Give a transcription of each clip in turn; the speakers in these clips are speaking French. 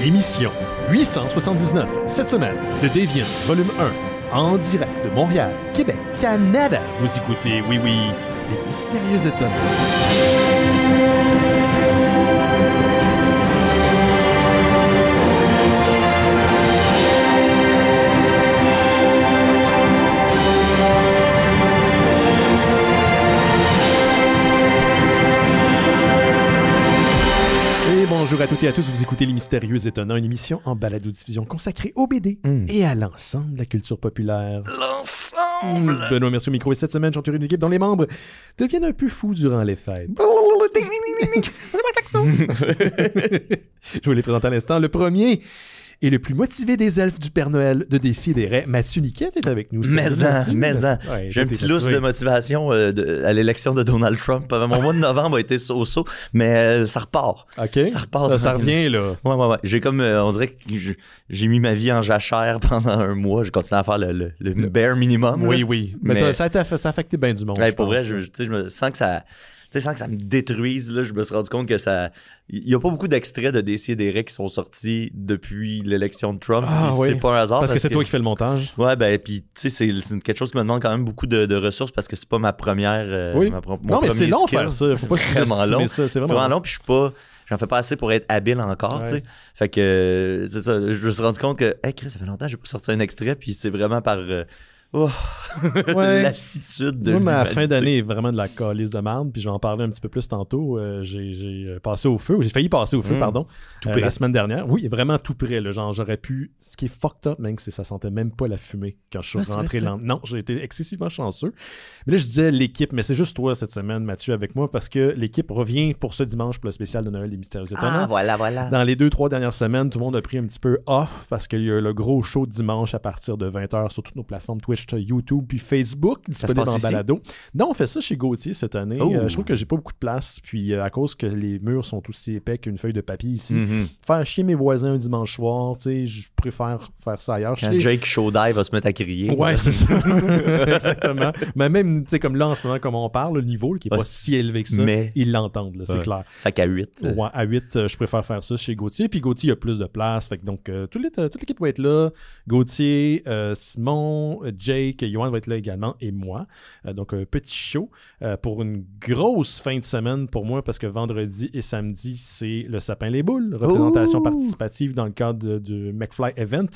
Émission 879, cette semaine, de Deviant, volume 1, en direct de Montréal, Québec, Canada. Vous écoutez, oui, les mystérieux étonnants. Bonjour à toutes et à tous, vous écoutez Les Mystérieux Étonnants, une émission en balado-diffusion consacrée au BD et à l'ensemble de la culture populaire. L'ensemble! Benoît Mercier au micro et cette semaine, j'ai entouré une équipe dont les membres deviennent un peu fous durant les fêtes. Je vous les présente à l'instant. Le premier et le plus motivé des elfes du Père Noël de Décideret, Mathieu Niquette est avec nous. Mais ouais, j'ai un petit lousse de motivation à l'élection de Donald Trump. Mon mois de novembre a été so-so, mais ça repart. OK. Ça repart. Ça revient, là. Ouais. J'ai comme, on dirait que j'ai mis ma vie en jachère pendant un mois. J'ai continué à faire le bare minimum. Oui. Mais ça a affecté bien du monde. Pour vrai, je me sens que ça... sans que ça me détruise, là, je me suis rendu compte que ça... Il n'y a pas beaucoup d'extraits de Décideret qui sont sortis depuis l'élection de Trump. Oui. C'est pas un hasard. Parce que c'est toi qui fais le montage. Ouais, puis tu sais, c'est quelque chose qui me demande quand même beaucoup de ressources parce que c'est pas ma première... Oui. Non, mais c'est long skill. faire ça. C'est vraiment long. C'est vraiment long, puis je suis pas... J'en fais pas assez pour être habile encore, tu sais. Fait que c'est ça, je me suis rendu compte que, hey Chris, ça fait longtemps que j'ai pas sorti un extrait, puis c'est vraiment par... lassitude de moi, ma fin d'année est vraiment de la calice de merde, puis je vais en parler un petit peu plus tantôt. J'ai passé au feu, j'ai failli passer au feu, pardon, la semaine dernière. Oui, vraiment tout près, là, genre j'aurais pu... Ce qui est fucked up, même, c'est que ça sentait même pas la fumée quand je suis rentré là. Non, j'ai été excessivement chanceux. Mais là, je disais l'équipe, mais c'est juste toi cette semaine, Mathieu, avec moi, parce que l'équipe revient pour ce dimanche pour le spécial de Noël des Mystérieux Étonnants. Ah, voilà. Dans les 2-3 dernières semaines, tout le monde a pris un petit peu off parce qu'il y a le gros show dimanche à partir de 20h sur toutes nos plateformes Twitch, YouTube puis Facebook, disponible en balado. Non, on fait ça chez Gauthier cette année. Je trouve que j'ai pas beaucoup de place, puis à cause que les murs sont aussi épais qu'une feuille de papier ici. Faire chier mes voisins un dimanche soir, tu sais, je préfère faire ça ailleurs. Quand Jake Chaudai va se mettre à crier. Ouais, c'est ça. Exactement. Mais même, tu sais, comme là, en ce moment, comme on parle, le niveau, qui est pas si élevé que ça, mais... ils l'entendent, là, c'est clair. Fait qu'à 8. Ouais, à 8, je préfère faire ça chez Gauthier. Puis Gauthier, il y a plus de place. Fait que donc, toute l'équipe va être là. Gauthier, Simon, Jake, Yoann va être là également, et moi. Donc, un petit show pour une grosse fin de semaine pour moi, parce que vendredi et samedi, c'est le Sapin les Boules, représentation participative dans le cadre du McFly Event,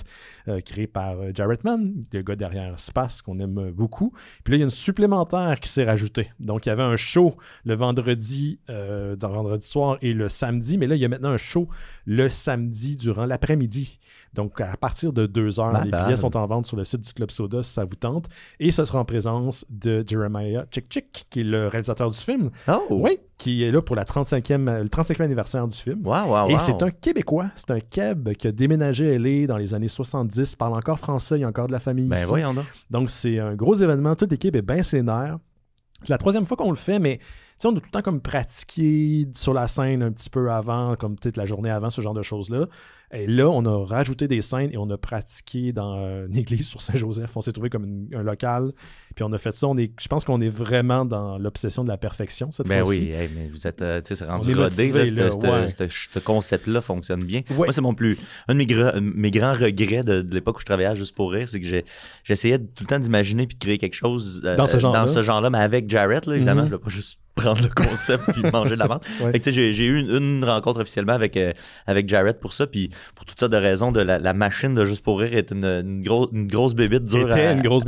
créé par Jarrett Mann, le gars derrière Space, qu'on aime beaucoup. Puis là, il y a une supplémentaire qui s'est rajoutée. Donc, il y avait un show le vendredi soir et le samedi, mais là, il y a maintenant un show le samedi durant l'après-midi. Donc, à partir de 2h, les billets sont en vente sur le site du Club Soda si ça vous tente. Et ce sera en présence de Jeremiah Chick, qui est le réalisateur du film. Oh! Oui, qui est là pour le 35e anniversaire du film. Wow. Et c'est un Québécois. C'est un Québécois qui a déménagé à LA dans les années 70, parle encore français, il y a encore de la famille ici. Voyons donc. Donc, c'est un gros événement. Toute l'équipe est bien sénère. C'est la 3e fois qu'on le fait, mais on a tout le temps comme pratiqué sur la scène un petit peu avant, comme peut-être la journée avant, ce genre de choses-là. Et là, on a rajouté des scènes et on a pratiqué dans une église sur Saint-Joseph. On s'est trouvé comme un local. Puis on a fait ça. Je pense qu'on est vraiment dans l'obsession de la perfection cette fois-ci. Oui, mais vous êtes, c'est rendu rodé. Ce concept-là fonctionne bien. Ouais. Moi, c'est un de mes grands regrets de l'époque où je travaillais à Juste pour rire, c'est que j'essayais tout le temps d'imaginer puis de créer quelque chose dans ce genre-là, mais avec Jarrett, là, évidemment, je ne vais pas juste prendre le concept puis manger de la vente. Fait que, j'ai eu une rencontre officiellement avec Jarrett pour ça, puis pour toutes sortes de raisons, la machine de Juste pour rire est une grosse bébite dure une grosse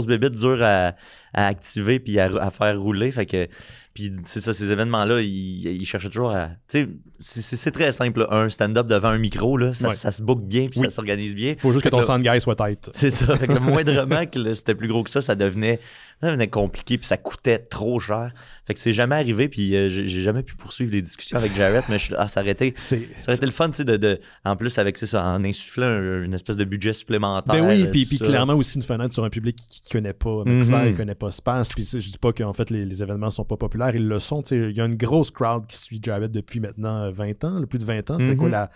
bébite dure à activer puis à faire rouler. Fait que puis c'est ça, ces événements-là, ils cherchaient toujours à... Tu sais, c'est très simple, là. Un stand-up devant un micro, là, ça se book bien puis ça s'organise bien. Faut juste que ton sound guy soit tight. C'est ça. Fait que le moindrement que c'était plus gros que ça devenait compliqué puis ça coûtait trop cher. Fait que c'est jamais arrivé puis j'ai jamais pu poursuivre les discussions avec Jarrett, mais ça aurait été le fun, tu sais, en plus avec ça, en insufflant une espèce de budget supplémentaire. Ben oui, puis clairement aussi une fenêtre sur un public qui connaît pas McFly, connaît pas Space, puis je dis pas qu'en fait les événements sont pas populaires, ils le sont, tu sais, il y a une grosse crowd qui suit Jarrett depuis maintenant 20 ans, plus de 20 ans, c'était quoi la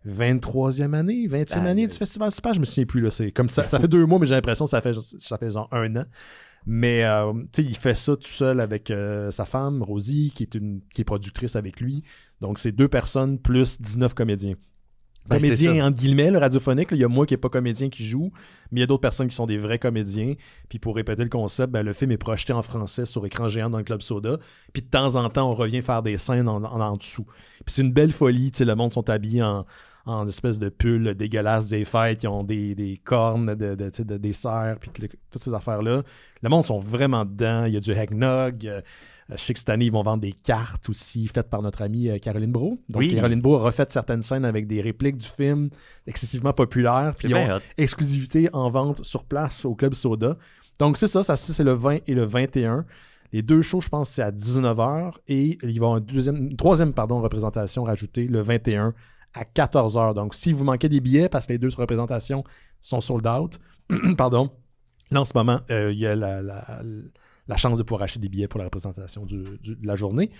23e année, 20e année du Festival Space, je me souviens plus, là, c'est comme ça fait 2 mois, mais j'ai l'impression que ça fait genre 1 an. Mais tu sais, il fait ça tout seul avec sa femme, Rosie, qui est productrice avec lui. Donc, c'est 2 personnes plus 19 comédiens. comédien, entre guillemets, le radiophonique. Il y a moi qui n'est pas comédien qui joue, mais il y a d'autres personnes qui sont des vrais comédiens. Puis pour répéter le concept, le film est projeté en français sur écran géant dans le Club Soda. Puis de temps en temps, on revient faire des scènes en dessous. Puis c'est une belle folie. Le monde sont habillés en espèce de pull dégueulasse des fêtes. Ils ont des cornes des cerfs, puis toutes ces affaires-là. Le monde sont vraiment dedans. Il y a du eggnog. Je sais que cette année, ils vont vendre des cartes aussi faites par notre amie Caroline Brault. Donc, Caroline Brault a refait certaines scènes avec des répliques du film excessivement populaires. Puis ils ont exclusivité en vente sur place au Club Soda. Donc, c'est ça c'est le 20 et le 21. Les deux shows, je pense, c'est à 19h. Et il va y avoir une troisième représentation rajoutée le 21 à 14h. Donc, si vous manquez des billets, parce que les deux représentations sont sold out, pardon, là, en ce moment, il y a la chance de pouvoir acheter des billets pour la représentation de la journée.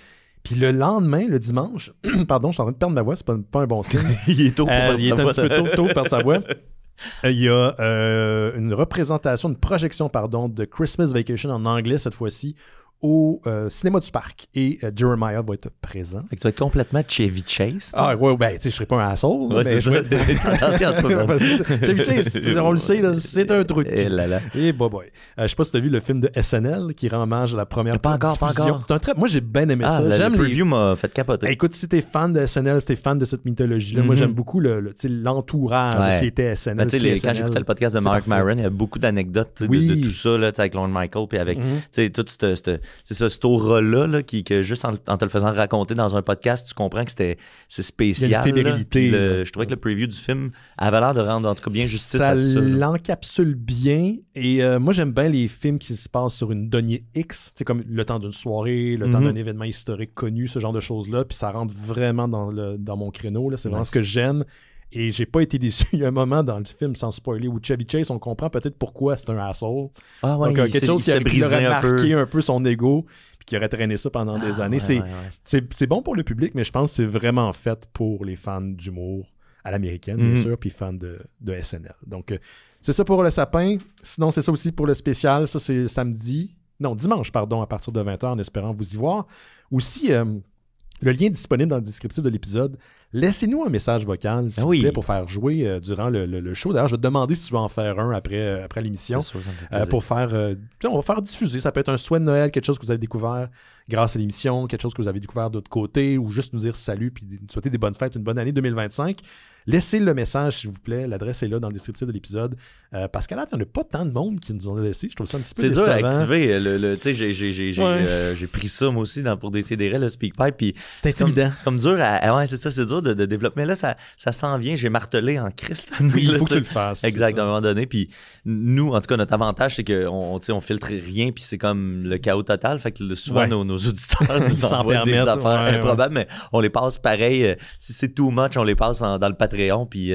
Puis le lendemain, le dimanche, pardon, je suis en train de perdre ma voix, c'est pas un bon signe. Il est tôt pour perdre sa voix. Il est un petit peu tôt pour perdre sa voix. Il y a une projection de Christmas Vacation en anglais cette fois-ci au cinéma du parc. Et Jeremiah va être présent. Fait que tu vas être complètement Chevy Chase. Ah ouais, ben tu sais, je serais pas un asshole. Ouais, c'est ça. Attention à toi. Chevy Chase, on le sait, là, c'est un truc. Et là là. Et boy. Je sais pas si t'as vu le film de SNL qui rend hommage à la première diffusion. Moi, j'ai bien aimé ça. Le preview m'a fait capoter. Écoute, si t'es fan de SNL, si t'es fan de cette mythologie-là, moi, j'aime beaucoup l'entourage de ce qui était SNL. Quand j'écoutais le podcast de Mark Maron, il y a beaucoup d'anecdotes de tout ça, là, avec Lorne Michael, puis avec tout cette aura-là, que juste en te le faisant raconter dans un podcast, tu comprends que c'est spécial. Il y a une fidélité. Je trouvais que le preview du film avait l'air de rendre en tout cas bien justice à ça. Ça l'encapsule bien. Et moi, j'aime bien les films qui se passent sur une donnée X, comme le temps d'une soirée, le temps d'un événement historique connu, ce genre de choses-là. Puis ça rentre vraiment dans mon créneau. Là. C'est vraiment ce que j'aime. Et j'ai pas été déçu. Il y a un moment dans le film, sans spoiler, où Chevy Chase, on comprend peut-être pourquoi c'est un asshole. Ah ouais, donc, quelque chose qui aurait marqué un peu son ego, puis qui aurait traîné ça pendant des années. C'est bon pour le public, mais je pense que c'est vraiment fait pour les fans d'humour à l'américaine, bien sûr, puis fans de SNL. Donc, c'est ça pour le sapin. Sinon, c'est ça aussi pour le spécial. Ça, c'est dimanche, à partir de 20h, en espérant vous y voir. Aussi, le lien est disponible dans le descriptif de l'épisode. Laissez-nous un message vocal, s'il vous plaît, pour faire jouer durant le show. D'ailleurs, je vais te demander si tu veux en faire un après l'émission. C'est sûr, pour faire... on va faire diffuser. Ça peut être un souhait de Noël, quelque chose que vous avez découvert grâce à l'émission, quelque chose que vous avez découvert d'autre côté, ou juste nous dire salut, puis nous souhaiter des bonnes fêtes, une bonne année 2025. Laissez le message, s'il vous plaît. L'adresse est là dans le descriptif de l'épisode. Parce qu'à là, il n'y en a pas tant de monde qui nous en a laissé. Je trouve ça un petit peu décevant. C'est dur à activer. Tu sais, j'ai pris ça, moi aussi, pour décider le SpeakPipe. Puis c'est intimidant. C'est comme dur c'est dur de développer. Mais là, ça s'en vient. J'ai martelé en Christ. Oui, il faut que tu le fasses. Exact, à un moment donné. Puis nous, en tout cas, notre avantage, c'est qu'on filtre rien. Puis c'est comme le chaos total. Fait que souvent, nos auditeurs nous envoient des affaires improbables. Mais on les passe pareil. Si c'est too much, on les passe dans le Patreon, puis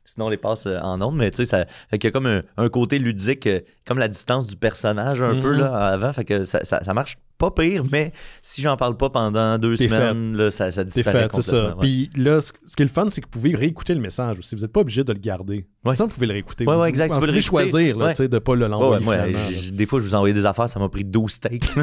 sinon on les passe en ondes, mais tu sais, ça fait qu'il y a comme un côté ludique, comme la distance du personnage un peu là avant, fait que ça marche pas pire, mais si j'en parle pas pendant 2 semaines, là, ça disparaît complètement. C'est ça. Puis là, ce qui est le fun, c'est que vous pouvez réécouter le message aussi. Vous n'êtes pas obligé de le garder. Par exemple, vous pouvez le réécouter. Oui, exact. Vous pouvez choisir de ne pas l'envoyer. Des fois, je vous envoie des affaires, ça m'a pris 12 steaks.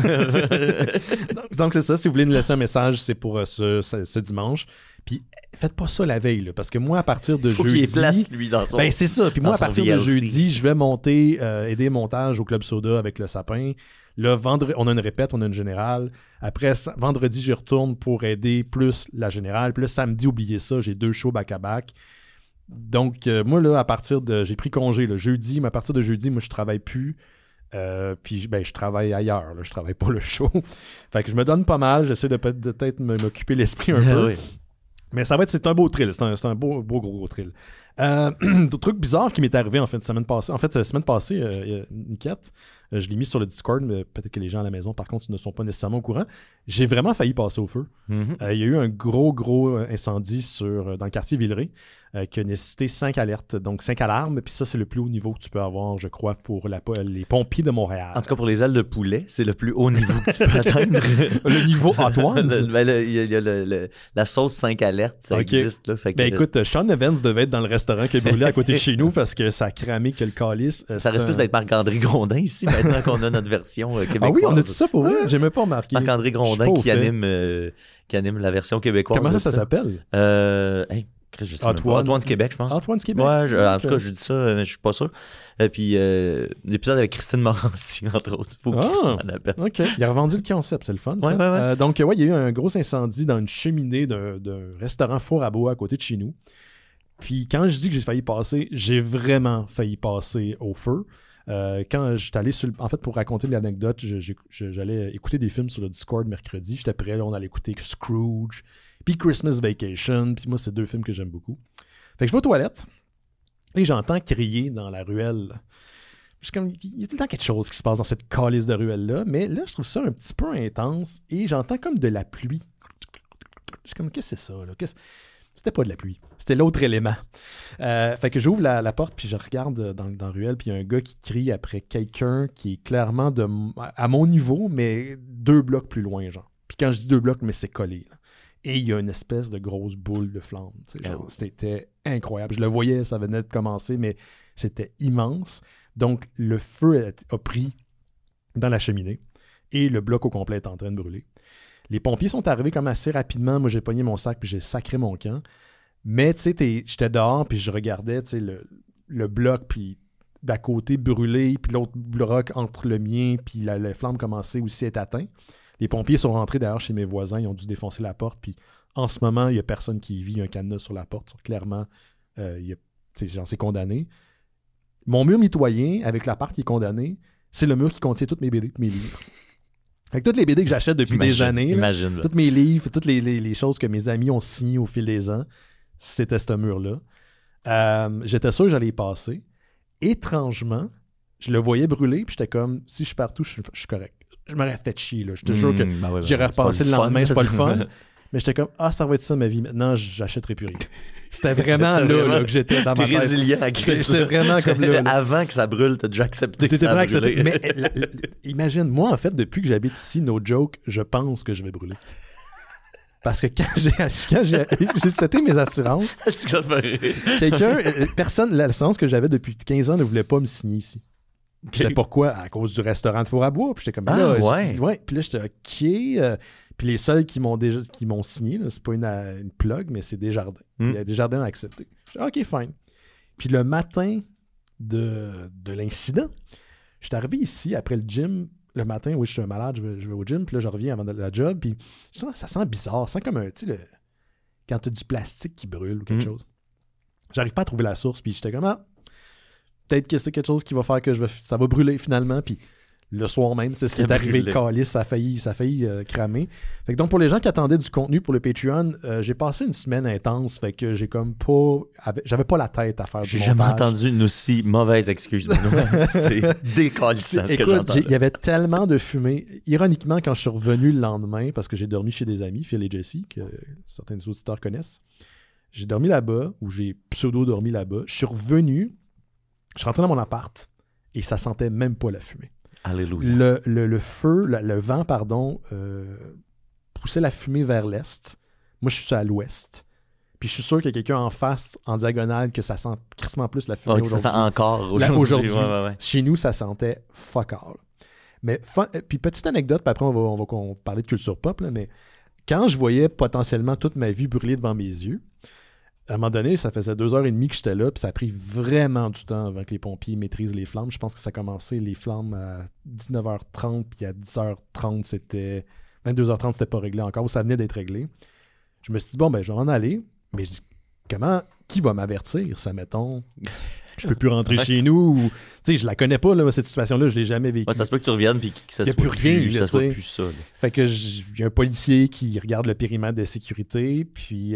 donc, c'est ça. Si vous voulez nous laisser un message, c'est pour ce dimanche. Puis faites pas ça la veille, là, parce que moi, à partir de faut jeudi... qu'il place, lui, dans son... Ben, c'est ça. Puis moi, à partir de jeudi, je vais monter, aider montage au Club Soda avec le sapin. Là, vendredi, on a une répète, on a une générale. Après, vendredi, j'y retourne pour aider plus la générale. Puis là, samedi, oubliez ça, j'ai 2 shows back-à-back. Donc, moi, là, j'ai pris congé le jeudi, mais à partir de jeudi, moi, je travaille plus. Puis je travaille ailleurs, là, je travaille pas le show. Fait que je me donne pas mal, j'essaie de peut-être m'occuper l'esprit un peu. Oui. Mais c'est un beau thrill, c'est un beau gros thrill. D'autres trucs bizarres qui m'est arrivé semaine passée, Niquette, je l'ai mis sur le Discord, mais peut-être que les gens à la maison, par contre, ne sont pas nécessairement au courant. J'ai vraiment failli passer au feu. Il y a eu un gros incendie dans le quartier Villeray qui a nécessité 5 alertes, donc 5 alarmes. Puis ça, c'est le plus haut niveau que tu peux avoir, je crois, pour les pompiers de Montréal. En tout cas, pour les ailes de poulet, c'est le plus haut niveau que tu peux atteindre. Le niveau Antoine. Il y a la sauce 5 alertes, ça existe. Là, fait que écoute, Sean Evans devait être dans le restaurant qui a brûlé à côté de chez nous parce que ça a cramé que le calice. Ça risque plus d'être Marc-André Grondin ici, maintenant qu'on a notre version québécoise. Ah oui, on a dit ça pour vrai? J'ai même pas remarqué. Marc-André Grondin qui anime la version québécoise. Comment ça s'appelle? Antoine du Québec, je pense. Antoine du Québec? Ouais, en tout cas, je dis ça, mais je suis pas sûr. Puis l'épisode avec Christine Morancy, entre autres. Faut qu'il s'en appelle. OK. Il a revendu le concept, c'est le fun. Ouais, ça. ouais. Donc, il y a eu un gros incendie dans une cheminée d'un restaurant four à bois à côté de chez nous. Puis quand je dis que j'ai failli passer, j'ai vraiment failli passer au feu. Quand j'étais allé en fait, pour raconter l'anecdote, j'allais écouter des films sur le Discord mercredi. J'étais prêt, là, on allait écouter Scrooge, puis Christmas Vacation. Puis moi, c'est 2 films que j'aime beaucoup. Fait que je vais aux toilettes et j'entends crier dans la ruelle. Comme, il y a tout le temps quelque chose qui se passe dans cette calice de ruelle-là, mais là, je trouve ça un petit peu intense et j'entends comme de la pluie. Je suis comme, qu'est-ce que c'est ça, là? C'était pas de la pluie. C'était l'autre élément. Fait que j'ouvre la porte, puis je regarde dans la ruelle, puis il y a un gars qui crie après quelqu'un qui est clairement à mon niveau, mais 2 blocs plus loin, genre. Puis quand je dis 2 blocs, mais c'est collé, là. Et il y a une espèce de grosse boule de flamme. C'était incroyable. Je le voyais, ça venait de commencer, mais c'était immense. Donc, le feu a pris dans la cheminée et le bloc au complet est en train de brûler. Les pompiers sont arrivés comme assez rapidement. Moi, j'ai pogné mon sac puis j'ai sacré mon camp. Mais, tu sais, j'étais dehors puis je regardais, tu sais, le bloc puis d'à côté brûlé puis l'autre bloc entre le mien puis la flamme commençait aussi à être atteinte. Les pompiers sont rentrés d'ailleurs chez mes voisins. Ils ont dû défoncer la porte. Puis en ce moment, il n'y a personne qui vit un cadenas sur la porte. Clairement, j'en sais condamné. Mon mur mitoyen avec la part qui est condamnée, c'est le mur qui contient toutes mes BD et mes livres. Avec toutes les BD que j'achète depuis des années, tous mes livres, toutes les choses que mes amis ont signées au fil des ans, c'était ce mur-là. J'étais sûr que j'allais y passer. Étrangement, je le voyais brûler, puis j'étais comme, si je suis partout, je suis correct. Je m'aurais fait chier, là. Je te jure que j'irais repenser le lendemain, c'est pas le fun. Mais j'étais comme, ça va être ça ma vie. Maintenant, j'achèterai plus rien. C'était vraiment là que j'étais dans ma tête. T'es résilient à J'étais vraiment comme là. Avant que ça brûle, t'as déjà accepté que ça brûlait. Mais imagine, moi, en fait, depuis que j'habite ici, no joke, je pense que je vais brûler. Parce que quand j'ai seté mes assurances, personne, l'assurance que j'avais depuis 15 ans ne voulait pas me signer ici. J'étais pourquoi? À cause du restaurant de four à bois. Puis j'étais comme, Puis là, j'étais OK. Puis les seuls qui m'ont signé, là, c'est pas une plug, mais c'est Desjardins. Il y a Desjardins à accepter. J'ai dit, OK, fine. Puis le matin de l'incident, je suis arrivé ici après le gym. Le matin, oui, je suis malade, je vais au gym. Puis là, je reviens avant la job. Puis ça sent bizarre. Ça sent comme quand tu as du plastique qui brûle ou quelque chose. J'arrive pas à trouver la source. Puis j'étais comme, peut-être que c'est quelque chose qui va faire que ça va brûler finalement. Puis le soir même, c'est ce qui est arrivé, le calice, ça a failli cramer. Fait que donc, pour les gens qui attendaient du contenu pour le Patreon, j'ai passé une semaine intense, fait que j'ai comme j'avais pas la tête à faire du montage. J'ai jamais entendu une aussi mauvaise excuse. C'est décalissant ce que j'entends. Il y avait tellement de fumée. Ironiquement, quand je suis revenu le lendemain, parce que j'ai dormi chez des amis, Phil et Jessie, que certains des auditeurs connaissent, j'ai dormi là-bas, ou j'ai pseudo-dormi là-bas. Je suis revenu, je suis rentré dans mon appart, et ça sentait même pas la fumée. Alléluia. Le vent, poussait la fumée vers l'est. Moi, je suis à l'ouest. Puis je suis sûr qu'il y a quelqu'un en face, en diagonale, que ça sent crissement plus la fumée aujourd'hui. Ça sent encore aujourd'hui. Ouais. Chez nous, ça sentait fuck all. Mais puis petite anecdote, puis après on va parler de culture pop, là, mais quand je voyais potentiellement toute ma vie brûler devant mes yeux, à un moment donné, ça faisait 2h30 que j'étais là, puis ça a pris vraiment du temps avant que les pompiers maîtrisent les flammes. Je pense que ça a commencé les flammes à 19h30, puis à 10h30, c'était... 22h30, c'était pas réglé encore, ou ça venait d'être réglé. Je me suis dit, bon, ben, je vais en aller, mais je dis, qui va m'avertir, ça, mettons... Je peux plus rentrer chez nous. Tu sais, je la connais pas, là, cette situation-là, je l'ai jamais vécue. Ouais, ça se peut que tu reviennes puis que ça soit plus ça. Fait que il y a un policier qui regarde le périmètre de sécurité, puis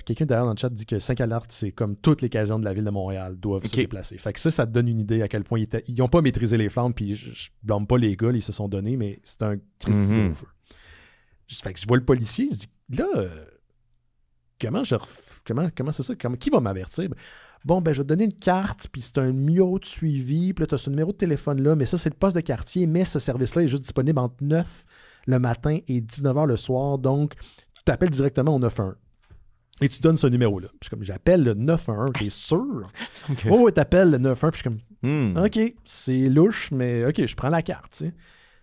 quelqu'un derrière dans le chat dit que Saint-Alerte, c'est comme toutes les casernes de la ville de Montréal doivent se déplacer. Fait que ça te donne une idée à quel point ils n'ont pas maîtrisé les flammes, puis je blâme pas les gars, ils se sont donnés, mais c'est un crise au feu. Fait que je vois le policier, je dis, là, comment c'est ça? Qui va m'avertir? Bon, ben, je vais te donner une carte, puis c'est un numéro de suivi, puis là, tu as ce numéro de téléphone-là, mais ça, c'est le poste de quartier, mais ce service-là est juste disponible entre 9 le matin et 19h le soir, donc tu t'appelles directement au 911. Et tu donnes ce numéro-là. Puis j'appelle le 911, t'es sûr? Oui, t'appelles le 911, puis je suis comme, OK, c'est louche, mais OK, je prends la carte, tu sais.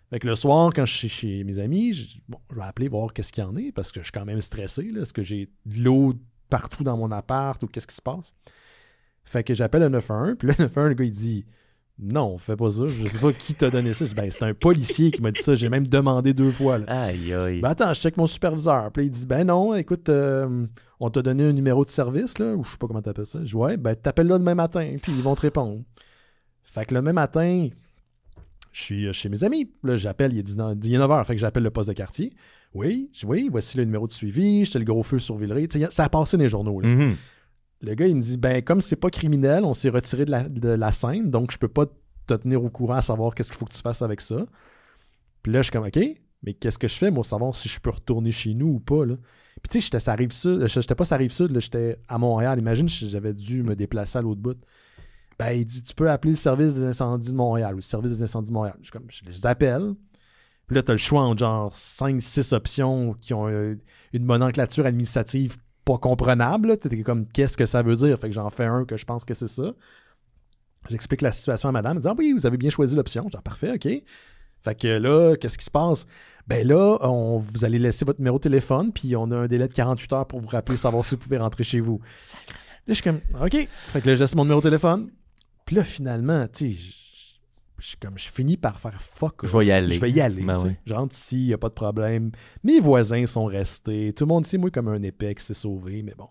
Fait que le soir, quand je suis chez mes amis, je vais appeler voir qu'est-ce qu'il y en est, parce que je suis quand même stressé, là. Est-ce que j'ai de l'eau partout dans mon appart ou qu'est-ce qui se passe? Fait que j'appelle le 911, puis le 911, le gars, il dit « Non, fais pas ça, je sais pas qui t'a donné ça. » Je dis « Ben, c'est un policier qui m'a dit ça, j'ai même demandé 2 fois. » Aïe, aïe. Ben attends, je check mon superviseur. Puis là, il dit « Ben non, écoute, on t'a donné un numéro de service, là, ou je sais pas comment t'appelles ça. » Je dis « Ouais, ben t'appelles là demain matin, puis ils vont te répondre. » Fait que le même matin, je suis chez mes amis. Là, j'appelle, il est 19h, fait que j'appelle le poste de quartier. Oui, voici le numéro de suivi, j'étais le gros feu sur Villeray. Ça a passé dans les journaux, là. Mm-hmm. Le gars, il me dit, ben comme c'est pas criminel, on s'est retiré de la scène, donc je peux pas te tenir au courant à savoir qu'est-ce qu'il faut que tu fasses avec ça. Puis là, je suis comme, OK, mais qu'est-ce que je fais, moi, savoir si je peux retourner chez nous ou pas, là. Puis tu sais, j'étais sur Rive-Sud, j'étais pas sur Rive-Sud, là, j'étais à Montréal. Imagine si j'avais dû me déplacer à l'autre bout. Ben, il dit, tu peux appeler le service des incendies de Montréal ou le service des incendies de Montréal. Je les appelle. Puis là, t'as le choix entre genre 5-6 options qui ont une nomenclature administrative pas comprenable. T'es comme, qu'est-ce que ça veut dire? Fait que j'en fais un que je pense que c'est ça. J'explique la situation à madame. Elle dit, ah oui, vous avez bien choisi l'option. Genre, parfait, OK. Fait que là, qu'est-ce qui se passe? Ben là, vous allez laisser votre numéro de téléphone, puis on a un délai de 48 heures pour vous rappeler, savoir si vous pouvez rentrer chez vous. Là, je suis comme, OK. Fait que là, je laisse mon numéro de téléphone. Puis là, finalement, tu sais, je finis par faire fuck. Je vais y aller. Je vais y aller. Ben oui. Je rentre ici, il n'y a pas de problème. Mes voisins sont restés. Tout le monde ici, moi, comme un épée qui s'est sauvé, mais bon.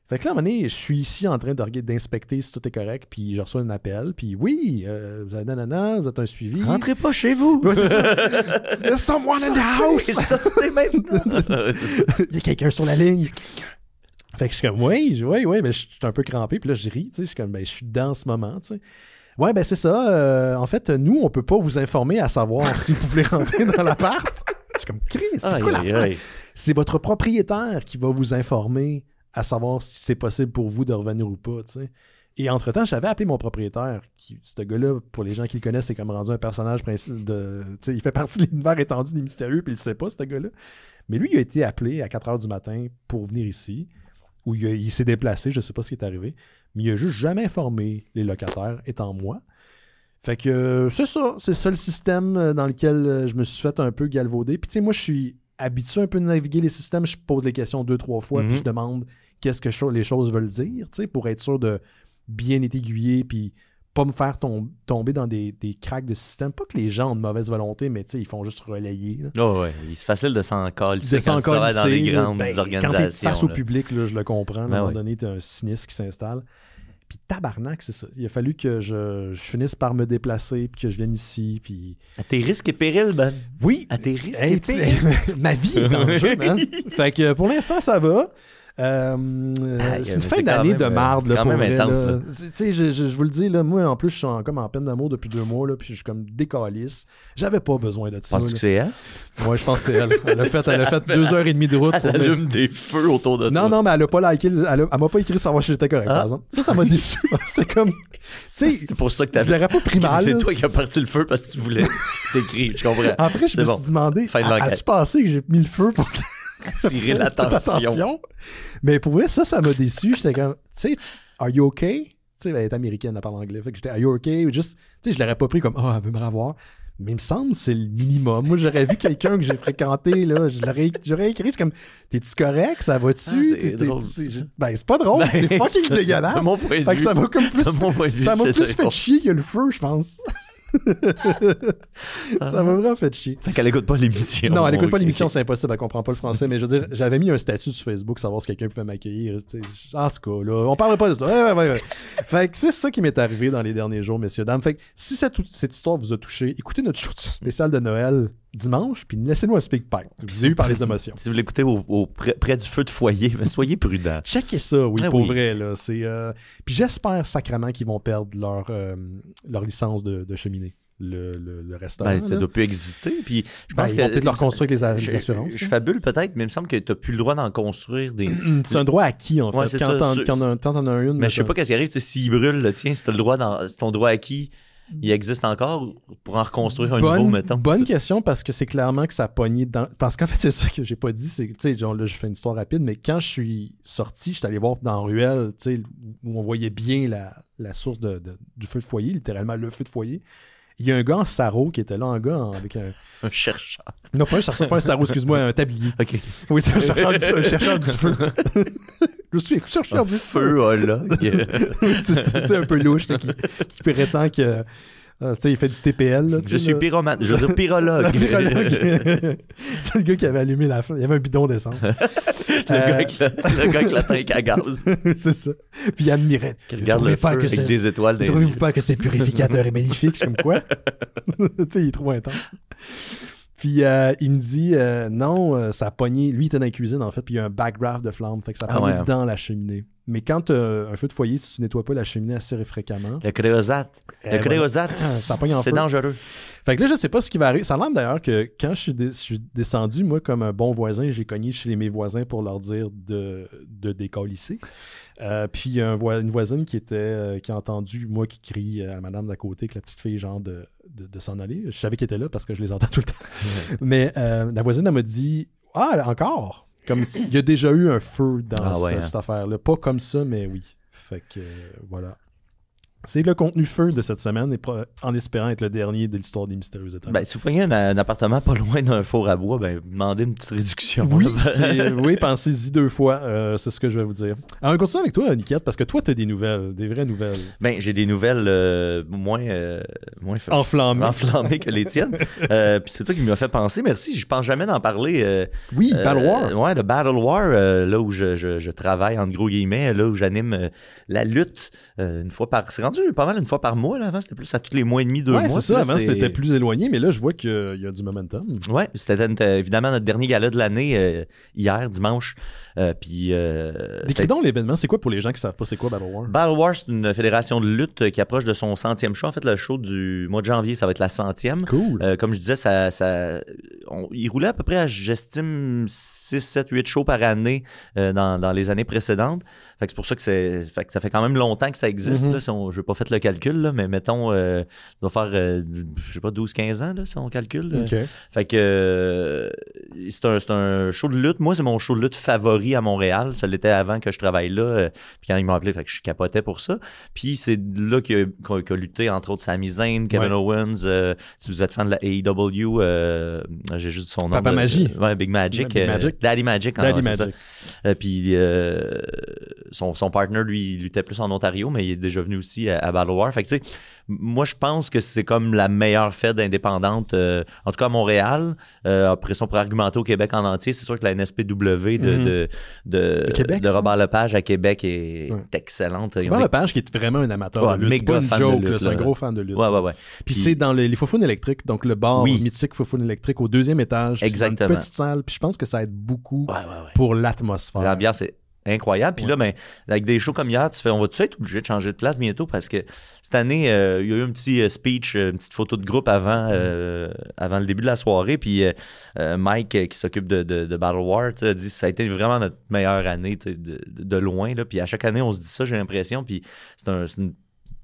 Fait que là, à un moment donné, je suis ici en train d'inspecter si tout est correct, puis je reçois un appel, puis oui, vous avez vous êtes un suivi. Rentrez pas chez vous. Ouais, c'est ça. There's someone in the house. Sortez maintenant. Il y a quelqu'un sur la ligne. Fait que je suis comme, oui, mais je suis un peu crampé, puis là, je ris, tu sais, je suis comme, ben, je suis dedans en ce moment, tu sais. Ouais, ben, c'est ça. En fait, nous, on peut pas vous informer à savoir si vous voulez rentrer dans l'appart. Je suis comme, Chris, c'est quoi l'affaire? C'est votre propriétaire qui va vous informer à savoir si c'est possible pour vous de revenir ou pas, tu sais. Et entre-temps, j'avais appelé mon propriétaire, ce gars-là, pour les gens qui le connaissent, c'est comme rendu un personnage principal de... Tu sais, il fait partie de l'univers étendu des mystérieux, puis il le sait pas, ce gars-là. Mais lui, il a été appelé à 4h du matin pour venir ici, où il s'est déplacé, je sais pas ce qui est arrivé, mais il a juste jamais informé les locataires, étant moi. Fait que c'est ça le système dans lequel je me suis fait un peu galvauder. Puis tu sais, moi, je suis habitué un peu de naviguer les systèmes, je pose les questions 2-3 fois, puis je demande qu'est-ce que les choses veulent dire, tu sais, pour être sûr de bien être aiguillé, puis pas me faire tomber dans des cracks de système. Pas que les gens ont de mauvaise volonté, mais tu sais, ils font juste relayer. Oh ouais, c'est facile de s'en calisser quand tu travailles dans les grandes organisations. Quand t'es face au public, là, je le comprends. À un moment donné, t'as un cynisme qui s'installe. Puis tabarnak, c'est ça. Il a fallu que je finisse par me déplacer, puis que je vienne ici, puis... À tes risques et périls, Ben. Oui. À tes risques et périls. Ma vie est en jeu, man. Fait que pour l'instant, ça va. C'est une fin d'année de marde. C'est quand même intense. Tu sais, je vous le dis, là, moi, en plus, je suis comme en peine d'amour depuis 2 mois, là, puis je suis comme décalisse. J'avais pas besoin de ça. Penses-tu que c'est elle? Moi, je pense que c'est elle. Elle a fait 2h30 de route. Elle allume des feux autour de toi. Non, mais elle a pas liké. Elle m'a pas écrit savoir si j'étais correct, par exemple. Ça m'a déçu. C'était comme... C'est pour ça que t'avais... Je l'aurais pas pris mal. C'est toi qui as parti le feu parce que tu voulais t'écrire. Je comprends. Après, je me suis demandé, as-tu pensé que j'ai mis le feu pour... tirer l'attention. Mais pour vrai, ça m'a déçu. J'étais comme, tu sais, are you okay? Tu sais, elle est américaine, elle parle anglais. Fait que j'étais, are you okay? Juste, tu sais, je l'aurais pas pris comme, elle veut me revoir. Mais il me semble que c'est le minimum. Moi, j'aurais vu quelqu'un que j'ai fréquenté, là, j'aurais écrit, c'est comme, t'es-tu correct? Ça va-tu? Ben, c'est pas drôle, c'est fucking dégueulasse. Fait que ça m'a comme plus, ça m'a plus fait chier que le feu, je pense. Ça m'a vraiment fait chier. Fait qu'elle écoute pas l'émission. Non, elle écoute pas l'émission, c'est impossible, elle comprend pas le français. Mais je veux dire, j'avais mis un statut sur Facebook, savoir si quelqu'un pouvait m'accueillir. En tout cas, là, on parlerait pas de ça. Ouais. Fait que c'est ça qui m'est arrivé dans les derniers jours, messieurs, dames. Fait que si cette histoire vous a touché, écoutez notre show spécial de Noël dimanche, puis laissez-nous un speak pipe. Vous avez eu par les émotions. Si vous l'écoutez près du feu de foyer, mais soyez prudents. Checkez ça, oui, pour vrai. Là, puis j'espère sacrément qu'ils vont perdre leur licence de cheminée. Le restaurant. Ben, ça ne doit plus exister. Puis je pense ils vont peut-être le reconstruire avec les assurances. Je fabule peut-être, mais il me semble que tu n'as plus le droit d'en construire des. C'est un droit acquis, en fait. Ouais, quand t'en as une. Mais je sais pas qu'est-ce qui arrive. S'il brûle, là, tiens, si c'est ton droit acquis, il existe encore pour en reconstruire un nouveau, mettons. Bonne question, parce que c'est clairement que ça a pogné dans... Parce qu'en fait, c'est ça que j'ai pas dit. C'est, tu sais, genre là, je fais une histoire rapide, mais quand je suis sorti, je suis allé voir dans Ruelle, tu sais, où on voyait bien la source du feu de foyer, littéralement le feu de foyer. Il y a un gars en sarrau qui était là, avec un... Un chercheur. Non, pas un chercheur, pas un sarrau, excuse-moi, un tablier. OK. Oui, c'est un chercheur du feu. Je suis chercheur du feu. C'est un peu louche là, qui prétend que il fait du TPL. Là, je suis pyromane. Je veux dire pyrologue. C'est le gars qui avait allumé la flamme. Il y avait un bidon d'essence. le gars avec la tank à gaz. C'est ça. Puis il admirait. Qui regarde le feu avec des étoiles. Ne trouvez-vous pas que c'est purificateur et magnifique? Je suis comme quoi? Il est trop intense. Puis il me dit non, ça a pogné. Lui, il était dans la cuisine en fait, puis il y a un backdraft de flamme, fait que ça a pogné dans la cheminée. Mais quand tu as un feu de foyer, si tu nettoies pas la cheminée assez fréquemment. Le créosate. C'est dangereux. Fait que là, je sais pas ce qui va arriver. Ça a l'air d'ailleurs que quand je suis descendu, moi, comme un bon voisin, j'ai cogné chez mes voisins pour leur dire de décalisser. Puis il y a une voisine qui a entendu moi qui crie à la madame d'à côté que la petite fille genre de s'en aller. Je savais qu'elle était là parce que je les entends tout le temps. Mais la voisine elle m'a dit « Ah, encore? » Comme s'il y a déjà eu un feu dans cette affaire-là. Pas comme ça, mais oui. Fait que voilà. C'est le contenu feu de cette semaine, en espérant être le dernier de l'histoire des Mystérieux Étonnants. Ben, si vous prenez un appartement pas loin d'un four à bois, ben, demandez une petite réduction. Oui, pensez-y 2 fois. C'est ce que je vais vous dire. Alors, on continue avec toi, Niquette, parce que toi, tu as des nouvelles, des vraies nouvelles. Ben, j'ai des nouvelles moins enflammées que les tiennes. Puis c'est toi qui m'as fait penser. Merci. Je pense jamais d'en parler. Oui, Battle War. Ouais, de Battle War, là où je travaille, entre gros guillemets, là où j'anime la lutte une fois par... C'est rendu pas mal une fois par mois. Là. Avant, c'était plus à tous les mois et demi, 2 mois. Ouais, c'est ça. Avant, c'était plus éloigné, mais là, je vois qu'il y a du momentum. Ouais, c'était évidemment notre dernier gala de l'année, hier, dimanche. Puis... Décris donc l'événement. C'est quoi pour les gens qui savent pas c'est quoi Battle War? Battle War, c'est une fédération de lutte qui approche de son 100e show. En fait, le show du mois de janvier, ça va être la 100e. Cool. Comme je disais, il roulait à peu près, j'estime, 6, 7, 8 shows par année dans les années précédentes. Fait que c'est pour ça que ça fait quand même longtemps que ça existe. Là, si je n'ai pas fait le calcul, là, mais mettons, ça doit faire, je sais pas, 12-15 ans, là, si on calcule. Okay. Fait que c'est un show de lutte. Moi, c'est mon show de lutte favori à Montréal. Ça l'était avant que je travaille là. Puis quand ils m'ont appelé, fait que je capotais pour ça. Puis c'est là qu'a lutté, entre autres, Sami Zayn, Kevin Owens. Si vous êtes fan de la AEW, j'ai juste son nom. Papa Magie. Ouais, Big Magic. Big Magic. Daddy Magic. Daddy Magic. Puis son partner, lui, il luttait plus en Ontario, mais il est déjà venu aussi à Battle War. Fait que, tu sais, moi, je pense que c'est comme la meilleure fête indépendante, en tout cas à Montréal. Après ça, on pourrait argumenter au Québec en entier. C'est sûr que la NSPW de Robert Lepage à Québec est excellente. Robert Lepage, qui est vraiment un amateur de lutte. C'est pas une joke, c'est un gros fan de lutte. Ouais. Puis c'est dans les Faufounes électriques, donc le bar mythique Faufounes électrique au 2e étage. Exactement. C'est une petite salle. Puis je pense que ça aide beaucoup pour l'atmosphère. L'ambiance est incroyable. Puis là, ben, avec des shows comme hier, on va-tu être obligé de changer de place bientôt parce que cette année, il y a eu un petit speech, une petite photo de groupe avant le début de la soirée. Puis Mike, qui s'occupe de Battle War, a dit que ça a été vraiment notre meilleure année de loin. Là. Puis à chaque année, on se dit ça, j'ai l'impression. Puis c'est une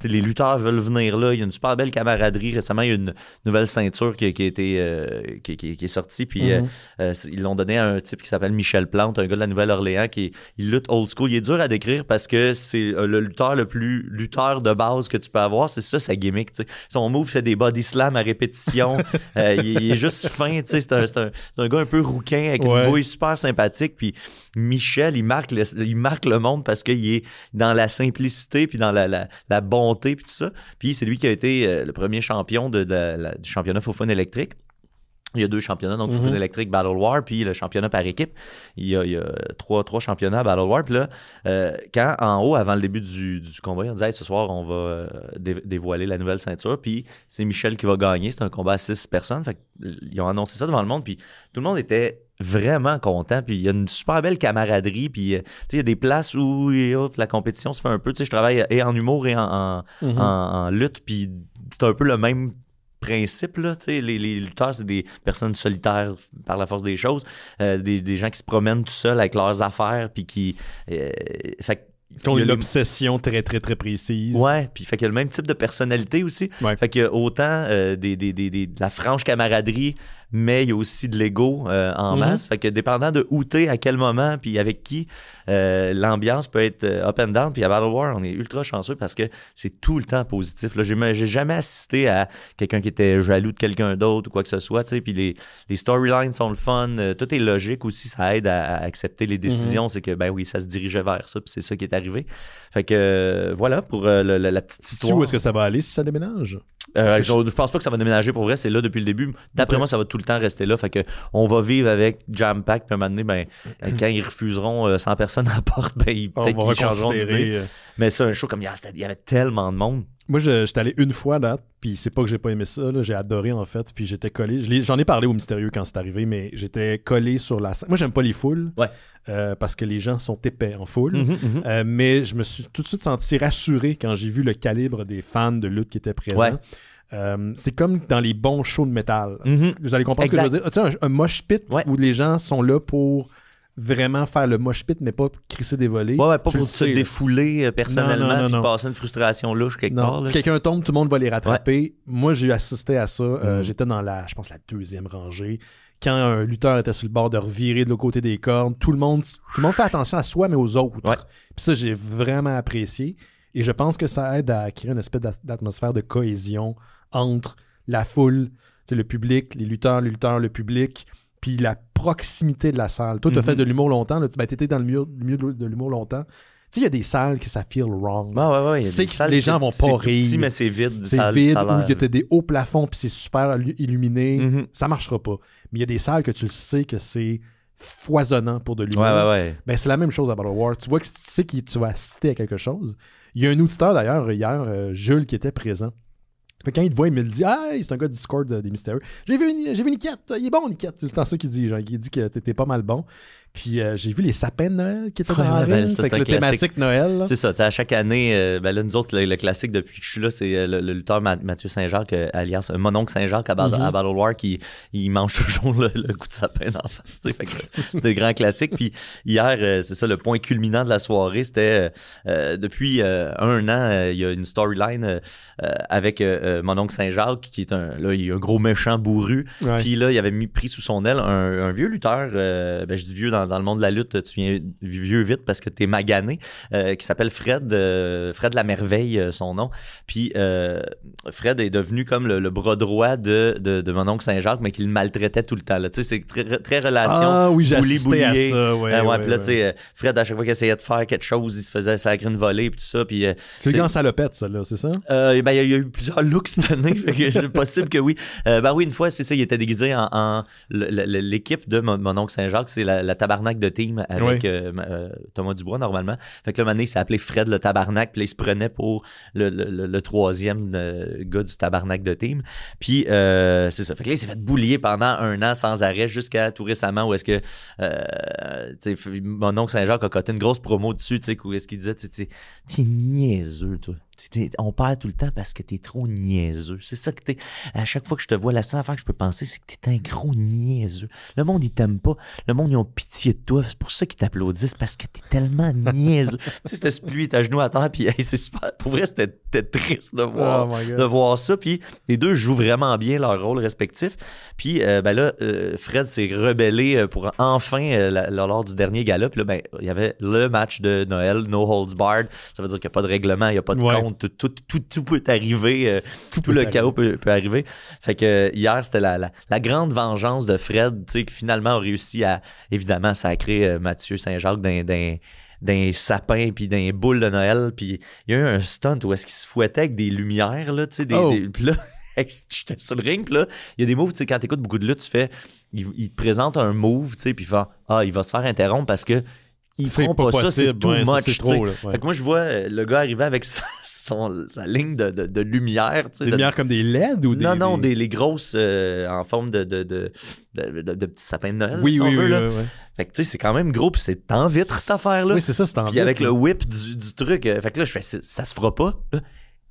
les lutteurs veulent venir là. Il y a une super belle camaraderie. Récemment, il y a une nouvelle ceinture qui est sortie. Puis ils l'ont donné à un type qui s'appelle Michel Plante, un gars de la Nouvelle-Orléans il lutte old school. Il est dur à décrire parce que c'est le lutteur le plus lutteur de base que tu peux avoir. C'est ça, sa gimmick. T'sais. Son move fait des body slams à répétition. Il est juste fin. C'est un gars un peu rouquin avec une bouille super sympathique. Puis Michel, il marque le monde parce qu'il est dans la simplicité puis dans la bonté puis tout ça. Puis c'est lui qui a été le premier champion du championnat Faufounes électrique. Il y a 2 championnats, donc Faufounes électrique, Battle War, puis le championnat par équipe. Il y a 3 championnats à Battle War. Puis là, quand en haut, avant le début du combat, on disait hey, ce soir, on va dévoiler la nouvelle ceinture. Puis c'est Michel qui va gagner. C'est un combat à 6 personnes. Fait qu'ils ont annoncé ça devant le monde. Puis tout le monde était vraiment content, puis il y a une super belle camaraderie, puis il y a des places où la compétition se fait un peu, je travaille et en humour et en lutte, puis c'est un peu le même principe, là, les lutteurs, c'est des personnes solitaires par la force des choses, des gens qui se promènent tout seuls avec leurs affaires, puis qui... Qui ont une obsession très, très, très précise. Ouais, puis fait qu'il y a le même type de personnalité aussi. Ouais. Fait qu'il y a autant de la franche camaraderie, mais il y a aussi de l'ego en masse. Fait que dépendant de où t'es, à quel moment, puis avec qui, l'ambiance peut être up and down. Puis à Battle War, on est ultra chanceux parce que c'est tout le temps positif. Là, j'ai jamais assisté à quelqu'un qui était jaloux de quelqu'un d'autre ou quoi que ce soit. Puis les storylines sont le fun. Tout est logique aussi. Ça aide à accepter les décisions. C'est que, ben oui, ça se dirigeait vers ça, puis c'est ça qui est arrivé. Fait que, voilà pour la petite histoire. Où est-ce que ça va aller si ça déménage? Je pense pas que ça va déménager pour vrai, c'est là depuis le début. D'après moi, ça va tout le temps rester là. Fait que on va vivre avec Jam Pack, puis un moment donné, ben, quand ils refuseront 100 personnes à la porte, ben, peut-être qu'ils changeront d'idée. Mais ça, un show comme hier, il y avait tellement de monde. Moi, j'étais allé une fois là, puis c'est pas que j'ai pas aimé ça, là, j'ai adoré en fait, puis j'étais collé. J'en ai parlé au Mystérieux quand c'est arrivé, mais j'étais collé sur la scène. Moi, j'aime pas les foules, parce que les gens sont épais en foule, mais je me suis tout de suite senti rassuré quand j'ai vu le calibre des fans de lutte qui étaient présents. C'est comme dans les bons shows de métal. Vous allez comprendre ce que je veux dire. Tu sais, un mosh pit où les gens sont là pour vraiment faire le mosh pit, mais pas crisser des volets. Pas pour se défouler personnellement et passer une frustration louche quelque part. Là. Quelqu'un tombe, tout le monde va les rattraper. Moi, j'ai assisté à ça. J'étais dans la 2e rangée. Quand un lutteur était sur le bord de revirer de l'autre côté des cordes, tout le monde fait attention à soi, mais aux autres. Puis ça, j'ai vraiment apprécié. Et je pense que ça aide à créer une espèce d'atmosphère de cohésion entre la foule, le public, les lutteurs, le public, puis la proximité de la salle. Toi, tu as fait de l'humour longtemps. Tu étais dans le milieu de l'humour longtemps. Tu sais, il y a des salles que ça feel wrong. Tu sais que les gens vont pas rire. C'est petit, mais c'est vide. C'est vide, où il y a des hauts plafonds, puis c'est super illuminé. Ça marchera pas. Mais il y a des salles que tu le sais que c'est foisonnant pour de l'humour. Ben, c'est la même chose à Battle War. Tu vois que tu sais que tu vas assister à quelque chose. Il y a un auditeur d'ailleurs hier, Jules, qui était présent. Fait quand il te voit, il me le dit, c'est un gars de Discord des Mystérieux. J'ai vu Niket, il est bon Niket. C'est tout le temps ça qu'il dit, genre, il dit que t'étais pas mal bon. Puis j'ai vu les sapins de Noël qui étaient dans la ring, avec le thématique Noël. Là. C'est ça, à chaque année, là, nous autres, le classique depuis que je suis là, c'est le lutteur Mathieu Saint-Jacques, alias mon oncle Saint-Jacques à Battle War, qui il mange toujours le coup de sapin d'en face. C'est des grands classiques. Puis hier, c'est ça, le point culminant de la soirée, c'était depuis 1 an, il y a une storyline avec mon oncle Saint-Jacques, qui est il a un gros méchant bourru. Puis là, il avait pris sous son aile un vieux lutteur, je dis vieux dans le monde de la lutte, tu viens vieux vite parce que t'es magané, qui s'appelle Fred la Merveille, son nom. Puis Fred est devenu comme le bras droit de mon oncle Saint-Jacques, mais qu'il maltraitait tout le temps. Tu sais, c'est très relation. J'ai assisté à ça. Puis là, tu sais, Fred, à chaque fois qu'il essayait de faire quelque chose, il se faisait sacrer une volée, puis tout ça. Puis, c'est le grand salopette, ça, là, c'est ça? Il y a eu plusieurs looks cette année, c'est possible que oui. Oui, une fois, c'est ça, il était déguisé en l'équipe de mon oncle Saint-Jacques, c'est la tabarnak de team avec Thomas Dubois, normalement. Fait que là, il s'est appelé Fred le tabarnak, puis là, il se prenait pour le 3e gars du tabarnak de team. Puis, c'est ça. Fait que là, il s'est fait boulier pendant 1 an sans arrêt, jusqu'à tout récemment, où est-ce que mon oncle Saint-Jacques a coté une grosse promo dessus, tu sais, où est-ce qu'il disait, tu sais, t'es niaiseux, toi. On perd tout le temps parce que t'es trop niaiseux. C'est ça que t'es. À chaque fois que je te vois, la seule affaire que je peux penser, c'est que t'es un gros niaiseux. Le monde, il t'aime pas. Le monde, ils ont pitié de toi. C'est pour ça qu'ils t'applaudissent, parce que t'es tellement niaiseux. Tu sais, c'était celui, ta genou à terre, puis c'est super. Pour vrai, c'était triste de voir ça. Puis les deux jouent vraiment bien leur rôle respectif. Puis là, Fred s'est rebellé pour enfin, lors du dernier gala. Puis là, il y avait le match de Noël, No Holds Barred. Ça veut dire qu'il n'y a pas de règlement, il n'y a pas de compte. Tout peut arriver, tout le chaos peut arriver. Fait que hier, c'était la grande vengeance de Fred, tu sais, qui finalement a réussi à, évidemment, sacrer Mathieu Saint-Jacques d'un sapin puis d'un boule de Noël. Puis il y a eu un stunt où est-ce qu'il se fouettait avec des lumières, là, tu sais, puis là, j'étais sur le ring, puis là, il y a des moves, tu sais, quand t'écoutes beaucoup de lutte, tu fais, il te présente un move, tu sais, puis il fait, il va se faire interrompre parce que ils font pas ça, c'est too much. C'est trop, là, Fait que moi, je vois le gars arriver avec sa ligne de lumière. Des lumières comme des LED ou des... Non, les grosses en forme de petits sapins de Noël, si on veut. Là. Fait que tu sais, c'est quand même gros, puis c'est en vitre, cette affaire-là. Oui, c'est ça, c'est en vitre. Puis avec le whip du truc, fait que là, je fais, ça se fera pas. Là.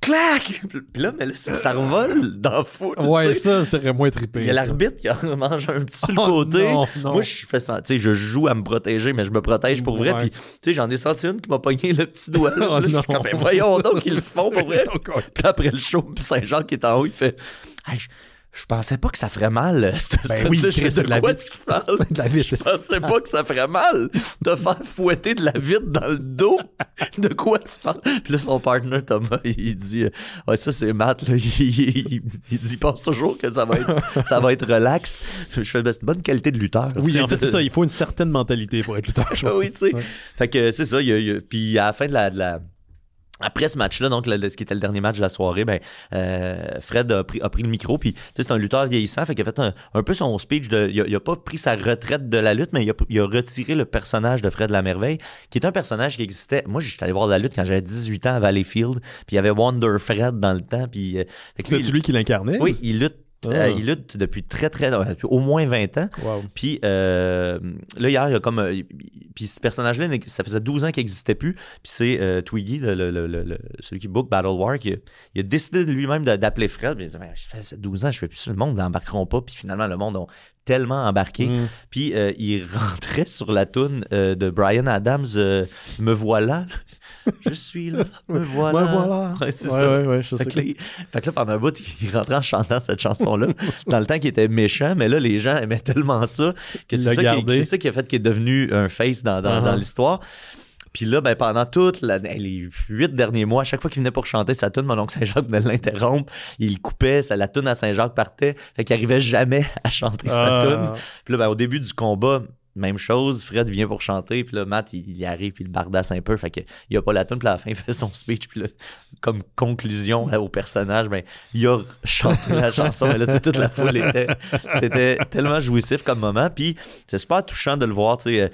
Clac! Puis là, mais là, ça revole dans la foule. Ouais, ça serait moins trippé. Il y a l'arbitre qui en mange un petit sur le côté. Non. Moi, je fais ça. Tu sais, je joue à me protéger, mais je me protège pour vrai. Puis, tu sais, j'en ai senti une qui m'a pogné le petit doigt. Là, je suis comme, voyons donc qu'ils le font pour vrai. Puis après le show, puis Saint-Jacques qui est en haut, il fait, Je pensais pas que ça ferait mal. Oui, de la quoi tu parles? C'est de la vitre. Je pensais pas que ça ferait mal de faire fouetter de la vitre dans le dos. De quoi tu parles? Puis là, son partner, Thomas, il dit ouais, ça, c'est Matt. Là. Il dit, il pense toujours que ça va être relax. Je fais c'est une bonne qualité de lutteur. Oui, en fait, c'est ça. Il faut une certaine mentalité pour être lutteur. Oui, tu sais. Ouais. Fait que c'est ça. Puis à la fin de la après ce match-là, donc ce qui était le dernier match de la soirée, Fred a pris le micro, puis c'est un lutteur vieillissant, fait qu'il a fait un peu son speech. Il a pas pris sa retraite de la lutte, mais il a retiré le personnage de Fred Lamerveille, qui est un personnage qui existait. Moi, j'étais allé voir la lutte quand j'avais 18 ans à Valleyfield, puis il y avait Wonder Fred dans le temps. Puis c'est lui qui l'incarnait? Oui, il lutte. Il lutte depuis depuis au moins 20 ans. Wow. Puis là, hier, il y a comme. Puis ce personnage-là, ça faisait 12 ans qu'il n'existait plus. Puis c'est Twiggy, celui qui book Battle War, il a décidé de lui-même d'appeler Fred. Puis il a dit ça fait 12 ans, je fais plus ça. Le monde n'embarqueront pas. Puis finalement, le monde a tellement embarqué. Puis il rentrait sur la toune de Bryan Adams, Me voilà. Je suis là, me voilà. Me voilà. Ouais, c'est ça. Ouais, je sais. Fait que là, pendant un bout, il rentrait en chantant cette chanson-là, dans le temps qu'il était méchant, mais là, les gens aimaient tellement ça que c'est ça qui a fait qu'il est devenu un face dans l'histoire. Puis là, pendant les 8 derniers mois, à chaque fois qu'il venait pour chanter sa tune, mon oncle Saint-Jacques venait l'interrompre. Il coupait, la tune à Saint-Jacques partait. Fait qu'il arrivait jamais à chanter sa tune. Puis là, au début du combat, même chose, Fred vient pour chanter, puis là, Matt, il y arrive, puis il bardasse un peu, fait qu'il n'y a pas la tune, puis à la fin, il fait son speech, puis là, comme conclusion au personnage, il a chanté la chanson, et là, toute la foule c'était tellement jouissif comme moment, puis c'est super touchant de le voir, tu sais,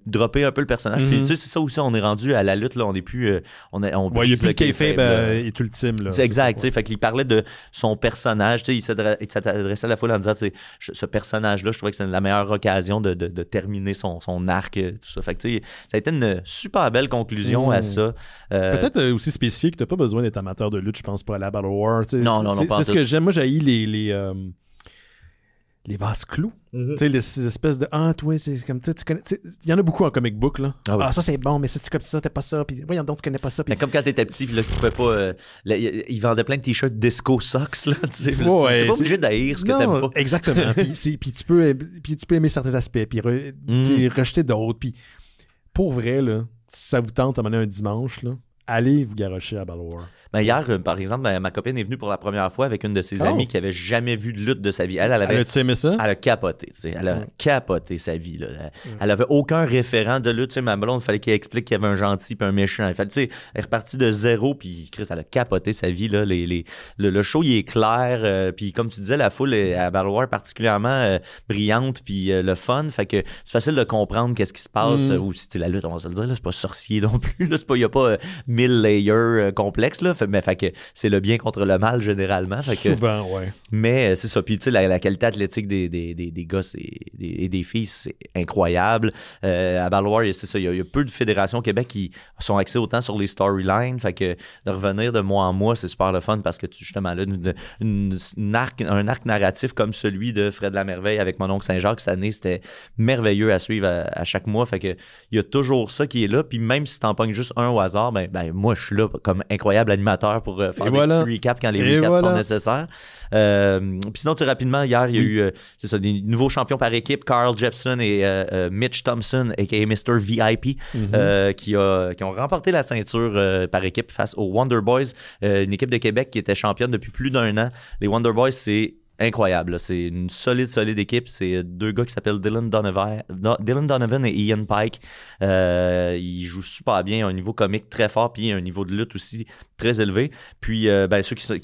dropper un peu le personnage, puis tu sais, c'est ça aussi, on est rendu à la lutte, là, on n'est plus... il n'y a plus le kayfabe est ultime, là. C'est exact, tu sais, fait qu'il parlait de son personnage, tu sais, il s'adressait à la foule en disant, tu sais, ce personnage-là, je trouvais que c'est la meilleure occasion de terminer son arc, tout ça. Fait que, ça a été une super belle conclusion à ça. Peut-être aussi spécifique, t'as pas besoin d'être amateur de lutte, je pense, pour aller à Battle War. Non, c'est ce que j'aime. Moi, j'ai les vases clous. Tu sais, les espèces de toi, c'est comme tu connais. Il y en a beaucoup en comic book, là. Ça c'est bon, mais ça, tu connais ça, t'as pas ça. Puis voyons donc, tu connais pas ça. Puis... comme quand t'étais petit, puis là, tu pouvais pas. Ils vendaient plein de t-shirts Disco Socks, là. Tu sais, t'es pas obligé d'haïr ce que t'aimes pas. Exactement. puis tu peux aimer certains aspects, puis rejeter d'autres. Puis pour vrai, là, si ça vous tente à mener un dimanche, là, allez vous garrocher à Battle War. Hier, par exemple, ma copine est venue pour la première fois avec une de ses amies qui avait jamais vu de lutte de sa vie. Elle a-tu aimé ça? Elle a capoté, tu sais. Elle a capoté sa vie, là. Elle avait aucun référent de lutte. Tu sais, ma blonde, il fallait qu'elle explique qu'il y avait un gentil puis un méchant. Tu sais, elle est repartie de zéro, puis Chris, elle a capoté sa vie, là. Le show, il est clair. Puis comme tu disais, la foule est à Battle War particulièrement brillante, puis le fun. Fait que c'est facile de comprendre qu'est-ce qui se passe. Ou si la lutte, on va se le dire, là, c'est pas sorcier non plus. Il n'y a pas 1000 layers complexes, là. Fait que c'est le bien contre le mal généralement. Fait que, souvent, ouais. Mais c'est ça. Puis tu sais, la qualité athlétique des gars et des filles, c'est incroyable. À Battle War, c'est ça. Il y a peu de fédérations au Québec qui sont axées autant sur les storylines. Fait que de revenir de mois en mois, c'est super le fun parce que justement là, un arc narratif comme celui de Fred Lamerveille avec mon oncle Saint-Jacques cette année, c'était merveilleux à suivre à chaque mois. Fait que il y a toujours ça qui est là. Puis même si t'en pognes juste un au hasard, moi je suis là comme incroyable animateur pour faire des petits recaps quand les recaps sont nécessaires. Puis sinon, rapidement, hier, il y a eu des nouveaux champions par équipe, Carl Jepson et Mitch Thompson, a.k.a. Mr. VIP, qui ont remporté la ceinture par équipe face aux Wonder Boys, une équipe de Québec qui était championne depuis plus d'1 an. Les Wonder Boys, c'est incroyable, là. C'est une solide équipe. C'est deux gars qui s'appellent Dylan Donovan et Ian Pike. Ils jouent super bien, ils ont un niveau comique très fort, puis un niveau de lutte aussi très élevé. Puis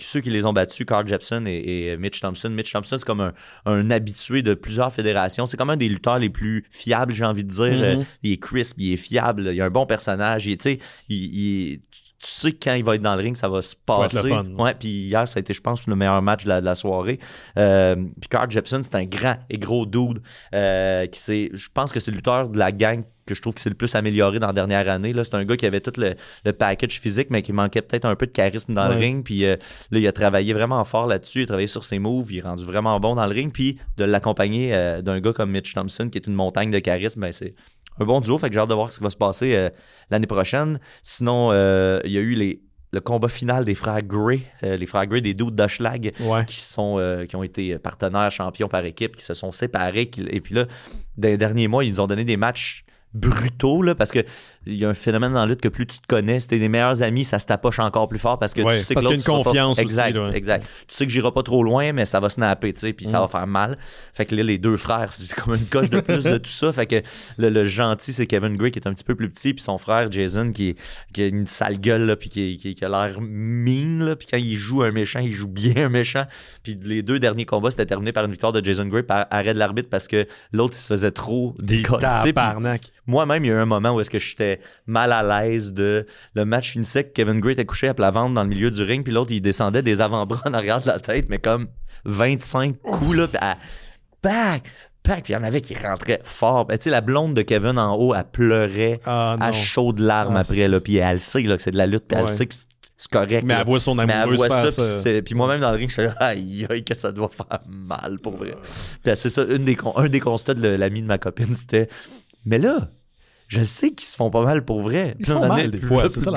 ceux qui les ont battus, Carl Jepson et Mitch Thompson. Mitch Thompson, c'est comme un habitué de plusieurs fédérations. C'est comme un des lutteurs les plus fiables, j'ai envie de dire. Il est crisp, il est fiable, il a un bon personnage. Tu sais quand il va être dans le ring, ça va se passer. Ça va être le fun. Ouais, puis hier, ça a été, je pense, le meilleur match de la soirée. Puis Carl Jepson, c'est un grand et gros dude je pense que c'est le lutteur de la gang que je trouve que c'est le plus amélioré dans la dernière année. Là, c'est un gars qui avait tout le package physique, mais qui manquait peut-être un peu de charisme dans le ring. Puis là, il a travaillé vraiment fort là-dessus. Il a travaillé sur ses moves. Il est rendu vraiment bon dans le ring. Puis de l'accompagner d'un gars comme Mitch Thompson, qui est une montagne de charisme, c'est un bon duo. Fait que j'ai hâte de voir ce qui va se passer l'année prochaine. Sinon, il y a eu le combat final des frères Gray, les frères Gray des dudes d'Hochelag, qui ont été partenaires champions par équipe, qui se sont séparés. Et puis là, dans les derniers mois, ils nous ont donné des matchs brutaux, là, parce que il y a un phénomène dans la lutte que plus tu te connais, si t'es des meilleurs amis, ça se tapoche encore plus fort parce que tu sais que l'autre, qu'il y a une confiance pas... exact, aussi. Exact. Tu sais que j'irai pas trop loin, mais ça va snapper, tu sais, puis ça va faire mal. Fait que là, les deux frères, c'est comme une coche de plus de tout ça. Fait que le gentil, c'est Kevin Gray qui est un petit peu plus petit, puis son frère Jason qui a une sale gueule, là, puis qui a l'air mean, là, puis quand il joue un méchant, il joue bien un méchant. Puis les deux derniers combats, c'était terminé par une victoire de Jason Gray par arrêt de l'arbitre parce que l'autre, il se faisait trop décoller. Moi-même, il y a eu un moment où est-ce que j'étais mal à l'aise de... Le match finissait que Kevin Gray était couché à plat ventre dans le milieu du ring, puis l'autre, il descendait des avant-bras en arrière de la tête, mais comme 25 coups, là, puis puis il y en avait qui rentraient fort. Tu sais, la blonde de Kevin en haut, elle pleurait à chaudes larmes après, là, puis elle sait là, que c'est de la lutte, puis elle sait que c'est correct. Mais elle voit son amoureuse faire ça. Puis moi-même, dans le ring, je suis là, aïe, que ça doit faire mal, pour vrai. Puis c'est ça, un des constats de l'ami de ma copine, c'était... Mais là, je sais qu'ils se font pas mal pour vrai. Ils se font mal des fois, c'est ça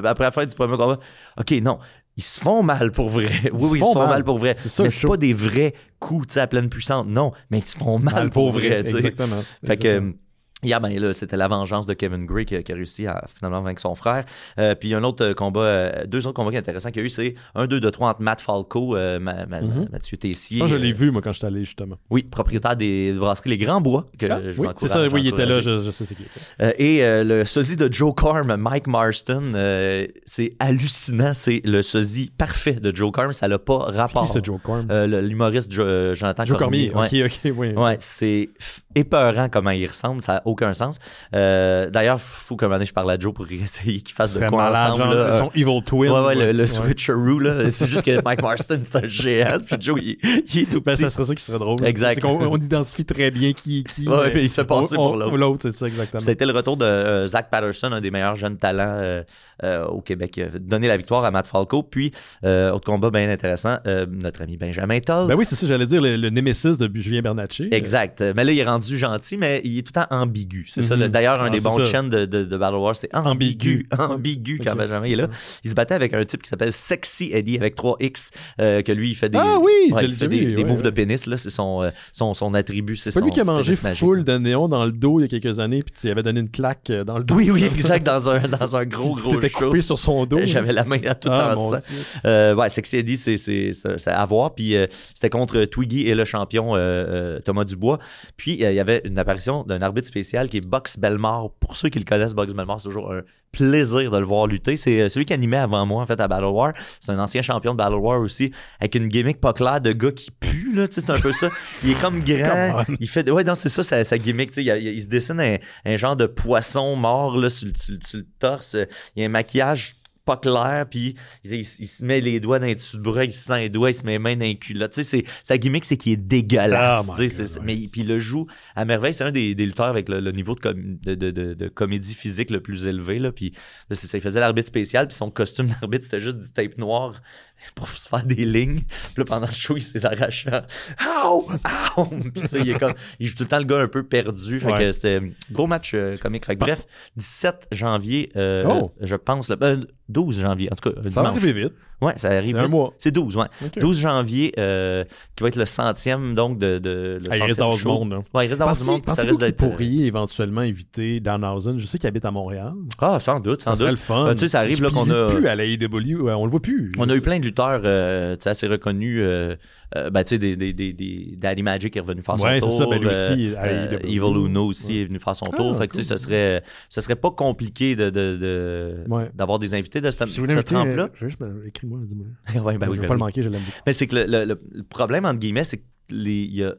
après la fin du premier combat, OK, non, ils se font mal pour vrai. Oui, ils se font mal pour vrai. Mais c'est pas des vrais coups, tu sais, à pleine puissance. Non, mais ils se font mal pour vrai. Exactement. Fait que... Hier, ben là, c'était la vengeance de Kevin Gray qui a réussi à finalement vaincre son frère. Puis il y a un autre combat, deux autres combats intéressants qu'il y a eu, c'est 1, 2, 3 entre Matt Falco, Mathieu Tessier. Moi, je l'ai vu, moi, quand je suis allé, justement. Oui, propriétaire des brasseries Les Grands Bois. Oui, c'est ça, oui, il était là, je sais c'est qui. Et le sosie de Joe Corm, Mike Marston, c'est hallucinant, c'est le sosie parfait de Joe Corm, ça n'a pas rapport. Qui c'est Joe Corm? L'humoriste Jonathan Cormier. Ouais. OK, oui. Ouais, c'est épeurant comment il ressemble, ça n'a aucun sens. D'ailleurs, il faut qu'un moment donné, je parle à Joe pour essayer qu'il fasse de quoi malade, ensemble. Genre, son Evil Twin. Ouais, le switcheroo, là. C'est juste que Mike Marston, c'est un géant, puis Joe, il est tout petit. Ça serait ça qui serait drôle. Exact. C'est qu'on identifie très bien qui ouais, puis il se fait passer pour l'autre. L'autre, c'est ça, exactement. C'était le retour de Zach Patterson, un des meilleurs jeunes talents au Québec. Il a donné la victoire à Matt Falco. Puis, autre combat bien intéressant, notre ami Benjamin Toll. Ben oui, c'est ça, j'allais dire, le némésis de Julien Bernatchez. Exact. Mais là, il est rendu gentil, mais il est tout le temps ambigu. C'est ça. D'ailleurs, un des bons chaînes de Battle War, c'est ambigu. Ambigu quand Benjamin est là. Il se battait avec un type qui s'appelle Sexy Eddie avec 3X, que lui, il fait des, des moves de pénis. Là, c'est son attribut. C'est pas lui qui a mangé full de néon dans le dos il y a quelques années, puis tu lui avais donné une claque dans le dos. Oui, exact. Dans un gros show. T'étais coupé sur son dos. J'avais la main à tout en sang. Sexy Eddie, c'est à voir. Puis c'était contre Twiggy et le champion Thomas Dubois. Puis il y avait une apparition d'un arbitre spécial qui est Box Belmore. Pour ceux qui le connaissent, Box Belmore, c'est toujours un plaisir de le voir lutter. C'est celui qui animait avant moi, en fait, à Battle War. C'est un ancien champion de Battle War aussi, avec une gimmick pas claire de gars qui pue, là. C'est un peu ça. Il est comme grand. Il fait... Ouais, non, c'est ça, sa gimmick. Il se dessine un genre de poisson mort là, sur le torse. Il y a un maquillage pas clair, puis il se met les doigts dans les dessous de bras, il se sent les doigts, il se met les mains dans les culottes. Tu sais, sa gimmick, c'est qu'il est dégueulasse. Mais puis il le joue à merveille. C'est un des lutteurs avec le niveau de comédie physique le plus élevé. Là. Puis là, c'est ça, il faisait l'arbitre spécial, puis son costume d'arbitre, c'était juste du tape noir pour se faire des lignes. Puis là, pendant le show, il s'est arraché. Puis tu sais, il joue tout le temps le gars un peu perdu. Fait que c'était un gros match comique. Fait que bref, 17 janvier, je pense, 12 janvier, en tout cas, dimanche. Ça va arriver vite. Ouais, ça arrive. C'est un mois. C'est 12, ouais. Okay. 12 janvier, qui va être le 100e, donc, le il reste d'avoir du monde. Hein. Ouais, il reste d'avoir du monde. Pensez-vous qu'il pourriez éventuellement éviter Danhausen? Je sais qu'il habite à Montréal. Ah, sans doute. Ça serait le fun. Tu sais, ça arrive là qu'on a... plus à la AEW, on le voit plus. On a eu plein de lutteurs assez reconnus. Tu sais, des Daddy Magic est revenu faire son tour. Ouais, c'est ça. Ben lui aussi, Evil Uno aussi est venu faire son tour. Fait que, tu sais, ça serait pas compliqué d'avoir des invités de cette trempe-là. Écris-moi, dis-moi. Ouais, je vais pas le manquer, je l'aime beaucoup. Mais c'est que le problème, entre guillemets, c'est qu'il y a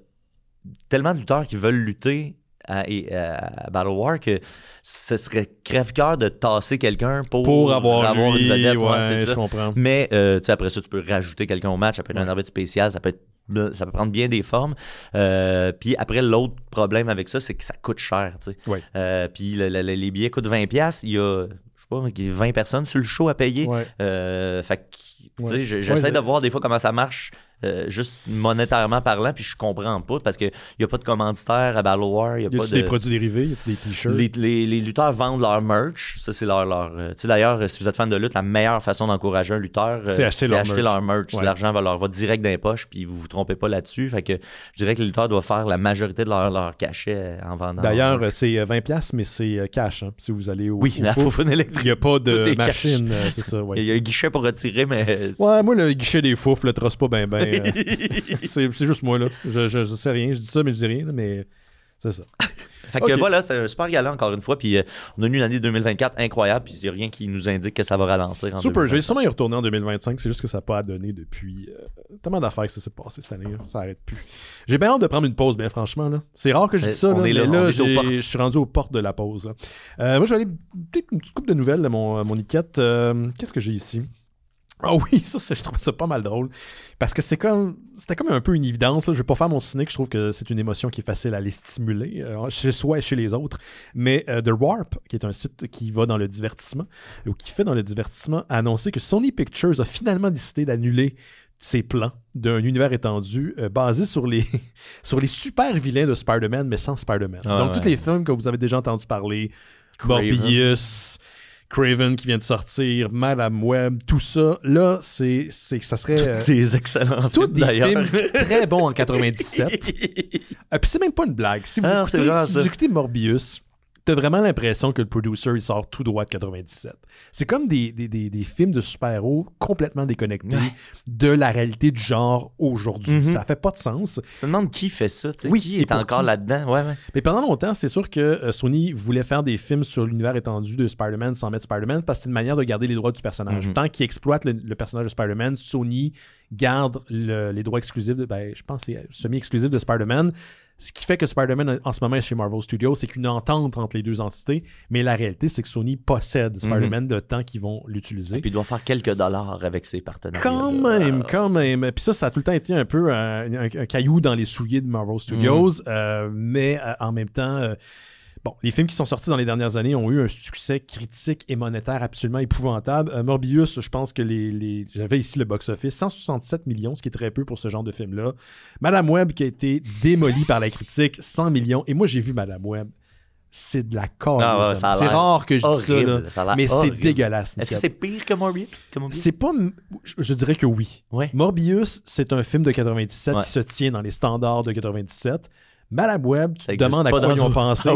tellement de lutteurs qui veulent lutter à Battle War que ce serait crève-cœur de tasser quelqu'un pour avoir lui, une vedette. Ouais, je comprends. Mais après ça, tu peux rajouter quelqu'un au match. Ça peut être un arbitre spécial. Ça peut prendre bien des formes. Puis après, l'autre problème avec ça, c'est que ça coûte cher. Puis les billets coûtent 20$. Il y a... 20 personnes sur le show à payer. Fait que, j'essaie de voir des fois comment ça marche juste monétairement parlant, puis je comprends pas, parce qu'il n'y a pas de commanditaire à Battle War, il y a pas de... des produits dérivés, y a des t-shirts? Les lutteurs vendent leur merch, ça c'est leur... tu sais, d'ailleurs, si vous êtes fan de lutte, la meilleure façon d'encourager un lutteur, c'est acheter leur merch. Ouais. L'argent va direct dans les poches, puis vous vous trompez pas là-dessus, fait que je dirais que les lutteurs doivent faire la majorité de leur cachet en vendant. D'ailleurs, c'est $20, mais c'est cash, hein, si vous allez au la Fofone électrique. Il n'y a pas de machine, c'est ça. Ouais, il y a un guichet pour retirer, mais... Ouais, moi, le guichet des fouf, le trosse pas ben. C'est juste moi, là. Je sais rien. Je dis ça, mais je dis rien, mais c'est ça. Fait que voilà, c'est un super gala encore une fois. Puis on a eu une année 2024 incroyable. Puis il n'y a rien qui nous indique que ça va ralentir en Super, 2025. je vais sûrement y retourner en 2025. C'est juste que ça n'a pas donné depuis tellement d'affaires que ça s'est passé cette année. Là. Ça n'arrête plus. J'ai bien hâte de prendre une pause, bien franchement. Là. C'est rare que je dise ça, là, mais là, je suis rendu aux portes de la pause. Moi, je vais aller peut-être une petite couple de nouvelles de mon Iquette. Qu'est-ce que j'ai ici? Ah oui, ça, je trouve ça pas mal drôle. Parce que c'était comme un peu une évidence. Là. Je vais pas faire mon cynique, je trouve que c'est une émotion qui est facile à les stimuler, chez soi et chez les autres. Mais The Warp, qui est un site qui va dans le divertissement, ou qui fait dans le divertissement, a annoncé que Sony Pictures a finalement décidé d'annuler ses plans d'un univers étendu basé sur les super vilains de Spider-Man, mais sans Spider-Man. Donc, tous les films que vous avez déjà entendu parler, Morbius... Craven qui vient de sortir, Madame Web, tout ça, là, ça serait... des excellents films, d'ailleurs. Des films très bons en 97. Puis c'est même pas une blague. Si vous écoutez Morbius, t'as vraiment l'impression que le producer, il sort tout droit de 97. C'est comme des films de super-héros complètement déconnectés de la réalité du genre aujourd'hui. Ça fait pas de sens. Je me demande qui fait ça, tu sais, qui est encore là-dedans. Ouais. Mais pendant longtemps, c'est sûr que Sony voulait faire des films sur l'univers étendu de Spider-Man sans mettre Spider-Man parce que c'est une manière de garder les droits du personnage. Tant qu'ils exploitent le personnage de Spider-Man, Sony garde les droits exclusifs, je pense que c'est semi-exclusif de Spider-Man. Ce qui fait que Spider-Man, en ce moment, est chez Marvel Studios, c'est qu'une entente entre les deux entités, mais la réalité, c'est que Sony possède Spider-Man le temps qu'ils vont l'utiliser. Et puis, il doit faire quelques dollars avec ses partenaires. Quand même. Puis ça a tout le temps été un peu un caillou dans les souliers de Marvel Studios, mais en même temps... Bon, les films qui sont sortis dans les dernières années ont eu un succès critique et monétaire absolument épouvantable. Morbius, je pense que j'avais ici le box-office, 167 millions, ce qui est très peu pour ce genre de film-là. Madame Web qui a été démolie par la critique, 100 millions. Et moi, j'ai vu Madame Web. C'est de la corde. C'est rare que je dise ça, là, mais c'est dégueulasse. Est-ce que c'est pire que Morbius? C'est pas... Je dirais que oui. Ouais. Morbius, c'est un film de 97 qui se tient dans les standards de 97. Madame Web, tu te demandes à quoi ils ont pensé.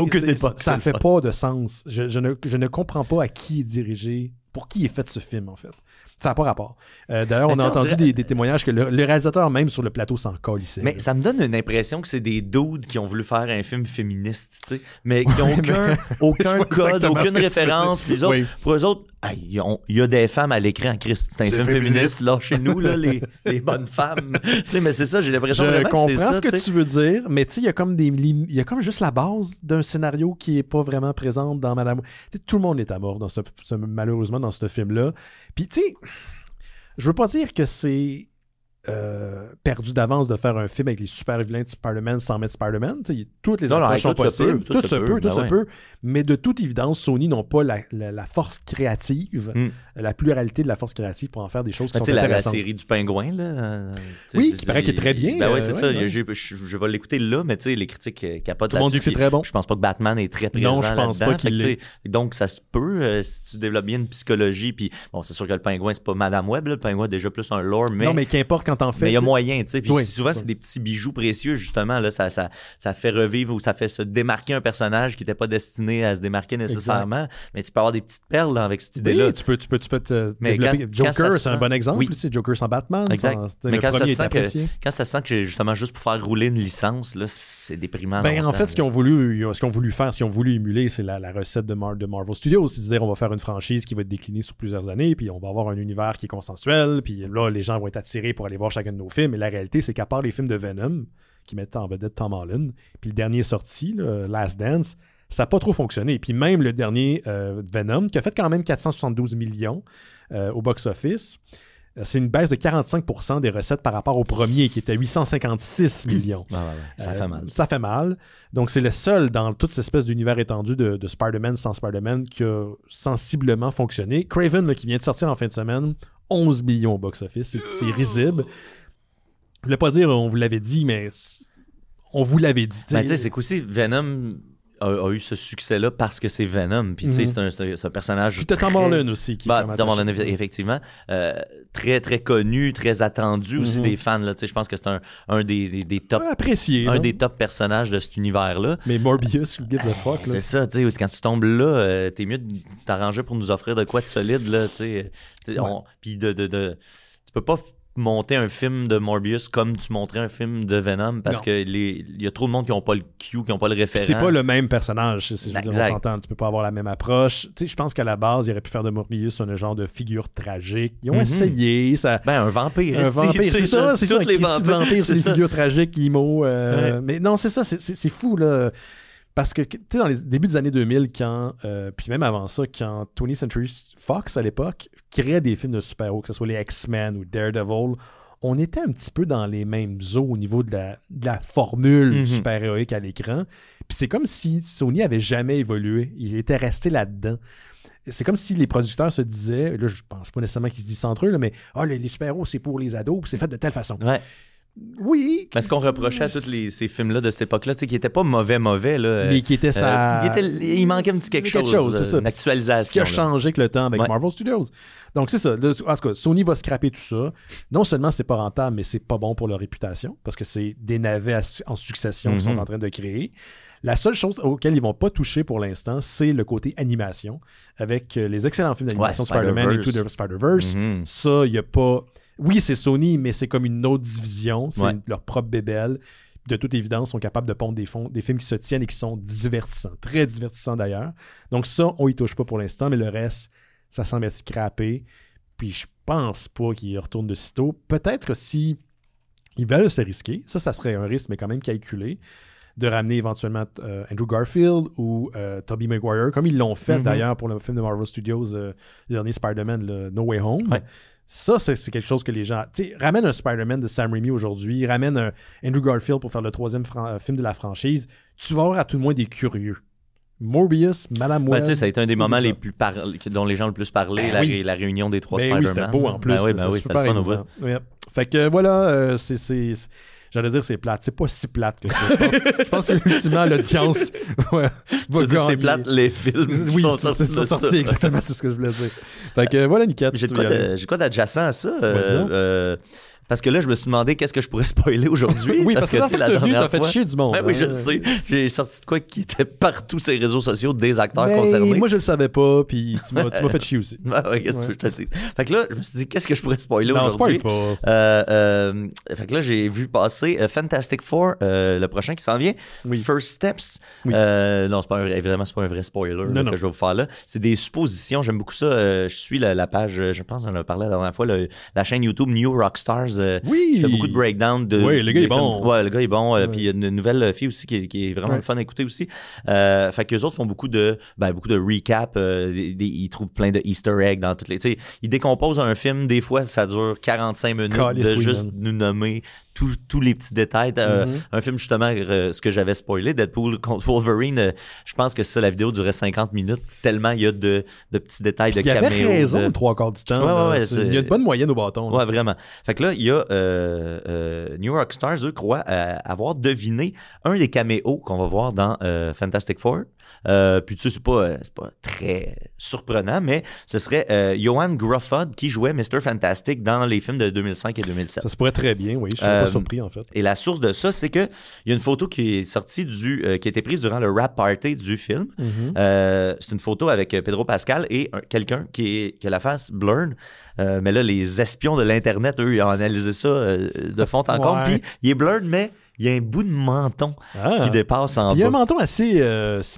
Ça fait pas de sens. Je ne comprends pas à qui est dirigé, pour qui est fait ce film, en fait. Ça n'a pas rapport. D'ailleurs, on a entendu des témoignages que le réalisateur, même sur le plateau, s'en calissait. Mais ça me donne une impression que c'est des dudes qui ont voulu faire un film féministe, tu sais, mais qui n'ont aucun code, aucune référence. Puis les autres, pour eux autres, il y a des femmes à l'écran, Christ. C'est un film féministe, là, chez nous, là, les bonnes femmes. Tu sais, mais c'est ça, j'ai l'impression vraiment que c'est ça. Je comprends ce que tu veux dire, mais tu sais, il y a comme juste la base d'un scénario qui n'est pas vraiment présente dans Madame... T'sais, tout le monde est à mort malheureusement dans ce film-là. Puis, tu sais, je veux pas dire que c'est perdu d'avance de faire un film avec les super vilains de Spider-Man sans mettre Spider-Man. Toutes les approches sont possibles. Tout se peut. Mais de toute évidence, Sony n'ont pas la force créative, la pluralité de la force créative pour en faire des choses qui sont intéressantes. La série du Pingouin, là. Oui, qui paraît qu'elle est très bien. Ben oui, c'est ça. Je vais l'écouter là, mais tu sais, les critiques capotent. Tout le monde dit que c'est très bon. Je pense pas que Batman est très présent là-dedans. Non, je pense pas qu'il l'est. Donc, ça se peut, si tu développes bien une psychologie, puis bon, c'est sûr que le Pingouin, c'est pas Madame Web, le Pingouin a déjà plus un lore, mais... Non, mais qu'importe quand t'en fais. Mais il y a moyen, tu sais. Puis souvent, c'est des petits bijoux précieux, justement. Là, ça fait revivre ou ça fait se démarquer un personnage qui n'était pas destiné à se démarquer nécessairement. Exact. Mais tu peux avoir des petites perles là, avec cette idée-là. Oui, tu peux te développer. Joker, c'est un bon exemple. Oui. C'est Joker sans Batman. Exact. Mais quand ça sent que justement, juste pour faire rouler une licence, là, c'est déprimant. En fait, ce qu'ils ont voulu faire, ce qu'ils ont voulu émuler, c'est la recette de Marvel Studios. C'est-à-dire, on va faire une franchise qui va être déclinée sur plusieurs années, puis on va avoir un univers qui est consensuel, puis là, les gens vont être attirés pour aller voir chacun de nos films. Et la réalité, c'est qu'à part les films de Venom, qui mettent en vedette Tom Holland, puis le dernier sorti, Last Dance, ça n'a pas trop fonctionné. Puis même le dernier Venom, qui a fait quand même 472 millions au box-office, c'est une baisse de 45% des recettes par rapport au premier, qui était 856 millions. Ça fait mal. Ça fait mal. Donc, c'est le seul dans toute cette espèce d'univers étendu de Spider-Man sans Spider-Man qui a sensiblement fonctionné. Craven, qui vient de sortir en fin de semaine, 11 millions au box-office. C'est risible. Je voulais pas dire on vous l'avait dit, mais on vous l'avait dit. Ben, tu sais, c'est qu'aussi Venom a eu ce succès-là parce que c'est Venom. Puis, tu sais, c'est un personnage. Puis, t'as Tom Holland aussi. Tom Holland, effectivement. Très, très connu, très attendu aussi des fans. Là. Tu sais, je pense que c'est un des top. Apprécié. Un des top personnages de cet univers-là. Mais Morbius, who gives a fuck. C'est ça, tu sais, quand tu tombes là, t'es mieux de t'arranger pour nous offrir de quoi de solide, là, tu sais. Puis, tu peux pas monter un film de Morbius comme tu montrais un film de Venom parce que il y a trop de monde qui n'ont pas le cue, qui n'ont pas le référent. C'est pas le même personnage, je veux dire, on s'entend. Tu peux pas avoir la même approche. Tu sais, je pense qu'à la base, ils auraient pu faire de Morbius un genre de figure tragique. Ils ont essayé. Ça... Ben, un vampire. Un vampire, c'est ça. C'est ça, les vampires, c'est des figures tragiques, IMO. Mais non, c'est ça, c'est fou, là. Parce que, tu sais, dans les débuts des années 2000, puis même avant ça, quand 20th Century Fox, à l'époque, créait des films de super-héros, que ce soit les X-Men ou Daredevil, on était un petit peu dans les mêmes eaux au niveau de la formule super-héroïque à l'écran. Puis c'est comme si Sony avait jamais évolué. Il était resté là-dedans. C'est comme si les producteurs se disaient, là, je pense pas nécessairement qu'ils se disent entre eux, là, mais les super-héros, c'est pour les ados, puis c'est fait de telle façon. Ouais. Oui. Mais ce qu'on reprochait à tous ces films-là de cette époque-là, tu sais, qui n'étaient pas mauvais, là. Mais qui étaient ça. Il manquait un petit quelque chose, c'est ça. Une actualisation. Ce qui a changé avec le temps avec Marvel Studios. Donc, c'est ça. En tout cas, Sony va scraper tout ça. Non seulement c'est pas rentable, mais c'est pas bon pour leur réputation, parce que c'est des navets en succession qu'ils sont en train de créer. La seule chose auquel ils vont pas toucher pour l'instant, c'est le côté animation. Avec les excellents films d'animation Spider-Man et Into the Spider-Verse. Ça, il n'y a pas... Oui, c'est Sony, mais c'est comme une autre division. C'est leur propre bébelle. De toute évidence, ils sont capables de pondre des films qui se tiennent et qui sont divertissants. Très divertissants d'ailleurs. Donc ça, on y touche pas pour l'instant, mais le reste, ça semble être scrappé. Puis je pense pas qu'ils retournent de sitôt. Peut-être que si ils veulent se risquer, ça serait un risque, mais quand même calculé, de ramener éventuellement Andrew Garfield ou Tobey Maguire, comme ils l'ont fait d'ailleurs pour le film de Marvel Studios, le dernier Spider-Man, le No Way Home. Ouais. Ça, c'est quelque chose que les gens... Tu sais, ramène un Spider-Man de Sam Raimi aujourd'hui, ramène un Andrew Garfield pour faire le troisième film de la franchise, tu vas avoir à tout le moins des curieux. Morbius, Madame Web... Tu sais, ça a été un des moments les plus dont les gens ont le plus parlé, la réunion des trois Spider-Man. Oui, c'était beau en plus. C'était le fun au bout. Fait que voilà, j'allais dire c'est plate. C'est pas si plate que ça. Je pense que ultimement, l'audience va gagner. C'est plate les films qui sont sortis. Exactement, c'est ce que je voulais dire. Fait que voilà, Niket. J'ai quoi d'adjacent à ça? Parce que là, je me suis demandé qu'est-ce que je pourrais spoiler aujourd'hui. Oui, parce que tu t'as fait chier du monde. Oui, je le sais. J'ai sorti de quoi qui était partout sur les réseaux sociaux des acteurs concernés. Moi, je le savais pas, puis tu m'as fait chier aussi. Qu'est-ce que je te dis? Fait que là, je me suis dit, qu'est-ce que je pourrais spoiler Spoil aujourd'hui? pas. Fait que là, j'ai vu passer Fantastic Four, le prochain qui s'en vient. First Steps. Non, c'est pas un vrai spoiler que je vais vous faire là. C'est des suppositions. J'aime beaucoup ça. Je suis la page, je pense qu'on en a parlé la dernière fois, la chaîne YouTube New Rockstars. Il fait beaucoup de breakdown. Le gars est bon. Ouais, le gars est bon. Puis il y a une nouvelle fille aussi qui est vraiment le fun à écouter aussi. Fait qu'eux autres font beaucoup de recap. Ils trouvent plein de Easter eggs dans toutes les... Tu sais, ils décomposent un film. Des fois, ça dure 45 minutes juste nous nommer tous les petits détails. Un film, justement, ce que j'avais spoilé, Deadpool contre Wolverine, je pense que ça, la vidéo durait 50 minutes, tellement il y a de petits détails de caméos. Il y avait raison, 3/4 du temps. Il y a une bonne moyenne au bâton. Ouais, vraiment. Fait que là, il y a New Rockstars, eux, croient avoir deviné un des caméos qu'on va voir dans Fantastic Four. Puis tu sais, c'est pas très surprenant, mais ce serait Johan Gruffud qui jouait Mr. Fantastic dans les films de 2005 et 2007. Ça se pourrait très bien, oui. Je suis pas surpris, en fait. Et la source de ça, c'est qu'il y a une photo qui est sortie qui a été prise durant le rap party du film. C'est une photo avec Pedro Pascal et quelqu'un qui a la face blurred. Mais là, les espions de l'Internet, eux, ils ont analysé ça de fond en comble. Puis il est blurred, mais il y a un bout de menton qui dépasse en bas. Il y a un menton assez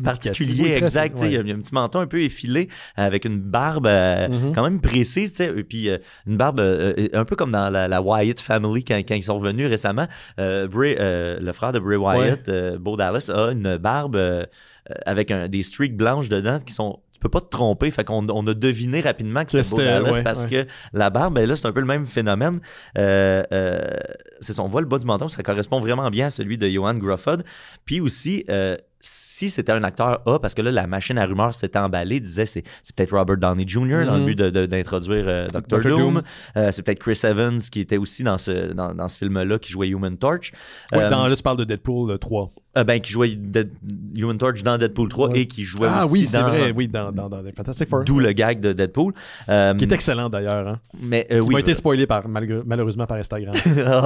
particulier, exact. Il y a un petit menton un peu effilé avec une barbe quand même précise. Et puis une barbe un peu comme dans la Wyatt Family quand ils sont revenus récemment. Le frère de Bray Wyatt, Bo Dallas, a une barbe avec des streaks blanches dedans qui sont... Tu peux pas te tromper. Fait qu'on a deviné rapidement que c'était Bo Dallas parce que la barbe, là, c'est un peu le même phénomène. On voit le bas du menton, ça correspond vraiment bien à celui de Johan Gruffud. Puis aussi, si c'était un acteur A, parce que là, la machine à rumeurs s'était emballée, disait c'est peut-être Robert Downey Jr. dans le but d'introduire Dr. Doom. C'est peut-être Chris Evans qui était aussi dans ce film-là, qui jouait Human Torch. Là, tu parles de Deadpool 3. Qui jouait Human Torch dans Deadpool 3 et qui jouait aussi oui, c'est vrai, dans Fantastic Four. D'où le gag de Deadpool. Qui est excellent d'ailleurs. Hein. Mais, qui a été spoilé malheureusement par Instagram.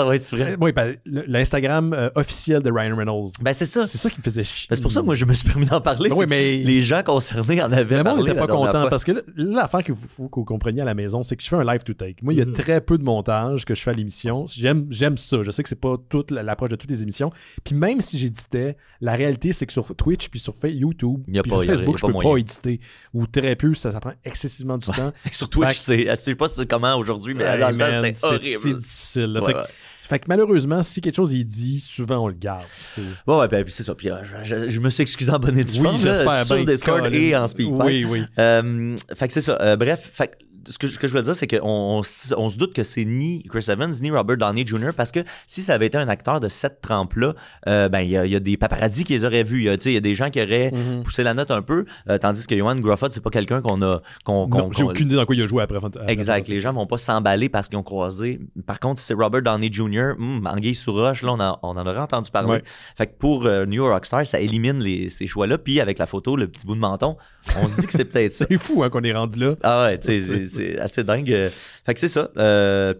Oui, c'est vrai. Oui, l'Instagram officiel de Ryan Reynolds. C'est ça. C'est ça qui me faisait chier. C'est pour ça que moi, je me suis permis d'en parler. Oui, mais les gens concernés en avaient parlé. Mais moi, on n'était pas content fois. parce que là, l'affaire qu'il faut que vous compreniez à la maison, c'est que je fais un live to take. Moi, il y a très peu de montage que je fais à l'émission. J'aime ça. Je sais que c'est pas toute l'approche de toutes les émissions. Puis même si j'éditais, la réalité, c'est que sur Twitch puis sur YouTube puis sur Facebook, je peux pas éditer. Ou très peu, ça prend excessivement du temps. Sur Twitch, je sais pas c'est comment aujourd'hui, mais dans le temps, c'était horrible. C'est difficile. Fait que malheureusement, si quelque chose est dit, souvent on le garde. Puis c'est ça. Puis je me suis excusé en bonne et due forme j'espère sur Discord et en Speakpipe. Oui. Fait que c'est ça. Bref, ce que je voulais dire, c'est qu'on se doute que c'est ni Chris Evans ni Robert Downey Jr. parce que si ça avait été un acteur de cette trempe-là, il y a des paparazzis qui les auraient vus. Il y a des gens qui auraient poussé la note un peu, tandis que Johan Grufford, c'est pas quelqu'un qu'on a... j'ai aucune idée dans quoi il a joué après. Exact. Les gens vont pas s'emballer parce qu'ils ont croisé. Par contre, si c'est Robert Downey Jr., anguille sous roche, là, on en aurait entendu parler. Ouais. Fait que pour New York Star, ça élimine ces choix-là. Puis avec la photo, le petit bout de menton, on se dit que c'est peut-être ça. C'est fou qu'on est rendu là. Ah ouais, c'est assez dingue. Fait que c'est ça.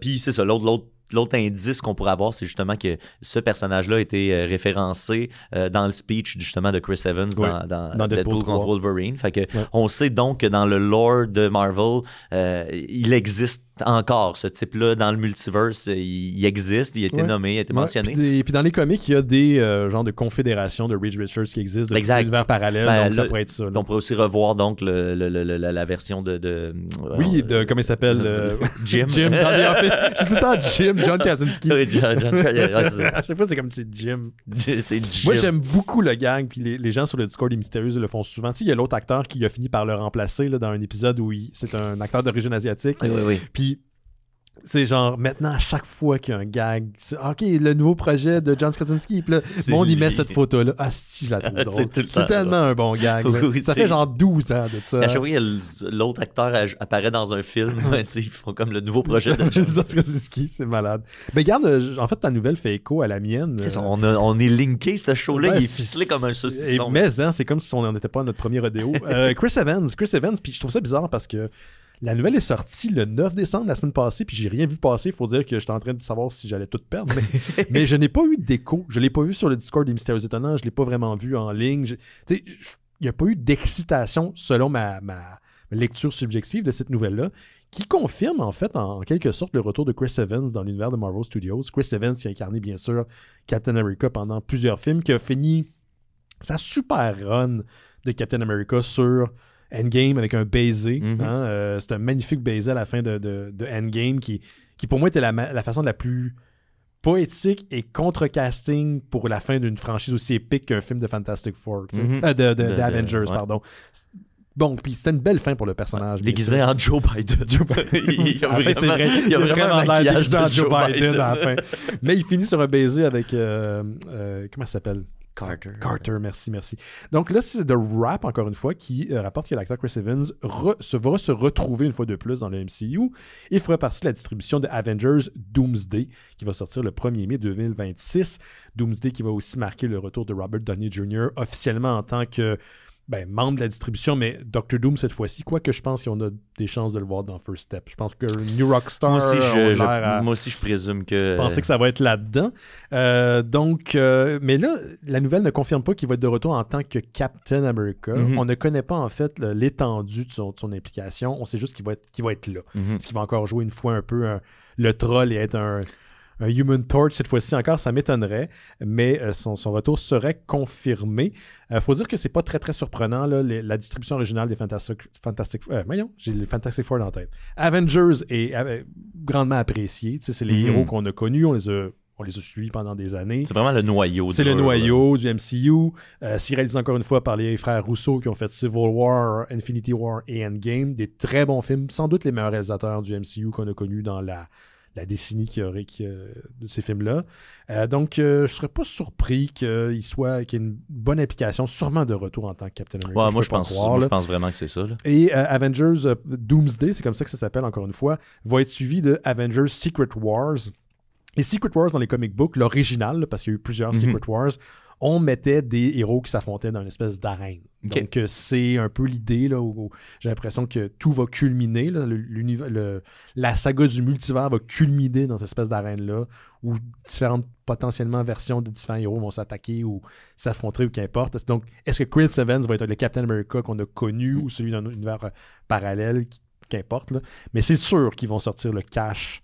Puis c'est ça, l'autre indice qu'on pourrait avoir, c'est justement que ce personnage-là a été référencé dans le speech justement de Chris Evans dans Deadpool contre Wolverine. Fait que on sait donc que dans le lore de Marvel, il existe encore ce type-là dans le multiverse. Il existe, il a été nommé, il a été mentionné. Et puis dans les comics, il y a des genres de confédérations de Reed Richards qui existent, de l'univers parallèle, donc ça pourrait être ça. On pourrait aussi revoir donc la version de comment il s'appelle Jim. Jim dans The Office. J'ai tout le temps Jim, John Krasinski. Oui, John à chaque fois, c'est comme c'est Jim. C'est Jim. Moi, j'aime beaucoup le gang, puis les gens sur le Discord des Mystérieux le font souvent. Tu sais, il y a l'autre acteur qui a fini par le remplacer là, dans un épisode où c'est un acteur d'origine asiatique. Oui. Puis c'est genre, maintenant, à chaque fois qu'il y a un gag, c'est OK, le nouveau projet de John Krasinski, puis là, on y met cette photo-là. Ah, si, je la trouve drôle. C'est tellement un bon gag. Ça fait genre 12 ans de ça. À chaque fois que l'autre acteur apparaît dans un film, ils font comme le nouveau projet de John Krasinski, c'est malade. Mais regarde, en fait, ta nouvelle fait écho à la mienne. On est linké, ce show-là, il est ficelé comme un saucisson. Mais c'est comme si on n'en était pas à notre premier rodéo. Chris Evans, puis je trouve ça bizarre parce que la nouvelle est sortie le 9 décembre la semaine passée, puis j'ai rien vu passer. Il faut dire que j'étais en train de savoir si j'allais tout perdre. Mais je n'ai pas eu d'écho. Je ne l'ai pas vu sur le Discord des Mystérieux Étonnants. Je ne l'ai pas vraiment vu en ligne. Il n'y a pas eu d'excitation selon ma lecture subjective de cette nouvelle-là, qui confirme en fait en quelque sorte le retour de Chris Evans dans l'univers de Marvel Studios. Chris Evans qui a incarné bien sûr Captain America pendant plusieurs films, qui a fini sa super run de Captain America sur Endgame avec un baiser. C'est un magnifique baiser à la fin de Endgame qui pour moi était la façon la plus poétique et contre-casting pour la fin d'une franchise aussi épique qu'un film de Fantastic Four, d'Avengers, pardon. Bon, puis c'était une belle fin pour le personnage. Déguisé en Joe Biden. Il y a vraiment un maquillage de Joe Biden à la fin. Mais il finit sur un baiser avec... comment ça s'appelle? Carter, merci. Donc là, c'est The Wrap, encore une fois, qui rapporte que l'acteur Chris Evans va se retrouver une fois de plus dans le MCU et fera partie de la distribution de Avengers Doomsday, qui va sortir le 1er mai 2026. Doomsday qui va aussi marquer le retour de Robert Downey Jr. officiellement en tant que membre de la distribution, mais Dr. Doom cette fois-ci, quoique je pense qu'on a des chances de le voir dans First Step. Je pense que New Rockstar moi aussi, je présume que... penser que ça va être là-dedans. Mais là, la nouvelle ne confirme pas qu'il va être de retour en tant que Captain America. On ne connaît pas en fait l'étendue de son implication. On sait juste qu'il va être là. Est-ce qu'il va encore jouer une fois un peu le troll et être un Human Torch cette fois-ci encore, ça m'étonnerait, mais son retour serait confirmé. Faut dire que c'est pas très très surprenant là, la distribution originale des j'ai les Fantastic Four dans la tête. Avengers est grandement apprécié, c'est les héros qu'on a connus, on les a suivis pendant des années. C'est vraiment le noyau. C'est le noyau du MCU. C'est réalisé encore une fois par les frères Russo qui ont fait Civil War, Infinity War et Endgame. Des très bons films, sans doute les meilleurs réalisateurs du MCU qu'on a connus dans la la décennie de ces films-là. Donc, je serais pas surpris qu'il y ait une bonne implication, sûrement de retour en tant que Captain America. Moi, je pense vraiment que c'est ça. Là. Et Avengers Doomsday, c'est comme ça que ça s'appelle encore une fois, va être suivi de Avengers Secret Wars. Et Secret Wars, dans les comic books, l'original, parce qu'il y a eu plusieurs Secret Wars, on mettait des héros qui s'affrontaient dans une espèce d'arène. Okay. Donc, c'est un peu l'idée là, où j'ai l'impression que tout va culminer. Là, la saga du multivers va culminer dans cette espèce d'arène-là, où différentes potentiellement versions de différents héros vont s'attaquer ou s'affronter ou qu'importe. Donc, est-ce que Chris Evans va être le Captain America qu'on a connu ou celui d'un univers parallèle, qu'importe. Là. Mais c'est sûr qu'ils vont sortir le cash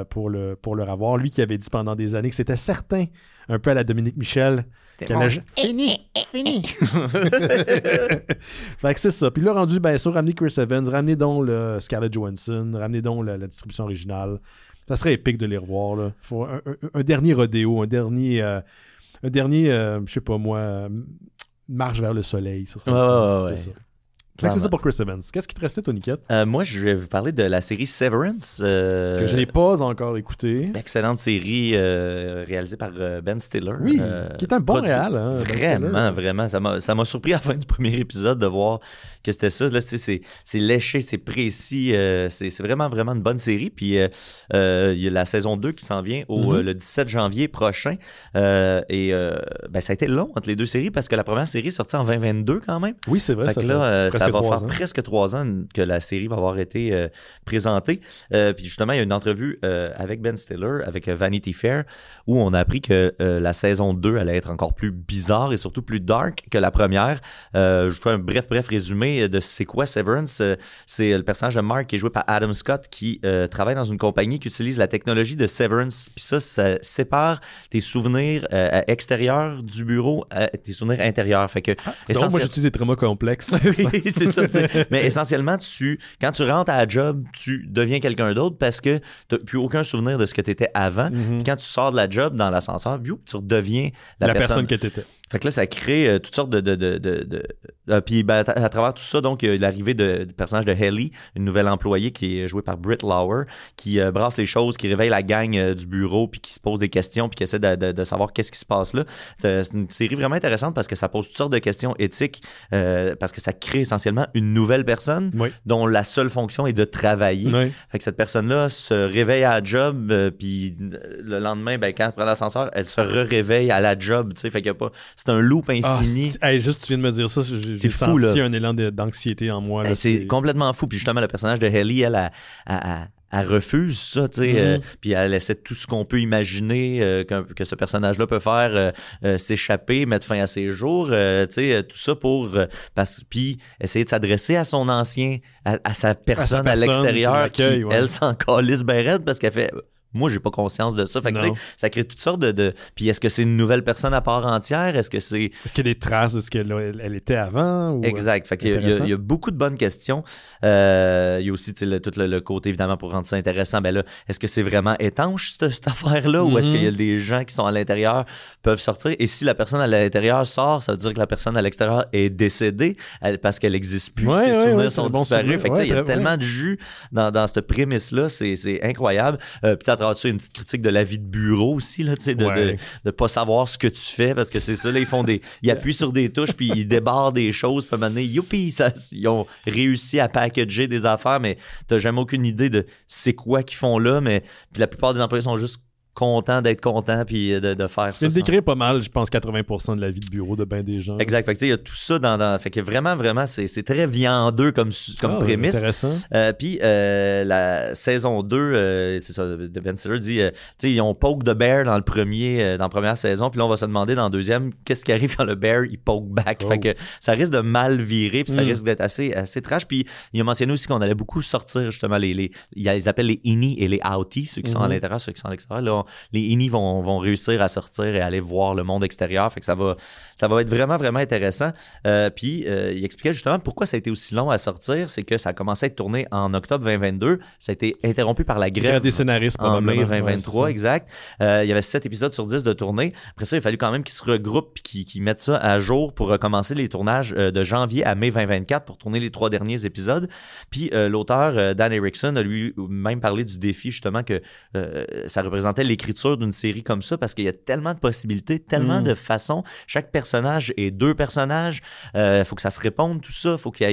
pour le revoir. Lui qui avait dit pendant des années que c'était certain, un peu à la Dominique Michel, Fini! Fait que c'est ça. Puis là, rendu, bien sûr, ramener Chris Evans, ramener donc le Scarlett Johansson, ramener donc la distribution originale. Ça serait épique de les revoir. Là. Faut un dernier rodéo, un dernier je sais pas moi, marche vers le soleil. Ça serait c'est ça. C'est ça pour Chris Evans. Qu'est-ce qui te restait, Toniquette? Moi, je vais vous parler de la série Severance. Que je n'ai pas encore écouté. Excellente série réalisée par Ben Stiller. Oui, qui est un bon réal. Hein, vraiment. Ça m'a surpris à la fin du premier épisode de voir que c'était ça. Là, c'est léché, c'est précis. C'est vraiment, vraiment une bonne série. Puis, il y a la saison 2 qui s'en vient le 17 janvier prochain. Ça a été long entre les deux séries parce que la première série est sortie en 2022 quand même. Oui, c'est vrai. Ça va faire presque 3 ans que la série va avoir été présentée. Puis justement, il y a une entrevue avec Ben Stiller, avec Vanity Fair, où on a appris que la saison 2 allait être encore plus bizarre et surtout plus dark que la première. Je vous fais un bref résumé de c'est quoi Severance. C'est le personnage de Mark qui est joué par Adam Scott qui travaille dans une compagnie qui utilise la technologie de Severance. Puis ça sépare tes souvenirs extérieurs du bureau à tes souvenirs intérieurs. Fait que, donc, moi, j'utilise des traumas complexes. C'est ça, tu sais. Mais essentiellement, quand tu rentres à la job, tu deviens quelqu'un d'autre parce que tu n'as plus aucun souvenir de ce que tu étais avant. Puis quand tu sors de la job dans l'ascenseur, tu redeviens la personne que tu étais. Fait que là, ça crée toutes sortes puis à travers tout ça, donc, il y a l'arrivée du personnage de Haley, une nouvelle employée qui est jouée par Britt Lower, qui brasse les choses, qui réveille la gang du bureau, puis qui se pose des questions, puis qui essaie de savoir qu'est-ce qui se passe là. C'est une série vraiment intéressante parce que ça pose toutes sortes de questions éthiques, parce que ça crée essentiellement une nouvelle personne dont la seule fonction est de travailler. Oui. Fait que cette personne-là se réveille à la job, puis le lendemain, quand elle prend l'ascenseur, elle se réveille à la job, tu sais, fait qu'il y a pas... C'est un loop infini. Juste, tu viens de me dire ça, j'ai fou, senti un élan d'anxiété en moi. Là, c'est complètement fou. Puis justement, le personnage de Haley, elle refuse ça, tu sais, puis elle essaie tout ce qu'on peut imaginer que ce personnage-là peut faire, s'échapper, mettre fin à ses jours, tu sais, tout ça pour puis essayer de s'adresser à son ancien, à sa personne à l'extérieur qui elle s'en calisse ben raide parce qu'elle fait... Moi, j'ai pas conscience de ça. Fait que, ça crée toutes sortes de... Puis est-ce que c'est une nouvelle personne à part entière? Est-ce qu'il y a des traces de ce qu'elle était avant? Ou... Exact. Fait qu'il y a beaucoup de bonnes questions. Il y a aussi tout le côté, évidemment, pour rendre ça intéressant. Ben là, est-ce que c'est vraiment étanche, cette affaire-là? Ou est-ce qu'il y a des gens qui sont à l'intérieur peuvent sortir? Et si la personne à l'intérieur sort, ça veut dire que la personne à l'extérieur est décédée parce qu'elle n'existe plus. Ses souvenirs sont disparus. Fait que, il y a tellement de jus dans cette prémisse-là. C'est incroyable. Puis à travers ça, une petite critique de la vie de bureau aussi, là, de pas savoir ce que tu fais, parce que c'est ça, là, ils appuient sur des touches, puis ils débardent des choses, puis à un moment donné, youpi, ils ont réussi à packager des affaires, mais t'as jamais aucune idée de c'est quoi qu'ils font là, mais puis la plupart des employés sont juste content d'être content puis de faire ça. C'est décrit pas mal, je pense, 80% de la vie de bureau de bien des gens. Exact. Fait que il y a tout ça fait que vraiment, c'est très viandeux comme prémisse. Intéressant. Puis la saison 2, c'est ça, de Ben Stiller dit, ils ont poke the bear dans la première saison, puis là, on va se demander dans la deuxième, qu'est-ce qui arrive quand le bear, il poke back. Fait que ça risque de mal virer, puis ça risque d'être assez trash. Puis il a mentionné aussi qu'on allait beaucoup sortir, justement, ils appellent les innies et les outies, ceux qui sont à l'intérieur, ceux qui sont à l'extérieur. Là, les Inis vont réussir à sortir et aller voir le monde extérieur. Fait que ça va être vraiment, vraiment intéressant. Puis, il expliquait justement pourquoi ça a été aussi long à sortir. C'est que ça a commencé à être tourné en octobre 2022. Ça a été interrompu par la grève des scénaristes, en mai 2023, exact. Il y avait 7 épisodes sur 10 de tournée. Après ça, il a fallu quand même qu'ils se regroupent et qu'ils mettent ça à jour pour recommencer les tournages de janvier à mai 2024 pour tourner les 3 derniers épisodes. Puis l'auteur, Dan Erickson, a lui-même parlé du défi justement que ça représentait l'écriture d'une série comme ça parce qu'il y a tellement de possibilités, tellement de façons. Chaque personnage est 2 personnages. Faut que ça se réponde, tout ça. Faut que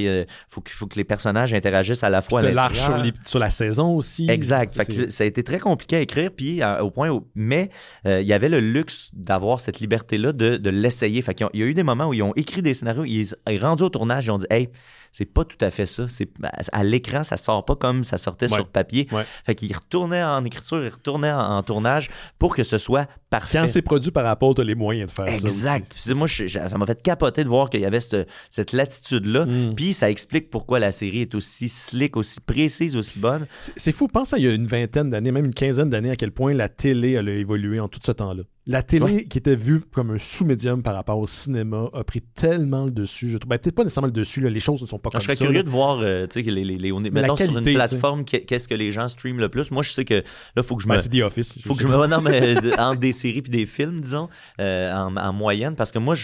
les personnages interagissent à la fois. De l'arche sur la saison aussi. Exact. Fait que ça a été très compliqué à écrire, puis au point où... Mais il y avait le luxe d'avoir cette liberté-là de l'essayer. Fait qu'il y a eu des moments où ils ont écrit des scénarios, ils sont rendus au tournage, ils ont dit « Hey, c'est pas tout à fait ça. À l'écran, ça sort pas comme ça sortait sur papier. » Fait qu'ils retournaient en écriture, ils retournaient en tournage pour que ce soit parfait. Quand c'est produit par Apple, t'as les moyens de faire ça. Exact. Moi, ça m'a fait capoter de voir qu'il y avait cette latitude-là. Puis ça explique pourquoi la série est aussi slick, aussi précise, aussi bonne. C'est fou. Pense à il y a une vingtaine d'années, même une quinzaine d'années, à quel point la télé elle a évolué en tout ce temps-là. La télé, qui était vue comme un sous-médium par rapport au cinéma, a pris tellement le dessus. Je trouve, peut-être pas nécessairement le dessus, là, les choses ne sont pas comme ça. Je serais curieux de voir, mettons sur une plateforme, qu'est-ce que les gens streament le plus. Moi, je sais que là, il faut que je me... c'est The Office. Faut que je me... Non, mais entre des séries puis des films, disons, en moyenne, parce que moi,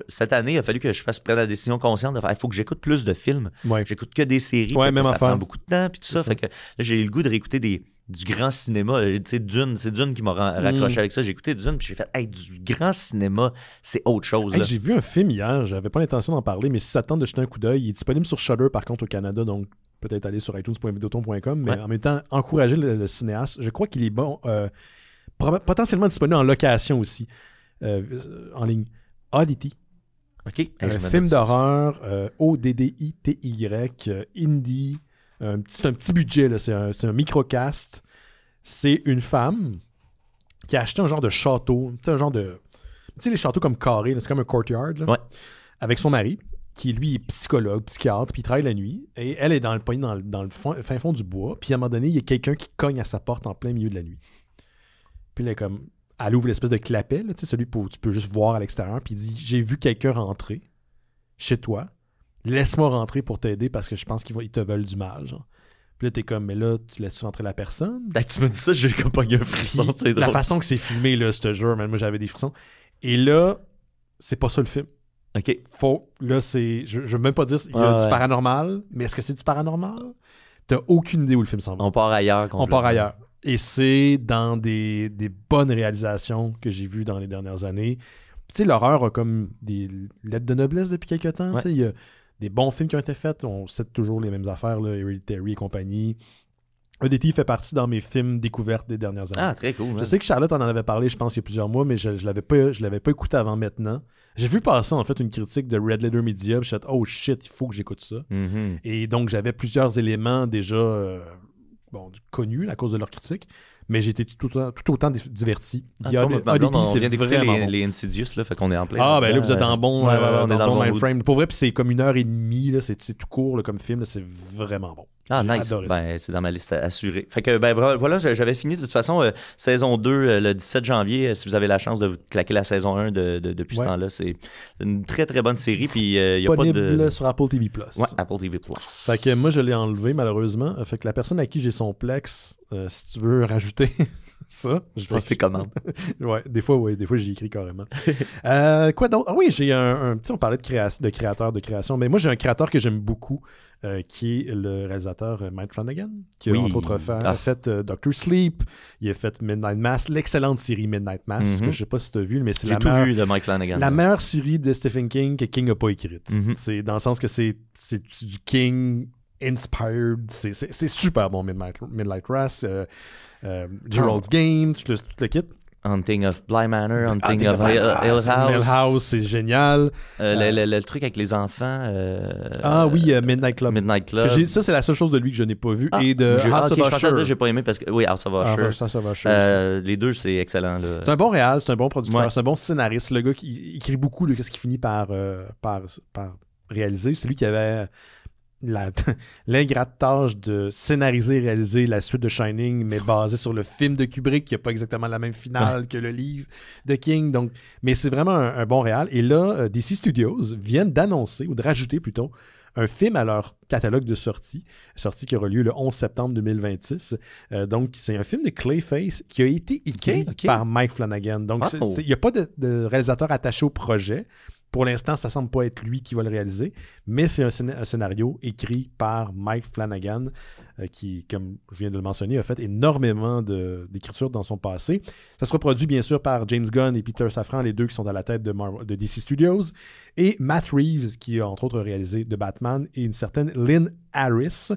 cette année, il a fallu que je prenne la décision consciente de faire, il faut que j'écoute plus de films. J'écoute que des séries, même ça prend beaucoup de temps, puis tout ça. Fait que là, j'ai eu le goût de réécouter du grand cinéma. C'est Dune qui m'a raccroché avec ça. J'ai écouté Dune, puis j'ai fait, hey, du grand cinéma, c'est autre chose. Hey, j'ai vu un film hier, j'avais pas l'intention d'en parler, mais si ça te tente de jeter un coup d'œil, il est disponible sur Shudder, par contre, au Canada, donc peut-être aller sur itunes.videoton.com, mais en même temps, encourager le cinéaste. Je crois qu'il est bon, potentiellement disponible en location aussi, en ligne. Oddity. OK. Un film d'horreur, ODDITY, indie. C'est un petit budget, là. C'est un microcast. C'est une femme qui a acheté un genre de château. Tu sais, un genre de... Tu sais, les châteaux comme carrés, là, c'est comme un courtyard. Là, avec son mari, qui lui est psychologue, psychiatre, puis il travaille la nuit. Et elle est dans le fin fond du bois. Puis à un moment donné, il y a quelqu'un qui cogne à sa porte en plein milieu de la nuit. Puis là, elle ouvre l'espèce de clapet, là, tu sais, celui où tu peux juste voir à l'extérieur. Puis il dit, j'ai vu quelqu'un rentrer chez toi. Laisse-moi rentrer pour t'aider parce que je pense qu'ils te veulent du mal, genre. Puis là, t'es comme, mais là, tu laisses rentrer la personne? Ben, tu me dis ça, j'ai comme pas eu un frisson, c'est drôle. La façon que c'est filmé, là, je te jure, moi, j'avais des frissons. Et là, c'est pas ça le film. OK. Là, c'est... Je veux même pas dire... Il y a du paranormal, mais est-ce que c'est du paranormal? T'as aucune idée où le film s'en va. On part ailleurs. On part ailleurs. Et c'est dans des bonnes réalisations que j'ai vues dans les dernières années. Tu sais, l'horreur a comme des lettres de noblesse depuis quelques temps. Tu sais, il y a des bons films qui ont été faits. On cite toujours les mêmes affaires, là, Hereditary et compagnie. ODT fait partie dans mes films découvertes des dernières années. Ah, très cool. Je sais que Charlotte en avait parlé, je pense, il y a plusieurs mois, mais je l'avais pas écouté avant maintenant. J'ai vu passer, en fait, une critique de Red Letter Media, puis je me suis dit, oh shit, il faut que j'écoute ça. Mm-hmm. Et donc, j'avais plusieurs éléments déjà connus à cause de leur critique. Mais j'ai été tout autant diverti. On vient d'écouter les Insidious, là, fait qu'on est en plein. Ah, ben là, vous êtes dans bon, on est dans le bon mind frame. Pour vrai, puis c'est comme 1h30, là, c'est tout court là, comme film, là, c'est vraiment bon. Ah, j'ai nice. adoré ça. C'est dans ma liste assurée. Fait que, voilà, j'avais fini de toute façon. Saison 2, le 17 janvier, si vous avez la chance de vous claquer la saison 1 depuis ce temps-là, c'est une très, très bonne série. Puis, il y a pas de... Disponible sur Apple TV+. Ouais, Apple TV+. Fait que moi, je l'ai enlevé, malheureusement. Fait que la personne à qui j'ai son Plex, si tu veux rajouter ça, je vais... tes commandes. ouais, des fois, j'y écris carrément. Quoi d'autre? Ah oui, j'ai un petit... On parlait de créateur, de création, mais moi, j'ai un créateur que j'aime beaucoup, qui est le réalisateur Mike Flanagan, qui a entre autres fait Dr. Sleep, il a fait Midnight Mass, l'excellente série Midnight Mass, que je sais pas si tu as vu, mais c'est vu de Mike Flanagan. La meilleure série de Stephen King que King n'a pas écrite. C'est dans le sens que c'est du King inspired, c'est super bon. Midnight Mass, Gerald's Game, tout le kit. Hunting of Bly Manor, Hunting of Hill House. Hill House, c'est génial. Le truc avec les enfants. Midnight Club. Ça, c'est la seule chose de lui que je n'ai pas vu. Et de House of Usher. J'ai pas aimé parce que... Oui, House of Usher. Les deux, c'est excellent. Là. C'est un bon réal, c'est un bon producteur, c'est un bon scénariste. Le gars qui écrit beaucoup de ce qu'il finit par réaliser. C'est lui qui avait l'ingrate tâche de scénariser et réaliser la suite de Shining, mais basée sur le film de Kubrick, qui n'a pas exactement la même finale que le livre de King. Donc, mais c'est vraiment un bon réal. Et là, DC Studios viennent d'annoncer, ou de rajouter plutôt, un film à leur catalogue de sortie qui aura lieu le 11 septembre 2026. Donc, c'est un film de Clayface qui a été écrit par Mike Flanagan. Donc, il n'y a pas de réalisateur attaché au projet. Pour l'instant, ça semble pas être lui qui va le réaliser, mais c'est un scénario écrit par Mike Flanagan qui, comme je viens de le mentionner, a fait énormément d'écriture dans son passé. Ça sera produit bien sûr par James Gunn et Peter Safran, les deux qui sont à la tête de DC Studios, et Matt Reeves qui a entre autres réalisé The Batman, et une certaine Lynn Harris.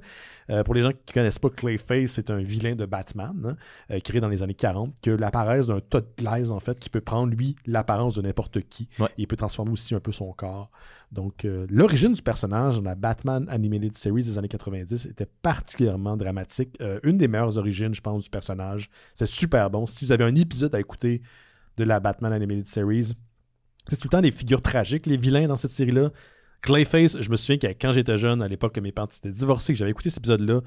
Pour les gens qui ne connaissent pas, Clayface, c'est un vilain de Batman, créé dans les années 40, qui a l'apparence d'un tas de glaise, en fait, qui peut prendre, lui, l'apparence de n'importe qui. Ouais. Et il peut transformer aussi un peu son corps. Donc, l'origine du personnage dans la Batman Animated Series des années 90 était particulièrement dramatique. Une des meilleures origines, je pense, du personnage. C'est super bon. Si vous avez un épisode à écouter de la Batman Animated Series, c'est tout le temps des figures tragiques, les vilains dans cette série-là. Clayface, je me souviens que quand j'étais jeune, à l'époque que mes parents étaient divorcés, que j'avais écouté cet épisode-là,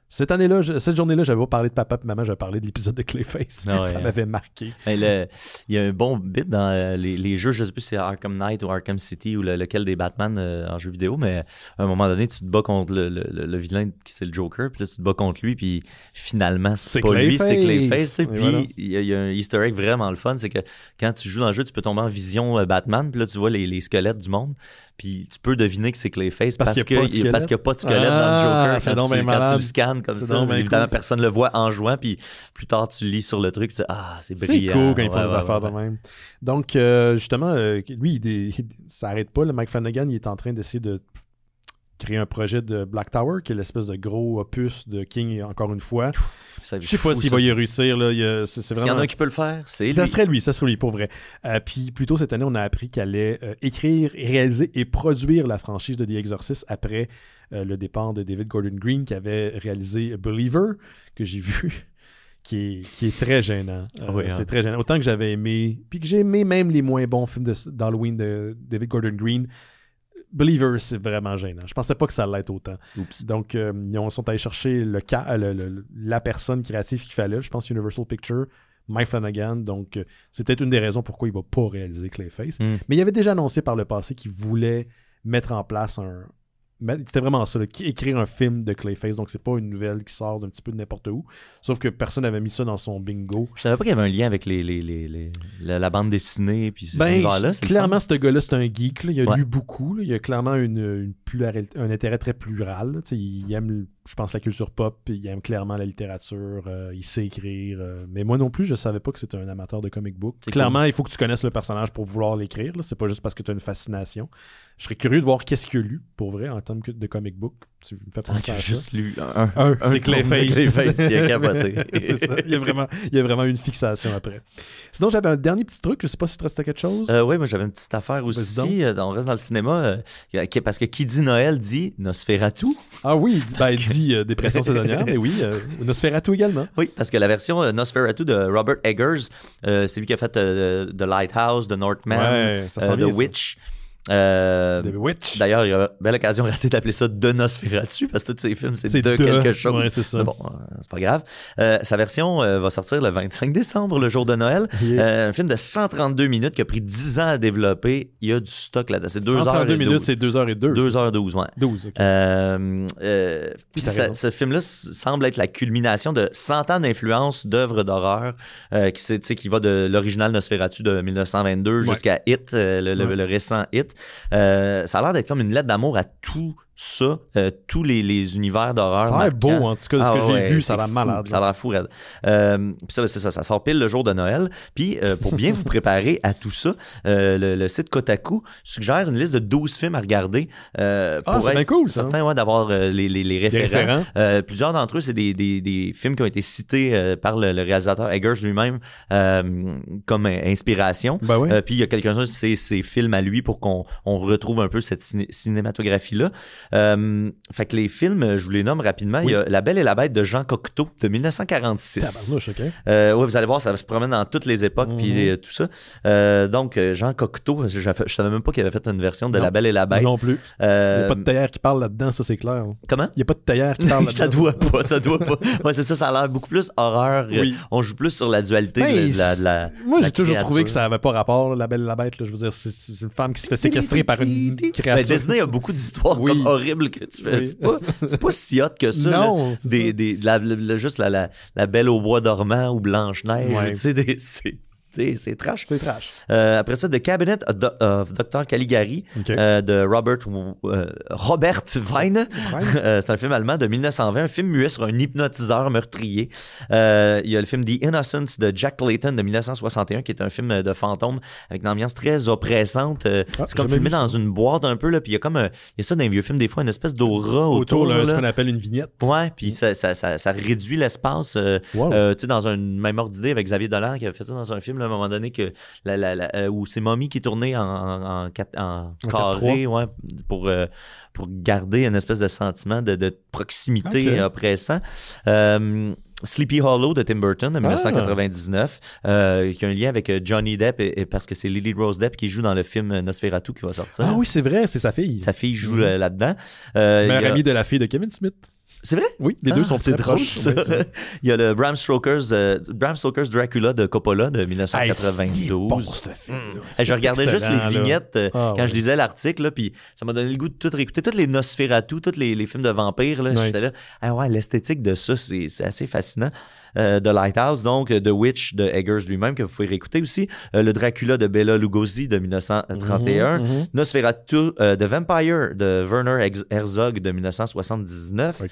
cette journée-là, j'avais pas parlé de papa et maman, j'avais parlé de l'épisode de Clayface. Ça m'avait marqué. Il y a un bon bit dans les jeux, je sais plus si c'est Arkham Knight ou Arkham City ou lequel des Batman en jeu vidéo, mais à un moment donné, tu te bats contre le vilain qui c'est le Joker, puis là, tu te bats contre lui, puis finalement, c'est pas lui, c'est Clayface. Puis voilà. Il y a un easter egg vraiment le fun, c'est que quand tu joues dans le jeu, tu peux tomber en vision Batman, puis là, tu vois les squelettes du monde. Puis tu peux deviner que c'est Clayface parce qu'il n'y a pas de squelette dans le Joker quand tu le scannes comme ça. Évidemment, personne ne le voit en jouant. Puis plus tard, tu lis sur le truc. Tu dis, c'est brillant. C'est cool quand ils font des affaires de même. Donc, justement, lui, ça n'arrête pas. Le Mike Flanagan, il est en train d'essayer de créer un projet de Black Tower, qui est l'espèce de gros opus de King, encore une fois. Je sais pas s'il va y réussir. Là. C'est vraiment... S'il y en a un qui peut le faire, c'est lui. Ça serait lui, pour vrai. Puis plus tôt cette année, on a appris qu'il allait écrire, réaliser et produire la franchise de The Exorcist après le départ de David Gordon Green, qui avait réalisé Believer, que j'ai vu, qui est très gênant. C'est très gênant. Autant que j'avais aimé, puis que j'ai aimé même les moins bons films d'Halloween de David Gordon Green, Believer, c'est vraiment gênant. Je pensais pas que ça allait être autant. Oups. Donc, ils sont allés chercher la personne créative qu'il fallait. Je pense Universal Pictures, Mike Flanagan. Donc, c'est peut-être une des raisons pourquoi il va pas réaliser Clayface. Mais il avait déjà annoncé par le passé qu'il voulait mettre en place c'était vraiment ça, écrire un film de Clayface, donc c'est pas une nouvelle qui sort d'un petit peu de n'importe où, sauf que personne n'avait mis ça dans son bingo. Je savais pas qu'il y avait un lien avec la bande dessinée puis ces univers-là. Clairement, ce gars-là, c'est un geek, là. Il a lu beaucoup, là. Il a clairement un intérêt très plural, là. Il aime, je pense, la culture pop, il aime clairement la littérature, il sait écrire, mais moi non plus, je savais pas que c'était un amateur de comic book. Clairement, il faut que tu connaisses le personnage pour vouloir l'écrire, là. C'est pas juste parce que tu as une fascination. Je serais curieux de voir qu'est-ce qu'il a lu, pour vrai, en termes de comic book. Tu me fais penser à ça. J'ai juste lu c'est Clayface. Il a capoté. C'est ça. Il y a vraiment une fixation après. Sinon, j'avais un dernier petit truc. Je sais pas si tu restais quelque chose. Oui, moi j'avais une petite affaire aussi. On reste dans le cinéma. Parce que qui dit Noël dit Nosferatu. Ah oui, il dit dépression saisonnière, mais oui, Nosferatu également. Oui, parce que la version Nosferatu de Robert Eggers, c'est lui qui a fait The Lighthouse, The Northman, The Witch. D'ailleurs, il y a belle occasion ratée d'appeler ça de Nosferatu parce que tous ces films, c'est de quelque chose. Ouais, c'est ça. Mais bon, c'est pas grave. Sa version va sortir le 25 décembre, le jour de Noël. Un film de 132 minutes qui a pris 10 ans à développer. Il y a du stock là-dedans. C'est 2h12. 132 minutes, c'est 2h02. 2h12, ouais. 12, OK. Puis ce film-là semble être la culmination de 100 ans d'influence d'œuvres d'horreur qui va de l'original Nosferatu de 1922 jusqu'à It, le récent It. Ça a l'air d'être comme une lettre d'amour à tout ça, tous les univers d'horreur. Ça a l'air beau, en tout cas, de ce que j'ai vu, ça a l'air malade. Ça a l'air fou, raide. Puis ça sort pile le jour de Noël. Puis pour bien vous préparer à tout ça, le site Kotaku suggère une liste de 12 films à regarder. C'est bien cool, ça. Certain, d'avoir les référents. Plusieurs d'entre eux, c'est des films qui ont été cités par le réalisateur Eggers lui-même comme inspiration. Puis il y a quelques-uns de ces films à lui pour qu'on retrouve un peu cette cinématographie-là. Fait que les films, je vous les nomme rapidement. Il y a La Belle et la Bête de Jean Cocteau de 1946. Okay. Oui, vous allez voir, ça se promène dans toutes les époques puis tout ça. Donc, Jean Cocteau, je savais même pas qu'il avait fait une version de La Belle et la Bête. Non plus. Il n'y a pas de tailleur qui parle là-dedans, ça c'est clair. Comment? Il n'y a pas de tailleur qui parle là-dedans. ça doit pas. Ouais, c'est ça a l'air beaucoup plus horreur. Oui. On joue plus sur la dualité de la moi, j'ai toujours trouvé que ça n'avait pas rapport, La Belle et la Bête. Là. Je veux dire, c'est une femme qui se fait séquestrer par une créature. Disney a beaucoup d'histoires comme horribles que tu fais. C'est pas si hot que ça. Non, juste la Belle au bois dormant ou Blanche-Neige. Tu sais, c'est trash. C'est trash. Après ça, The Cabinet of Dr. Caligari de Robert Weine. C'est un film allemand de 1920, un film muet sur un hypnotiseur meurtrier. Il y a le film The Innocents de Jack Clayton de 1961 qui est un film de fantôme avec une ambiance très oppressante. C'est comme filmé dans une boîte un peu, là, puis il y a ça dans les vieux films des fois, une espèce d'aura autour. Ce qu'on appelle une vignette. Ouais, puis ça réduit l'espace. Tu sais, dans une même ordre d'idée avec Xavier Dolan qui avait fait ça dans un film, là, à un moment donné, que où c'est Mommy qui est tournée en carré, pour garder une espèce de sentiment de proximité oppressant. Sleepy Hollow de Tim Burton de 1999, qui a un lien avec Johnny Depp parce que c'est Lily Rose Depp qui joue dans le film Nosferatu qui va sortir. Ah oui, c'est vrai, c'est sa fille. Sa fille joue là-dedans. Mère amie de la fille de Kevin Smith. C'est vrai? Oui, les deux sont très proches. Ça. Il y a le Bram Stoker's Dracula de Coppola de 1992. Bon, ce film. Je regardais juste les vignettes quand je lisais l'article, puis ça m'a donné le goût de tout réécouter. Tous les Nosferatu, tous les films de vampires, là, j'étais là. L'esthétique de ça, c'est assez fascinant. The Lighthouse, donc The Witch de Eggers lui-même, que vous pouvez réécouter aussi. Le Dracula de Bela Lugosi de 1931. Nosferatu, The Vampire de Werner Herzog de 1979.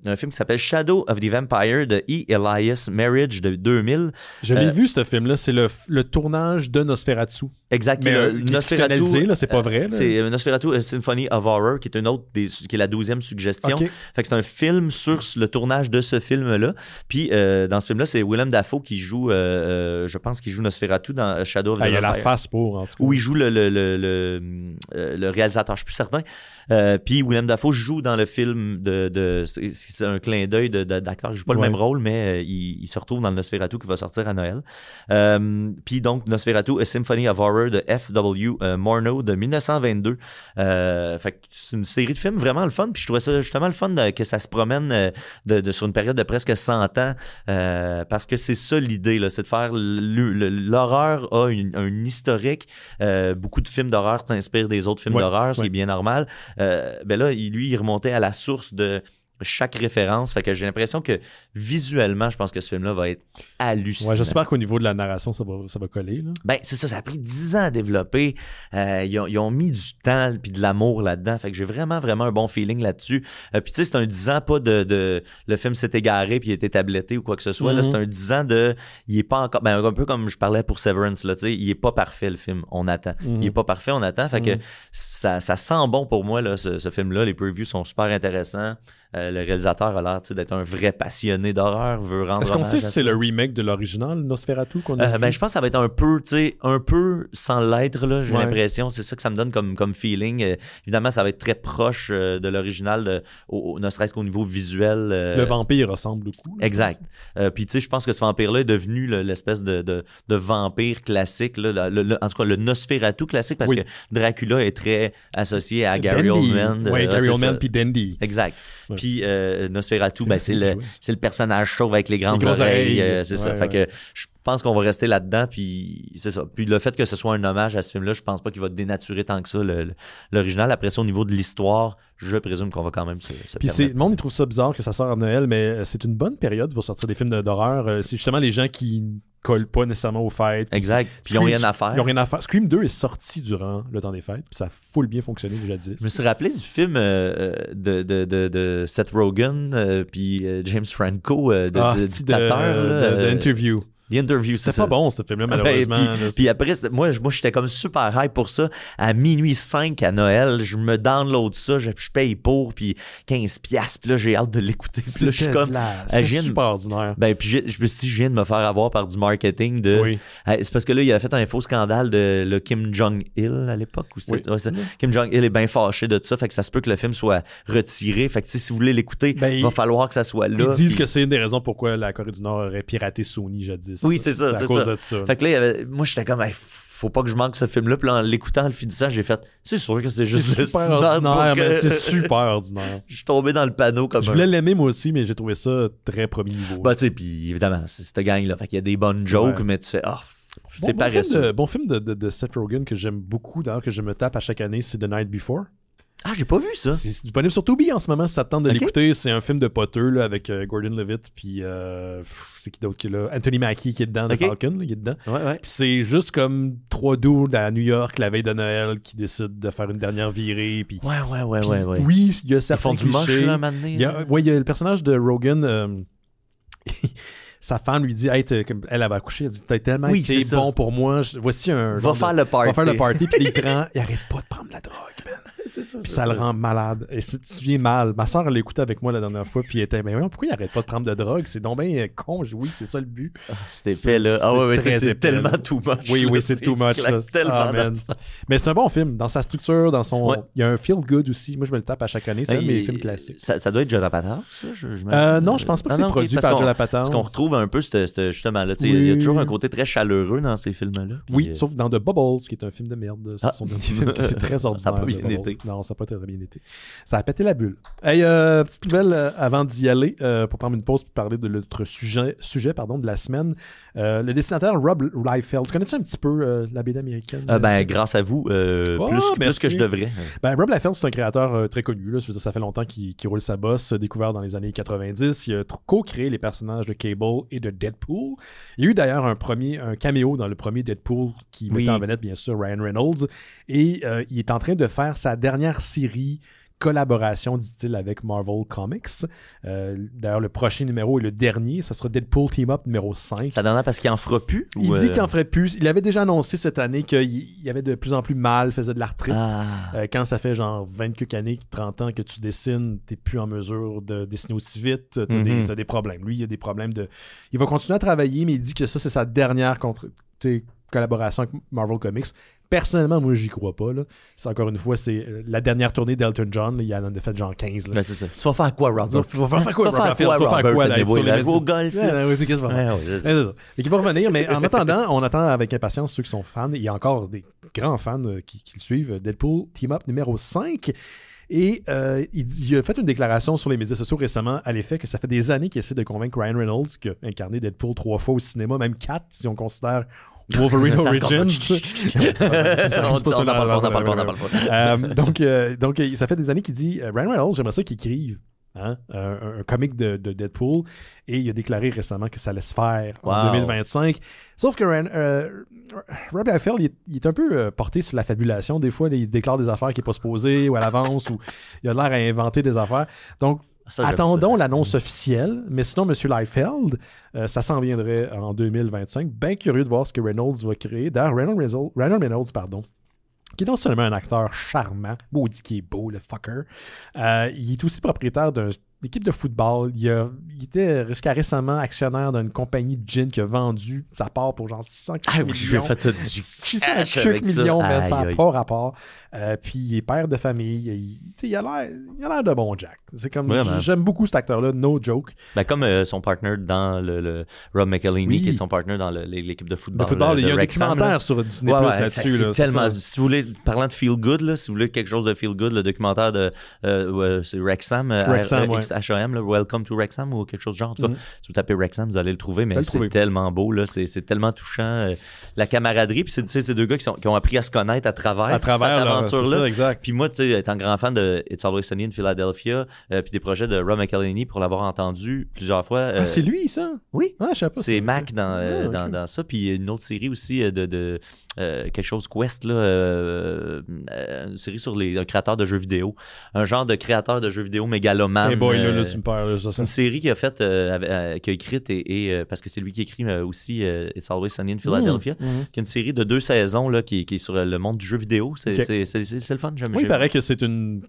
Un film qui s'appelle Shadow of the Vampire de E. Elias Marriage de 2000. Je l'ai vu, ce film-là. C'est le tournage de Nosferatu. Exact. Mais Nosferatu, là, c'est pas vrai. Là. C'est Nosferatu A Symphony of Horror, qui est une autre qui est la 12e suggestion. Fait que c'est un film sur le tournage de ce film-là. Puis dans ce film-là, c'est Willem Dafoe qui joue, je pense qu'il joue Nosferatu dans Shadow of the Vampire. Il y a la face pour, en tout cas. Où il joue le réalisateur, je suis plus certain. Puis Willem Dafoe joue dans le film c'est un clin d'œil d'acteur. Il joue pas le même rôle, mais il se retrouve dans le Nosferatu qui va sortir à Noël. Puis donc, Nosferatu A Symphony of Horror de F.W. Murnau de 1922. Fait que c'est une série de films vraiment le fun. Puis je trouvais ça justement le fun que ça se promène sur une période de presque 100 ans. Parce que c'est ça l'idée, là, c'est de faire l'horreur a un historique. Beaucoup de films d'horreur s'inspirent des autres films d'horreur, c'est bien normal. Ben là, il remontait à la source de chaque référence. Fait que j'ai l'impression que visuellement, je pense que ce film-là va être hallucinant. Ouais, j'espère qu'au niveau de la narration, ça va coller. Là. Ben, c'est ça a pris 10 ans à développer. Ils ont mis du temps puis de l'amour là-dedans. Fait que j'ai vraiment, vraiment un bon feeling là-dessus. Puis tu sais, c'est un 10 ans pas de le film s'est égaré puis il a été tabletté ou quoi que ce soit. Là, c'est un 10 ans il est pas encore. Ben, un peu comme je parlais pour Severance, là, tu sais, il est pas parfait le film. On attend. Il est pas parfait, on attend. Fait que ça sent bon pour moi, là, ce film-là. Les previews sont super intéressants. Le réalisateur a l'air d'être un vrai passionné d'horreur, veut rendre. Est-ce qu'on sait si c'est le remake de l'original, Nosferatu, qu'on a je pense que ça va être un peu sans l'être, là, j'ai l'impression. C'est ça que ça me donne comme feeling. Évidemment, ça va être très proche de l'original, ne serait-ce qu'au niveau visuel. Le vampire ressemble beaucoup. Exact. Puis, tu sais, je pense que ce vampire-là est devenu l'espèce de vampire classique, là, en tout cas, le Nosferatu classique, parce que Dracula est très associé à Gary Oldman. Oui, Gary Oldman puis Dandy. Exact. Puis Nosferatu, c'est le personnage chauve avec les grandes oreilles. C'est ça. Fait que je pense qu'on va rester là-dedans. Puis c'est ça. Puis le fait que ce soit un hommage à ce film-là, je pense pas qu'il va dénaturer tant que ça l'original. Après ça, au niveau de l'histoire, je présume qu'on va quand même se puis le monde, il trouve ça bizarre que ça sort à Noël, mais c'est une bonne période pour sortir des films d'horreur. C'est justement les gens qui collent pas nécessairement aux fêtes. Exact. Puis ils n'ont rien à faire. Ils n'ont rien à faire. Scream 2 est sorti durant le temps des fêtes, puis ça a full bien fonctionné déjà dit. Je me suis rappelé du film de Seth Rogen puis James Franco, de dictateur. The Interview. The Interview, c'est pas bon, ce film-là, malheureusement. Puis après, moi j'étais comme super hype pour ça. À minuit 5 à Noël, je me download ça, je paye pour, puis 15$, puis là, j'ai hâte de l'écouter. Puis là, je suis comme... C'était super ordinaire. Puis je me suis dit, je viens de me faire avoir par du marketing de... Oui. C'est parce que là, il a fait un faux scandale de le Kim Jong-il à l'époque. Kim Jong-il est bien fâché de ça, fait que ça se peut que le film soit retiré. Fait que si vous voulez l'écouter, il va falloir que ça soit là. Ils disent que c'est une des raisons pourquoi la Corée du Nord aurait piraté Sony jadis. Oui, c'est ça, à cause de ça. Fait que là, moi, j'étais comme, faut pas que je manque ce film-là. Puis là, en l'écoutant, en le finissant, j'ai fait, c'est sûr que c'est juste super ordinaire, mais c'est super ordinaire. Je suis tombé dans le panneau comme je voulais l'aimer moi aussi, mais j'ai trouvé ça très premier niveau. Tu sais, puis évidemment, c'est cette gang-là. Fait qu'il y a des bonnes jokes, mais tu fais, c'est paresseux. Bon film de Seth Rogen que j'aime beaucoup, d'ailleurs, que je me tape à chaque année, c'est The Night Before. Ah, j'ai pas vu ça. C'est disponible sur Tubi en ce moment si ça te tente de l'écouter. C'est un film de poteux là, avec Gordon Levitt puis c'est qui d'autre qui est là? Anthony Mackie qui est dedans, de Falcon, là, il est dedans. Ouais. Puis c'est juste comme 3 dudes à New York la veille de Noël qui décident de faire une dernière virée. Puis, ouais. Oui, il y a certains Ils font du moche là, maintenant. Il y a le personnage de Rogan... Sa femme lui dit, hey, elle avait accouché, elle dit, t'as tellement été bon pour moi, voici un... Va faire le party. Puis il arrête pas de prendre la drogue, man. C'est ça, puis ça le rend malade. Et si tu viens mal, ma soeur, elle l'écoutait avec moi la dernière fois, puis elle était, mais pourquoi il arrête pas de prendre de drogue? C'est donc bien con, oui, c'est ça le but. C'était épais, là. Ah ouais, c'est tellement too much. Oui, c'est too much. Mais c'est un bon film, dans sa structure, dans son... Ouais. Il y a un feel good aussi. Moi, je me le tape à chaque année, c'est un de mes films classiques. Ça doit être Judd Apatow, ça? Non, je pense pas que c'est produit par Judd Apatow. Parce qu'on retrouve un peu justement là. Il y a toujours un côté très chaleureux dans ces films-là. Oui, sauf dans The Bubbles, qui est un film de merde. C'est son dernier film, c'est très ordinaire. Ça n'a pas bien été. Non, ça n'a pas très bien été. Ça a pété la bulle. Hey, petite nouvelle avant d'y aller, pour prendre une pause pour parler de notre sujet de la semaine. Le dessinateur Rob Liefeld. Tu connais-tu un petit peu la BD américaine? Grâce à vous, plus que je devrais. Rob Liefeld, c'est un créateur très connu. Là. Je veux dire, ça fait longtemps qu'il roule sa bosse, découvert dans les années 90. Il a co-créé les personnages de Cable et de Deadpool. Il y a eu d'ailleurs un caméo dans le premier Deadpool qui mettait en vedette, bien sûr, Ryan Reynolds. Et il est en train de faire sa dernière série collaboration, dit-il, avec Marvel Comics. D'ailleurs, le prochain numéro est le dernier. Ça sera Deadpool Team Up numéro 5. Ça donne parce qu'il en fera plus? Il dit qu'il en ferait plus. Il avait déjà annoncé cette année qu'il y avait de plus en plus mal, faisait de l'arthrite. Quand ça fait genre 20 quelques années, 30 ans que tu dessines, t'es plus en mesure de dessiner aussi vite. T'as des problèmes. Lui, il a des problèmes de... Il va continuer à travailler, mais il dit que ça, c'est sa dernière collaboration avec Marvel Comics. Personnellement, moi, j'y crois pas. Là. C'est encore une fois, c'est la dernière tournée d'Elton John. Là, il en a fait genre 15. Là. C'est ça. Tu vas faire quoi, Robert? Tu vas faire quoi, au golf? C'est qu'est-ce que c'est ça. Et qui va revenir, mais en attendant, on attend avec impatience ceux qui sont fans. Il y a encore des grands fans qui le suivent. Deadpool Team Up numéro 5. Et il a fait une déclaration sur les médias sociaux récemment à l'effet que ça fait des années qu'il essaie de convaincre Ryan Reynolds, qui a incarné Deadpool 3 fois au cinéma, même 4 si on considère Wolverine Origins. Donc, ça fait des années qu'il dit Ryan Reynolds, j'aimerais ça qu'il écrive un comic de Deadpool, et il a déclaré récemment que ça allait se faire en 2025. Sauf que Rob Liefeld, il est un peu porté sur la fabulation. Des fois, il déclare des affaires qui n'est pas supposé ou à l'avance, ou il a l'air à inventer des affaires. Donc, attendons l'annonce officielle, mais sinon, M. Liefeld, ça s'en viendrait en 2025. Bien curieux de voir ce que Reynolds va créer. D'ailleurs, Ryan Reynolds, qui est non seulement un acteur charmant, maudit qui est beau, le fucker, il est aussi propriétaire d'une équipe de football. Il était jusqu'à récemment actionnaire d'une compagnie de gin qui a vendu sa part pour genre 600 millions. 600 millions, man, ça n'a pas rapport. Puis il est père de famille. Il a l'air de bon Jack. C'est comme, j'aime beaucoup cet acteur-là, no joke. Comme son partner dans le Rob McElhenney, qui est son partner dans l'équipe de football. Il y a un documentaire sur Disney Plus là-dessus. C'est tellement... Si vous voulez, parlant de feel good, là, si vous voulez quelque chose de feel good, le documentaire de c'est Wrexham, H-A-M, Welcome to Wrexham ou quelque chose de genre. En tout cas, si vous tapez Wrexham, vous allez le trouver, mais c'est tellement beau, là, c'est tellement touchant. La camaraderie, puis c'est ces deux gars qui ont appris à se connaître à travers cette aventure-là. Puis moi, tu sais, étant grand fan de It's Always Sunny in Philadelphia, puis des projets de Rob McElhenney, pour l'avoir entendu plusieurs fois. C'est lui, ça? Oui. Je sais pas. C'est Mac dans ça, puis une autre série aussi de quelque chose Quest, là, une série sur un créateur de jeux vidéo. Un genre de créateur de jeux vidéo mégalomane. Hey boy, là, tu me perds. C'est une série qu'il a faite, qu'il a écrite, parce que c'est lui qui écrit aussi It's Always Sunny in Philadelphia, qui est une série de 2 saisons là, qui est sur le monde du jeu vidéo. C'est le fun. Oui, il paraît que c'est une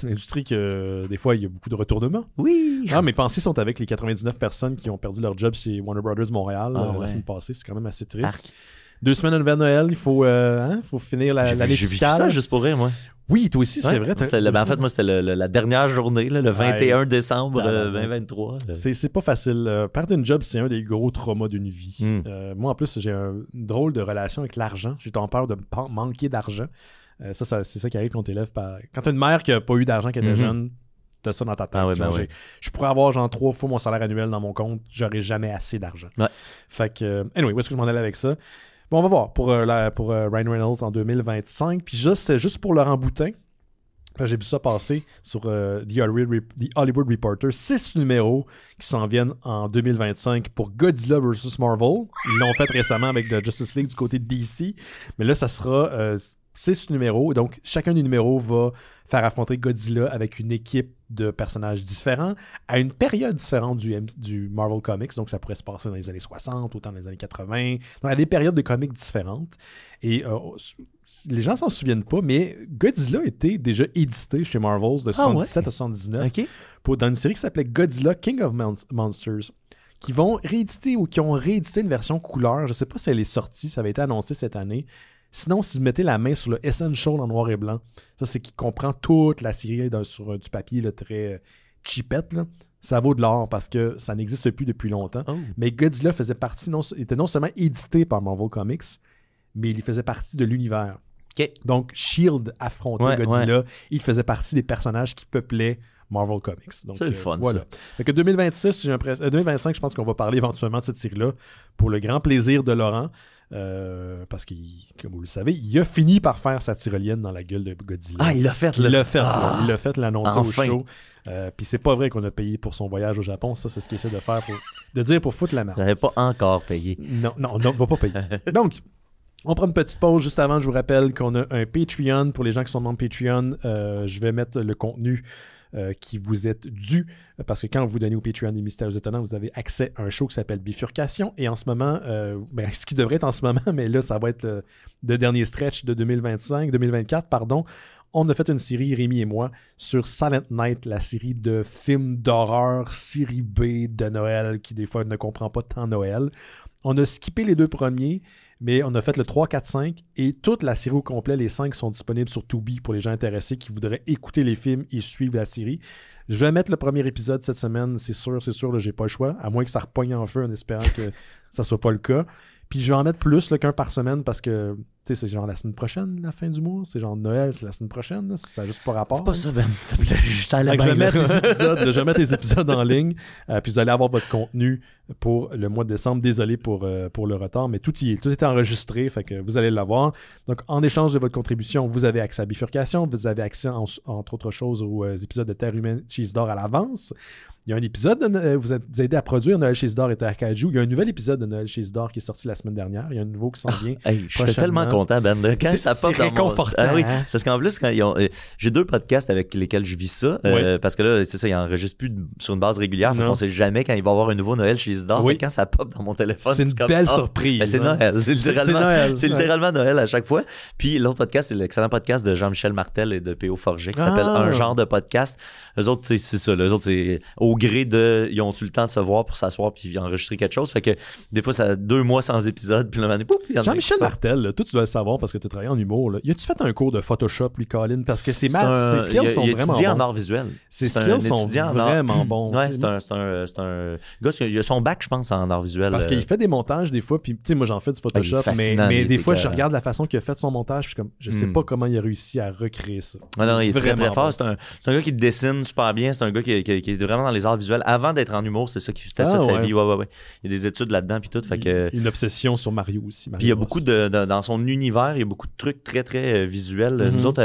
industrie que des fois, il y a beaucoup de retournements. Oui. Ah, mes pensées sont avec les 99 personnes qui ont perdu leur job chez Warner Brothers Montréal la semaine passée. C'est quand même assez triste. 2 semaines vers Noël, il faut finir l'année fiscale. J'ai vu ça juste pour rire, moi. Oui, toi aussi, c'est vrai. En fait, moi, c'était la dernière journée, là, le 21 décembre 2023. C'est pas facile. Perdre une job, c'est un des gros traumas d'une vie. Moi, en plus, j'ai une drôle de relation avec l'argent. J'ai tant peur de manquer d'argent. C'est ça qui arrive quand t'es quand t'as une mère qui a pas eu d'argent quand elle était jeune, t'as ça dans ta tête. Je pourrais avoir genre 3 fois mon salaire annuel dans mon compte, j'aurais jamais assez d'argent. Fait que, anyway, où est-ce que je m'en allais avec ça? Bon, on va voir pour Ryan Reynolds en 2025. Puis c'était juste pour Laurent Boutin. J'ai vu ça passer sur The Hollywood Reporter. 6 numéros qui s'en viennent en 2025 pour Godzilla vs. Marvel. Ils l'ont fait récemment avec The Justice League du côté de DC. Mais là, ça sera 6 numéros. Donc, chacun des numéros va faire affronter Godzilla avec une équipe de personnages différents à une période différente du Marvel Comics. Donc, ça pourrait se passer dans les années 60, autant dans les années 80. Donc, à des périodes de comics différentes. Et les gens s'en souviennent pas, mais Godzilla était déjà édité chez Marvel de 77 à 79 dans une série qui s'appelait Godzilla King of Monsters, qui vont rééditer ou qui ont réédité une version couleur. Je sais pas si elle est sortie, ça avait été annoncé cette année. Sinon, si vous mettez la main sur le Essential en noir et blanc, ça c'est qui comprend toute la série sur du papier là, très cheapette, là, ça vaut de l'or parce que ça n'existe plus depuis longtemps. Mais Godzilla faisait partie, était non seulement édité par Marvel Comics, mais il faisait partie de l'univers. Donc, S.H.I.E.L.D. affrontait Godzilla. Il faisait partie des personnages qui peuplaient Marvel Comics. Donc, c'est le fun, voilà. ça. Fait que 2025, je pense qu'on va parler éventuellement de cette série-là pour le grand plaisir de Laurent. Parce que, comme vous le savez, il a fini par faire sa tyrolienne dans la gueule de Godzilla. Ah, il l'a fait, là. Il l'a fait, l'annoncer au show. Puis c'est pas vrai qu'on a payé pour son voyage au Japon. Ça, c'est ce qu'il essaie de faire de dire pour foutre la merde. Vous n'avez pas encore payé. Non, on ne va pas payer. Donc, on prend une petite pause juste avant. Je vous rappelle qu'on a un Patreon. Pour les gens qui sont membres Patreon, je vais mettre le contenu qui vous est dû, parce que quand vous donnez au Patreon des Mystères Étonnants, vous avez accès à un show qui s'appelle Bifurcation, et en ce moment, ce qui devrait être en ce moment, mais là, ça va être le dernier stretch de 2024, on a fait une série, Rémi et moi, sur Silent Night, la série de films d'horreur, série B de Noël, qui des fois ne comprend pas tant Noël. On a skippé les 2 premiers, mais on a fait le 3, 4, 5 et toute la série au complet, les 5 sont disponibles sur Tubi pour les gens intéressés qui voudraient écouter les films et suivre la série. Je vais mettre le premier épisode cette semaine, c'est sûr, là, j'ai pas le choix, à moins que ça repogne en feu en espérant que ça soit pas le cas. Puis je vais en mettre plus qu'un par semaine parce que c'est genre la semaine prochaine, la fin du mois. C'est genre Noël, c'est la semaine prochaine. Là. Ça n'a juste pas rapport. C'est pas ça, Ben. Ça allait bien, je vais mettre les épisodes en ligne. Puis vous allez avoir votre contenu pour le mois de décembre. Désolé pour le retard, mais tout est enregistré. Fait que vous allez l'avoir. Donc, en échange de votre contribution, vous avez accès à Bifurcation. Vous avez accès, entre autres choses, aux épisodes de Terre humaine Cheese d'or à l'avance. Il y a un épisode, vous êtes aidé à produire Noël Cheese d'or et Terre Kaiju. Il y a un nouvel épisode de Noël Cheese d'or qui est sorti la semaine dernière. Il y a un nouveau qui s'en vient. Je suis tellement content, Ben. Quand ça pop c'est réconfortant. Ah, oui. C'est parce qu'en plus, j'ai 2 podcasts avec lesquels je vis ça. Parce que là, c'est ça, ils n'enregistrent plus sur une base régulière. On ne sait jamais quand il va y avoir un nouveau Noël Cheese d'or. Quand ça pop dans mon téléphone, c'est une belle surprise. Ben, c'est Noël. C'est littéralement Noël à chaque fois. Puis l'autre podcast, c'est l'excellent podcast de Jean-Michel Martel et de P.O. Forget qui s'appelle Un genre de podcast. Eux autres, c'est ça. Eux autres, c'est au gré de. Ils ont-tu le temps de se voir pour s'asseoir puis enregistrer quelque chose? Fait que des fois, ça a 2 mois sans épisode. Puis là, Jean-Michel Martel, là, toi, tu dois le savoir parce que tu as travaillé en humour. Là. Y a-tu fait un cours de Photoshop, lui, Colin? Parce que ses skills sont vraiment bons. Il étudie en art visuel. Ses skills sont vraiment bons. Ouais, c'est un gars, il a son bac, je pense, en art visuel. Parce qu'il fait des montages des fois, puis tu sais, moi j'en fais du Photoshop, mais des fois je regarde la façon qu'il a fait son montage, puis je sais pas comment il a réussi à recréer ça. Non, il est très très fort. C'est un gars qui dessine super bien, c'est un gars qui est vraiment dans les arts visuels. Avant d'être en humour, c'est ça qui faisait sa vie. Ouais. Il y a des études là-dedans, puis tout. Fait que... Une obsession sur Mario aussi. Puis il y a beaucoup dans son univers, il y a beaucoup de trucs très, très visuels. Nous autres,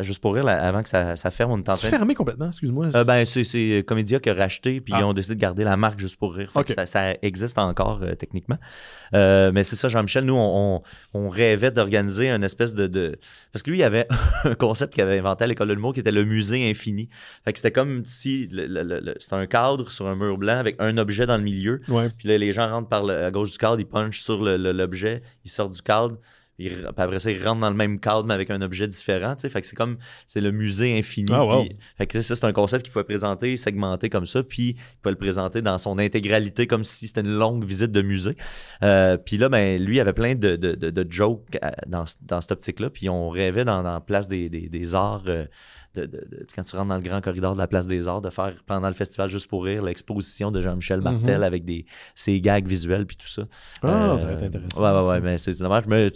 Juste pour rire, avant que ça ferme, on est en train... C'est fermé complètement, excuse-moi. C'est Comédia qui a racheté, puis ils ont décidé de garder la marque Juste pour rire. Fait que ça existe encore, techniquement. Mais c'est ça, Jean-Michel, nous, on rêvait d'organiser une espèce de... Parce que lui, il y avait un concept qu'il avait inventé à l'École de l'humour qui était le musée infini. Fait que c'était comme si c'était un cadre sur un mur blanc avec un objet dans le milieu. Ouais. Puis là, les gens rentrent à gauche du cadre, ils punchent sur l'objet, ils sortent du cadre. Puis après ça, ils rentrent dans le même cadre, mais avec un objet différent. Fait que c'est le musée infini. Puis, fait que ça, c'est un concept qu'il pouvait présenter, segmenter comme ça, puis il pouvait le présenter dans son intégralité, comme si c'était une longue visite de musée. Puis là, ben, lui, il avait plein de jokes dans cette optique-là, puis on rêvait dans la place des arts... quand tu rentres dans le grand corridor de la place des arts, de faire pendant le festival Juste pour rire l'exposition de Jean-Michel Martel avec ses gags visuels puis tout ça. Ça va être intéressant. Ouais, mais c'est dommage, mais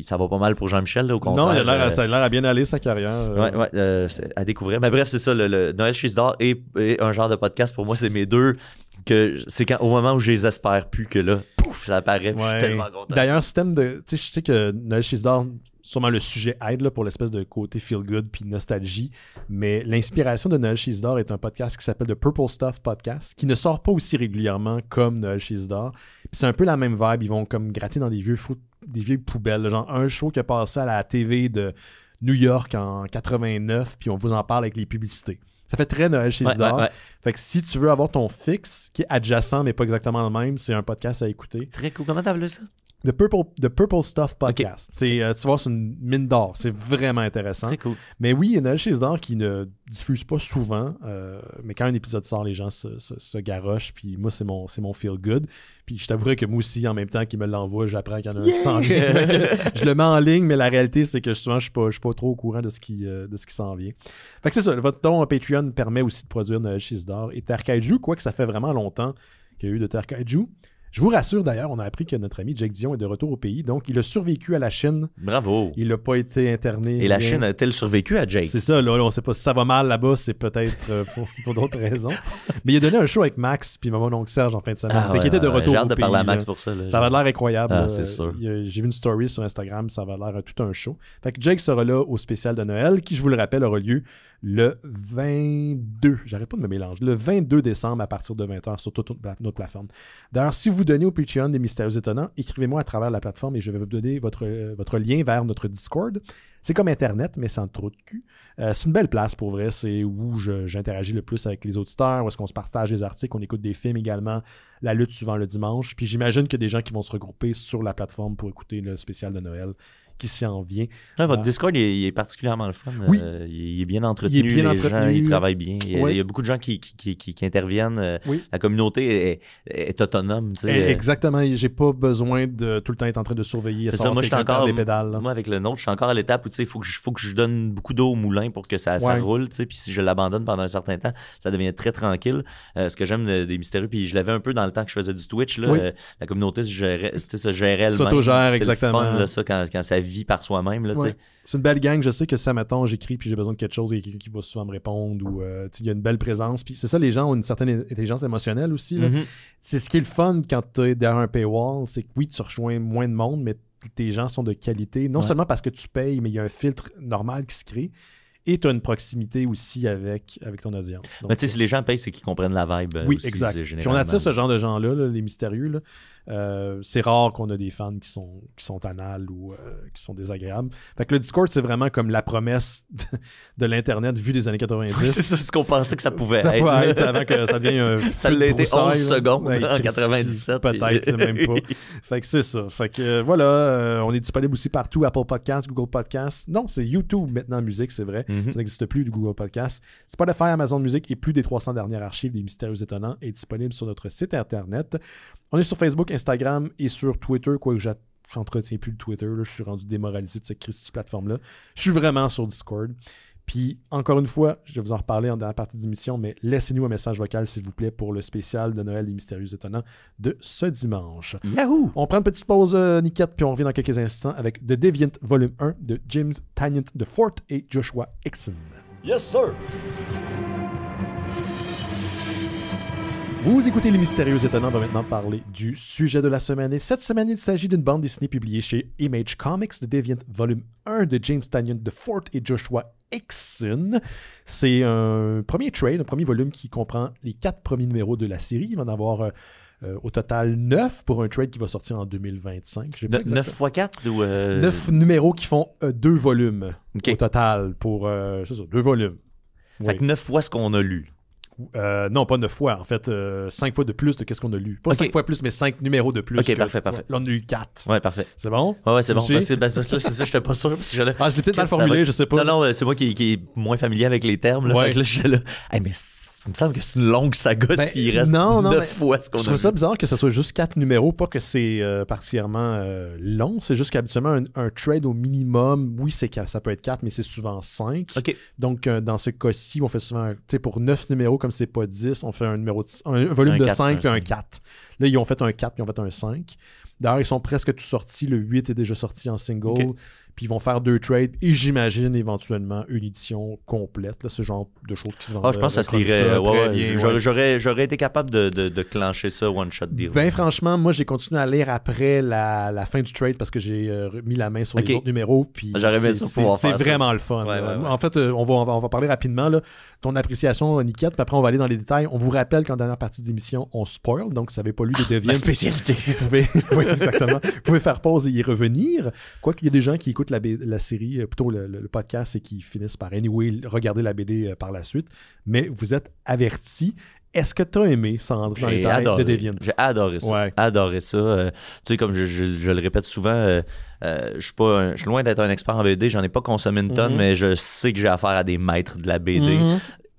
ça va pas mal pour Jean-Michel, là, au contraire. Non, ça a l'air à bien aller sa carrière. C'est à découvrir. Mais bref, c'est ça, le Noël chez Isidore et un genre de podcast, pour moi, c'est mes deux, que c'est au moment où je les espère plus que là, pouf, ça apparaît, puis je suis tellement content. D'ailleurs, système de... Tu sais, je sais que Noël chez Isidore, sûrement le sujet aide là, pour l'espèce de côté feel-good puis nostalgie, mais l'inspiration de Noël chez Isidore est un podcast qui s'appelle The Purple Stuff Podcast, qui ne sort pas aussi régulièrement comme Noël chez Isidore. Puis c'est un peu la même vibe, ils vont comme gratter dans des vieilles poubelles, là, genre un show qui a passé à la TV de New York en 89, puis on vous en parle avec les publicités. Ça fait très Noël chez Isidore. Fait que si tu veux avoir ton fixe, qui est adjacent mais pas exactement le même, c'est un podcast à écouter. Très cool. Comment t'appelles ça? The Purple Stuff Podcast. Tu vois, c'est une mine d'or. C'est vraiment intéressant. Très cool. Mais oui, il y a Noël chez Isidore qui ne diffuse pas souvent, mais quand un épisode sort, les gens se garochent. Puis moi, c'est mon feel good. Puis je t'avouerais que moi aussi, en même temps qu'il me l'envoie, j'apprends qu'il y en a un qui s'en vient. Je le mets en ligne, mais la réalité, c'est que souvent, je suis pas trop au courant de ce qui s'en vient. Fait que c'est ça. Votre don Patreon permet aussi de produire Noël chez Isidore. Et Terre Kaiju, quoique ça fait vraiment longtemps qu'il y a eu de Terre Kaiju. Je vous rassure d'ailleurs, on a appris que notre ami Jake Dion est de retour au pays, donc il a survécu à la Chine. Bravo! Il n'a pas été interné. Et la Chine a-t-elle survécu à Jake? C'est ça, là, on ne sait pas si ça va mal là-bas, c'est peut-être pour d'autres raisons. Mais il a donné un show avec Max puis mon oncle Serge en fin de semaine. Il était de retour au pays. J'ai hâte de parler à Max pour ça. Là, ça va l'air incroyable. C'est sûr. J'ai vu une story sur Instagram, ça va l'air tout un show. Fait que Jake sera là au spécial de Noël, qui, je vous le rappelle, aura lieu le 22, j'arrête pas de me mélanger, le 22 décembre à partir de 20h sur toute notre plateforme. D'ailleurs, si vous donnez au Patreon des Mystérieux Étonnants, écrivez-moi à travers la plateforme et je vais vous donner votre lien vers notre Discord. C'est comme Internet, mais sans trop de cul. C'est une belle place pour vrai, c'est où j'interagis le plus avec les auditeurs, où est-ce qu'on se partage des articles, on écoute des films également, la lutte souvent le dimanche. Puis j'imagine qu'il y a des gens qui vont se regrouper sur la plateforme pour écouter le spécial de Noël qui s'y en vient. Votre Discord, il est particulièrement le fun. Oui. Il est bien entretenu. Les gens, ils travaillent bien. Il y a beaucoup de gens qui interviennent. La communauté est autonome. Exactement. J'ai pas besoin de tout le temps être en train de surveiller. C'est ça. Moi, les pédales. Moi, avec le nôtre, je suis encore à l'étape où il faut que je donne beaucoup d'eau au moulin pour que ça roule. Puis si je l'abandonne pendant un certain temps, ça devient très tranquille. Ce que j'aime des Mystérieux, puis je l'avais un peu dans le temps que je faisais du Twitch. Là, la communauté se gérait elle-même. S'autogère, exactement. C'est le fun, là, ça, quand ça vit par soi-même. Là, c'est une belle gang. Je sais que ça, mettons, j'écris puis j'ai besoin de quelque chose, il y a quelqu'un qui va souvent me répondre ou il y a une belle présence. Puis c'est ça, les gens ont une certaine intelligence émotionnelle aussi. Là. C'est ce qui est le fun quand tu es derrière un paywall, c'est que oui, tu rejoins moins de monde, mais tes gens sont de qualité. Non seulement parce que tu payes, mais il y a un filtre normal qui se crée. Et tu as une proximité aussi avec ton audience. Donc, mais tu sais, si les gens payent, c'est qu'ils comprennent la vibe. Oui, aussi, exact. Puis on attire ce genre de gens-là, les mystérieux. Là. C'est rare qu'on a des fans qui sont anales ou qui sont désagréables. Fait que le Discord, c'est vraiment comme la promesse de l'Internet vue des années 90. Oui, c'est ça ce qu'on pensait que ça pouvait être. Ça pouvait être avant que ça devienne un ça l'a été 11 secondes en 97. Peut-être, même pas. Fait que c'est ça. Fait que voilà, on est disponible aussi partout, Apple Podcasts, Google Podcasts. Non, c'est YouTube maintenant, musique, c'est vrai. Ça n'existe plus du Google Podcast. Spotify, Amazon Music et plus des 300 dernières archives des Mystérieux Étonnants est disponible sur notre site Internet. On est sur Facebook, Instagram et sur Twitter, quoique j'entretiens plus le Twitter. Là, je suis rendu démoralisé de cette plateforme-là. Je suis vraiment sur Discord. Puis, encore une fois, je vais vous en reparler en dernière partie d'émission, mais laissez-nous un message vocal, s'il vous plaît, pour le spécial de Noël des Mystérieux Étonnants de ce dimanche. Yahoo! On prend une petite pause, Niquette, puis on revient dans quelques instants avec The Deviant Volume 1 de James Tennant IV et Joshua Hickson. Yes, sir! Vous écoutez Les Mystérieux Étonnants, on va maintenant parler du sujet de la semaine. Et cette semaine, il s'agit d'une bande dessinée publiée chez Image Comics, The Deviant Volume 1 de James Tynion IV et Joshua Hixson. C'est un premier trade, un premier volume qui comprend les 4 premiers numéros de la série. Il va en avoir au total 9 pour un trade qui va sortir en 2025. 9 x 4 ou 9 numéros qui font 2 volumes au total pour 2 volumes. Fait que 9 fois ce qu'on a lu. Non, pas 9 fois. En fait, 5 fois de plus de ce qu'on a lu. Pas 5 fois plus, mais 5 numéros de plus. OK, parfait. Là, on a eu 4. Ouais, parfait. C'est bon? Ouais, c'est bon. C'est ça, j'étais pas sûr. Parce que je l'ai peut-être mal formulé, je sais pas. Non, c'est moi qui est moins familier avec les termes. Là, fait que là, j'étais là. Hey, mais il me semble que c'est une longue saga s'il reste 9 fois ce qu'on a lu. Je trouve ça bizarre que ce soit juste 4 numéros, pas que c'est particulièrement long. C'est juste qu'habituellement, un trade au minimum, oui, ça peut être 4, mais c'est souvent 5. Okay. Donc, dans ce cas-ci, on fait souvent, tu sais, pour 9 numéros, comme c'est pas 10, on fait un volume de 5 puis un 4. Là, ils ont fait un 4 puis ils ont fait un 5. D'ailleurs, ils sont presque tous sortis. Le 8 est déjà sorti en single. Okay. Puis ils vont faire 2 trades et j'imagine éventuellement une édition complète. Là, ce genre de choses qui se vendent. Je pense que ça se lirait. J'aurais été capable de clencher ça one-shot deal. Ben franchement, moi j'ai continué à lire après la fin du trade parce que j'ai mis la main sur les autres numéros. Puis c'est vraiment le fun. En fait, on va parler rapidement. Là. Ton appréciation, Niquette, puis après on va aller dans les détails. On vous rappelle qu'en dernière partie d'émission, on spoil. Donc si vous n'avez pas lu les Deviants, ma spécialité. Oui, exactement. Vous pouvez faire pause et y revenir. Quoique il y a des gens qui écoutent la série, plutôt le podcast, et qui finissent par regarder la BD par la suite. Mais vous êtes avertis. Est-ce que tu as aimé sans rentrer dans les détails de Deviant? J'ai adoré ça. Ouais. Adoré ça. Tu sais, comme je le répète souvent, je suis loin d'être un expert en BD. J'en ai pas consommé une tonne, mais je sais que j'ai affaire à des maîtres de la BD.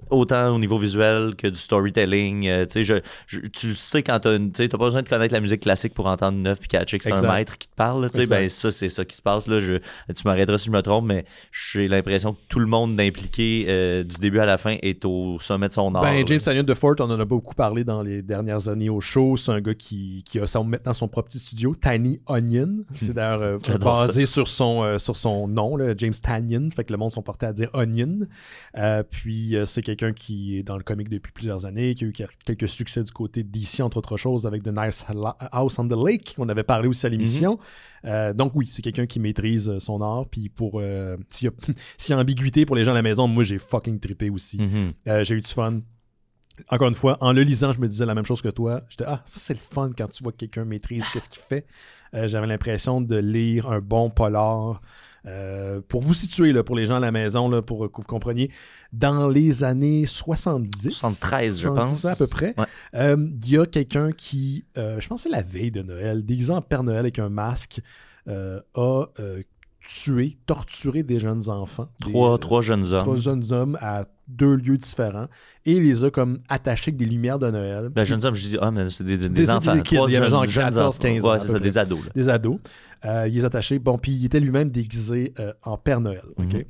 Autant au niveau visuel que du storytelling. Tu sais quand t'as pas besoin de connaître la musique classique pour entendre neuf puis catcher que c'est un maître qui te parle. Ben ça, c'est ça qui se passe. Là. Tu m'arrêteras si je me trompe, mais j'ai l'impression que tout le monde impliqué du début à la fin est au sommet de son art. James Tynion IV, on en a beaucoup parlé dans les dernières années au show. C'est un gars qui a maintenant son propre petit studio, Tiny Onion. C'est d'ailleurs basé sur son nom, là, James Tynion. Fait que le monde sont portés à dire Onion. Puis c'est quelqu'un qui est dans le comic depuis plusieurs années, qui a eu quelques succès du côté d'ici, entre autres choses, avec The Nice House on the Lake, qu'on avait parlé aussi à l'émission. Donc oui, c'est quelqu'un qui maîtrise son art, puis s'il y a ambiguïté pour les gens à la maison, moi j'ai fucking trippé aussi. J'ai eu du fun. Encore une fois, en le lisant, je me disais la même chose que toi. J'étais, ça c'est le fun quand tu vois que quelqu'un maîtrise qu'est-ce qu'il fait. J'avais l'impression de lire un bon polar. Pour vous situer, là, pour les gens à la maison, là, pour que vous compreniez, dans les années 70, 73, je pense, à peu près, il y a quelqu'un qui, je pense que c'est la veille de Noël, déguisé en Père Noël avec un masque, a torturé des jeunes enfants. Trois jeunes hommes. 3 jeunes hommes à 2 lieux différents et les a comme attachés avec des lumières de Noël. Jeunes hommes, je dis, mais c'est des enfants. Des kids, il y avait genre 14, 15 ans. Ouais, c'est ça, des ados. Là. Des ados. Il les a attachés. Bon, puis il était lui-même déguisé en Père Noël. OK?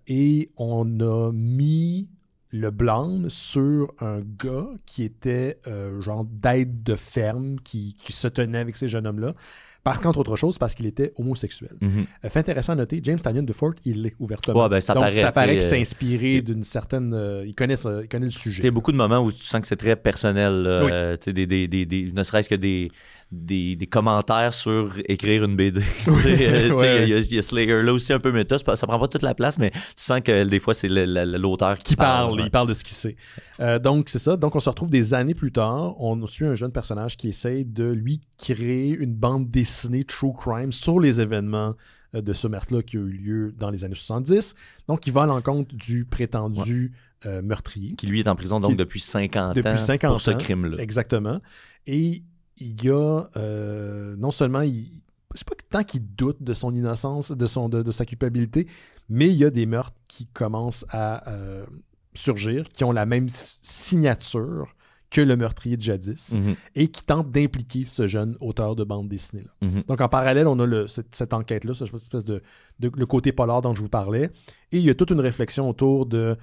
Et on a mis le blâme sur un gars qui était genre d'aide de ferme qui se tenait avec ces jeunes hommes-là. Par contre, autre chose, parce qu'il était homosexuel. Fait intéressant à noter, James Tynion IV, il l'est ouvertement. Ouais, ça paraît qu'il s'est inspiré d'une certaine... il connaît le sujet. Il y a beaucoup de moments où tu sens que c'est très personnel. Ne serait-ce que des commentaires sur écrire une BD. Il y a ce layer-là aussi un peu méta. Ça prend pas toute la place, mais tu sens que des fois, c'est l'auteur qui parle. Il parle de ce qu'il sait. Donc, c'est ça. Donc, on se retrouve des années plus tard. On suit un jeune personnage qui essaye de lui créer une bande dessinée True Crime sur les événements de ce meurtre-là qui a eu lieu dans les années 70. Donc, il va à l'encontre du prétendu meurtrier. Qui, lui, est en prison donc depuis 50 ans pour ce crime-là. Exactement. Et il y a non seulement... c'est pas tant qu'il doute de son innocence, de sa culpabilité, mais il y a des meurtres qui commencent à surgir, qui ont la même signature que le meurtrier de jadis, et qui tente d'impliquer ce jeune auteur de bande dessinée-là. Donc, en parallèle, on a cette enquête-là, cette espèce de le côté polar dont je vous parlais, et il y a toute une réflexion autour de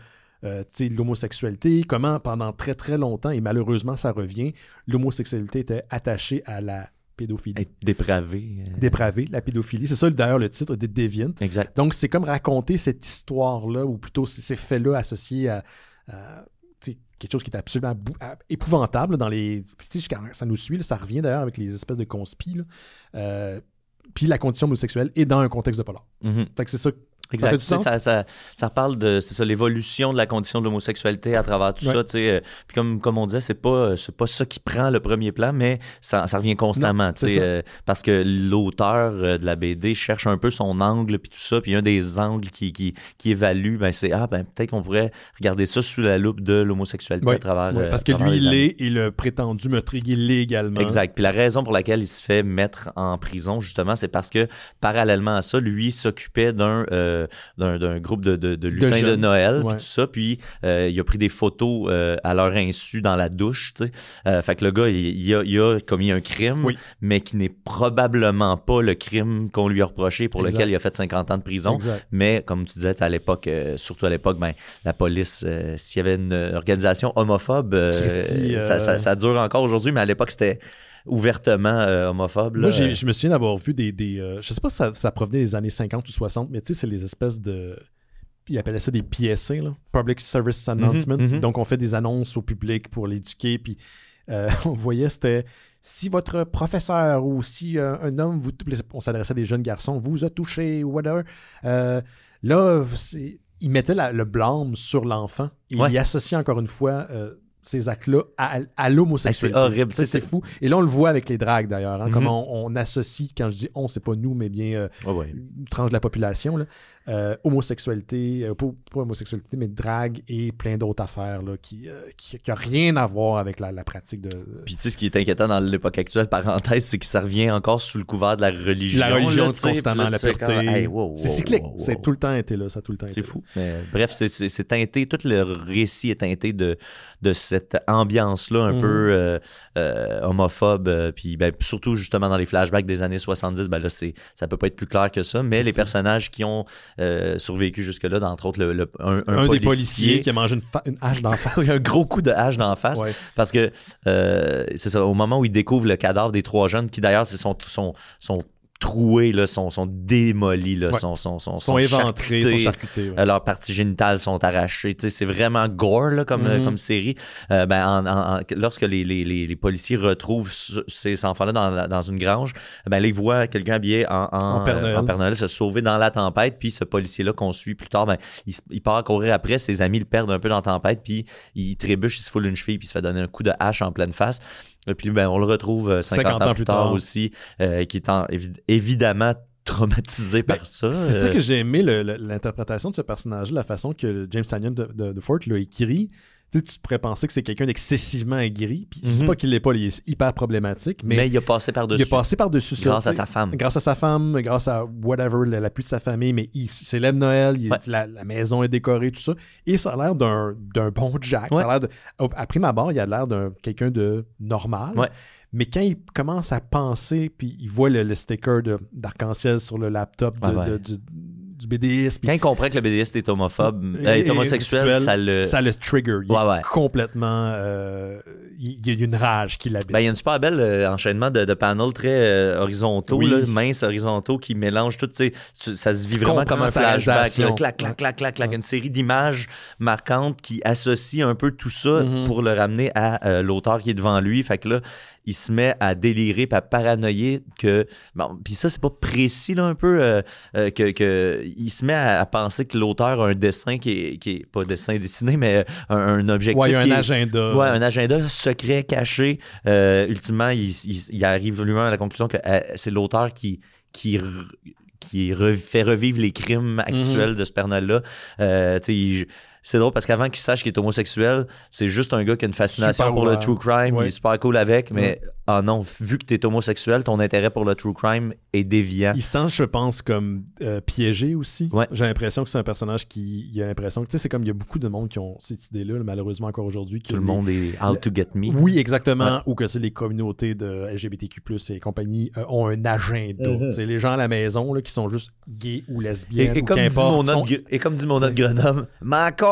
l'homosexualité, comment pendant très très longtemps, et malheureusement ça revient, l'homosexualité était attachée à la pédophilie. Dépravé. Dépravé, la pédophilie. C'est ça d'ailleurs le titre de Deviant. Exact. Donc c'est comme raconter cette histoire-là, ou plutôt ces faits-là associés à quelque chose qui est absolument épouvantable dans les... Ça nous suit, là, ça revient d'ailleurs avec les espèces de conspi. Puis la condition homosexuelle est dans un contexte de polar. Fait que c'est ça. Exact. Ça parle de l'évolution de la condition de l'homosexualité à travers tout ça. Puis comme on disait, c'est pas ça qui prend le premier plan, mais ça revient constamment. Parce que l'auteur de la BD cherche un peu son angle, puis tout ça. Puis un des angles qui évalue, c'est peut-être qu'on pourrait regarder ça sous la loupe de l'homosexualité à travers. Parce que lui, il est, et le prétendu meurtrier, il l'est également. Exact. Puis la raison pour laquelle il se fait mettre en prison, justement, c'est parce que parallèlement à ça, lui s'occupait d'un groupe de lutins de Noël, puis tout ça, puis il a pris des photos à leur insu dans la douche, tu sais. Fait que le gars, il a commis un crime, mais qui n'est probablement pas le crime qu'on lui a reproché, pour lequel il a fait 50 ans de prison. Mais comme tu disais, à l'époque, surtout à l'époque, la police, s'il y avait une organisation homophobe, ça dure encore aujourd'hui, mais à l'époque, c'était ouvertement homophobe. Là. Moi, je me souviens d'avoir vu je sais pas si ça provenait des années 50 ou 60, mais tu sais, c'est les espèces de... Ils appelaient ça des PSA, là, Public Service Announcement. Donc, on fait des annonces au public pour l'éduquer, puis on voyait, c'était... Si votre professeur ou si un homme, on s'adressait à des jeunes garçons, vous a touché ou whatever, là, il mettait le blâme sur l'enfant et il associait encore une fois... ces actes-là à l'homosexualité. C'est horrible. C'est fou. Et là, on le voit avec les dragues, d'ailleurs. Comment on associe, quand je dis « on », c'est pas nous, mais bien une tranche de la population, là, homosexualité, pas homosexualité, mais drague et plein d'autres affaires là, qui a rien à voir avec la pratique de... Puis tu sais, ce qui est inquiétant dans l'époque actuelle, parenthèse, c'est que ça revient encore sous le couvert de la religion. La religion, là, constamment, la pureté. C'est cyclique. C'est tout le temps été là. Ça a tout le temps été C'est fou. Mais, bref, c'est teinté, tout le récit est teinté de cette ambiance-là un peu homophobe. Puis surtout, justement, dans les flashbacks des années 70, là, ça peut pas être plus clair que ça. Mais les personnages qui ont survécu jusque-là, entre autres, un des policiers qui a mangé une hache d'en face. Un gros coup de hache d'en face. Parce que, c'est ça, au moment où il découvre le cadavre des 3 jeunes, qui d'ailleurs, c'est son troués, là, sont démolis, là, sont éventrés, sont charcutés. Leurs parties génitales sont arrachées. C'est vraiment gore là, comme série. Lorsque les policiers retrouvent ces enfants-là dans une grange, là, ils voient quelqu'un habillé en Père Noël se sauver dans la tempête, puis ce policier-là qu'on suit plus tard, il part courir après, ses amis le perdent un peu dans la tempête, puis il trébuche, il se foule une cheville, puis il se fait donner un coup de hache en pleine face. Et puis, on le retrouve 50 ans plus tard aussi, qui est évidemment traumatisé par ça. C'est ça que j'ai aimé, l'interprétation de ce personnage-là, la façon que James Tynion de Fort l'a écrit. Tu pourrais penser que c'est quelqu'un d'excessivement aigri, puis c'est pas qu'il l'est pas, il est hyper problématique, mais il a passé par-dessus. Il a passé par-dessus ça. Grâce à sa femme. Grâce à sa femme, grâce à whatever, l'appui de sa famille, mais il célèbre Noël, la maison est décorée, tout ça, et ça a l'air d'un bon Jack. Ça a l'air à prime abord, il a l'air d'un quelqu'un de normal. Mais quand il commence à penser, puis il voit le sticker d'arc-en-ciel sur le laptop du BDiste. Quand il comprend que le BDiste est homophobe, est homosexuel, ça le trigger. Il est complètement... il y a une rage qui l'habite. Il y a une super belle enchaînement de panels très horizontaux, minces horizontaux, qui mélangent tout. Ça se vit vraiment comme un flashback. Clac, clac, clac, clac, clac. Une série d'images marquantes qui associent un peu tout ça pour le ramener à l'auteur qui est devant lui. Fait que là, il se met à délirer et à paranoïer que... puis ça, c'est pas précis, là, un peu, il se met à penser que l'auteur a un dessin qui est pas dessin dessiné, mais un objectif. Il y a un agenda. Un agenda secret, caché. Ultimement, il arrive lui-même à la conclusion que c'est l'auteur qui fait revivre les crimes actuels de ce Père Noël-là. C'est drôle parce qu'avant qu'il sache qu'il est homosexuel, c'est juste un gars qui a une fascination pour le true crime, il est super cool avec, mais non, vu que tu es homosexuel, ton intérêt pour le true crime est déviant. Il sent, je pense, comme piégé aussi. J'ai l'impression que c'est un personnage qui a l'impression que, tu sais, c'est comme il y a beaucoup de monde qui ont cette idée-là, malheureusement encore aujourd'hui. Tout le monde est out to get me. Oui, exactement. Ou que les communautés de LGBTQ+, et compagnie ont un agenda. Les gens à la maison là, qui sont juste gays ou lesbiennes, et comme dit mon autre Grenoble,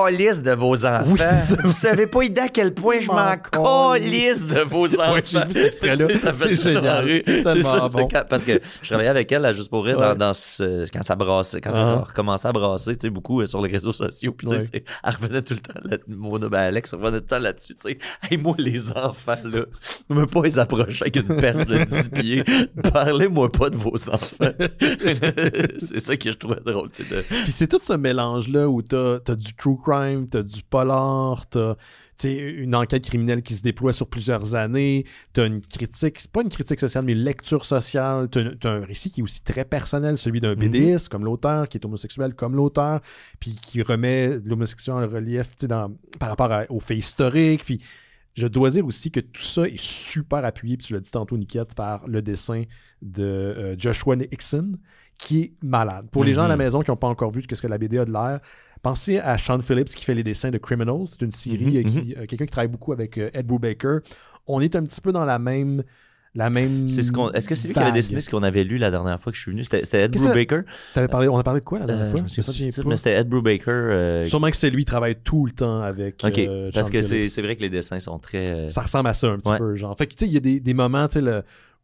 calisse de vos enfants. Oui, c'est ça. Vous savez pas idée à quel point je m'en calisse de vos enfants. Ouais, j'ai vu cet extrait-là. C'est génial. C'est tellement bon. Parce que je travaillais avec elle, là, juste pour rire, quand ça brassait, quand ça recommençait à brasser, tu sais, beaucoup sur les réseaux sociaux. Puis, tu sais, elle revenait tout le temps, Alex revenait tout le temps là-dessus, tu sais. Hey, moi, les enfants, là, ne me pas les approcher avec une perche de 10 pieds. Parlez-moi pas de vos enfants. C'est ça que je trouvais drôle, tu sais. Puis c'est tout ce mélange-là où t'as du true crime, t'as du polar, t'as une enquête criminelle qui se déploie sur plusieurs années, t'as une critique, c'est pas une critique sociale, mais une lecture sociale, t'as un récit qui est aussi très personnel, celui d'un BDiste comme l'auteur, qui est homosexuel comme l'auteur, puis qui remet l'homosexuel en relief par rapport aux faits historiques, puis je dois dire aussi que tout ça est super appuyé, puis tu l'as dit tantôt, Niquette, par le dessin de Joshua Hickson, qui est malade. Pour les gens à la maison qui n'ont pas encore vu ce que la BD a de l'air, pensez à Sean Phillips qui fait les dessins de Criminals. C'est une série, quelqu'un qui travaille beaucoup avec Ed Brubaker. On est un petit peu dans la même... Est-ce que c'est lui qui avait dessiné ce qu'on avait lu la dernière fois que je suis venu? C'était Ed Brubaker? On a parlé de quoi la dernière fois? Je sais pas, mais c'était Ed Brubaker. Sûrement que c'est lui qui travaille tout le temps avec OK, parce que Phillips. C'est vrai que les dessins sont très... Ça ressemble à ça un petit peu, genre. Fait que, tu sais, il y a des moments,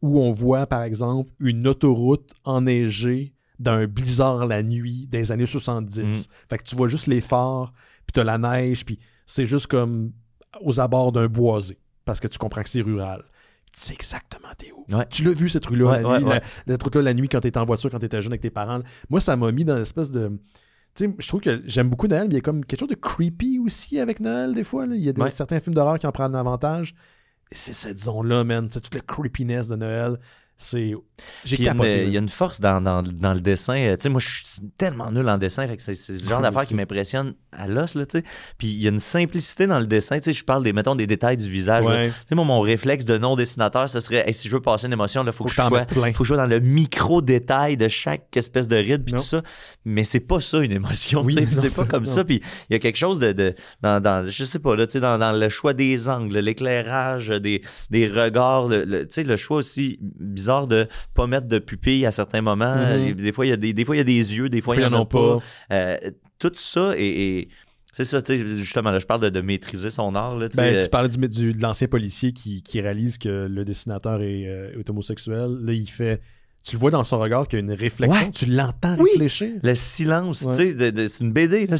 où on voit, par exemple, une autoroute enneigée d'un blizzard la nuit des années 70. Fait que tu vois juste les phares, puis t'as la neige, puis c'est juste comme aux abords d'un boisé, parce que tu comprends que c'est rural. Tu sais exactement t'es où. Ouais. Tu l'as vu, cette rue-là, la nuit, cette route-là, la nuit, quand t'étais en voiture, quand t'étais jeune avec tes parents. Moi, ça m'a mis dans une espèce de... Tu sais, je trouve que j'aime beaucoup Noël, mais il y a comme quelque chose de creepy aussi avec Noël, des fois. Là. Il y a certains films d'horreur qui en prennent avantage. Et c'est cette zone-là, man. C'est toute la creepiness de Noël. J'ai capoté. Il y a une force dans le dessin. Tu sais, moi, je suis tellement nul en dessin. Fait que c'est le genre d'affaire qui m'impressionne à l'os, là, tu sais. Puis il y a une simplicité dans le dessin. Tu sais, je parle des détails du visage. Tu sais, moi, mon réflexe de non-dessinateur, ce serait, si je veux passer une émotion, il faut que je sois dans le micro-détail de chaque espèce de ride, puis tout ça. Mais c'est pas ça, une émotion. C'est pas comme ça. Puis il y a quelque chose dans je sais pas, là, tu sais, dans le choix des angles, l'éclairage, des regards, tu sais, le choix aussi bizarre de pas mettre de pupilles à certains moments. Des fois, il y a des yeux, des fois, il y en a pas. Tout ça et c'est ça, tu sais, justement, là, je parle de maîtriser son art. Là, tu parlais de l'ancien policier qui réalise que le dessinateur est homosexuel. Là, il fait... Tu le vois dans son regard qu'il y a une réflexion. Tu l'entends réfléchir. Le silence, tu sais, c'est une BD. Là,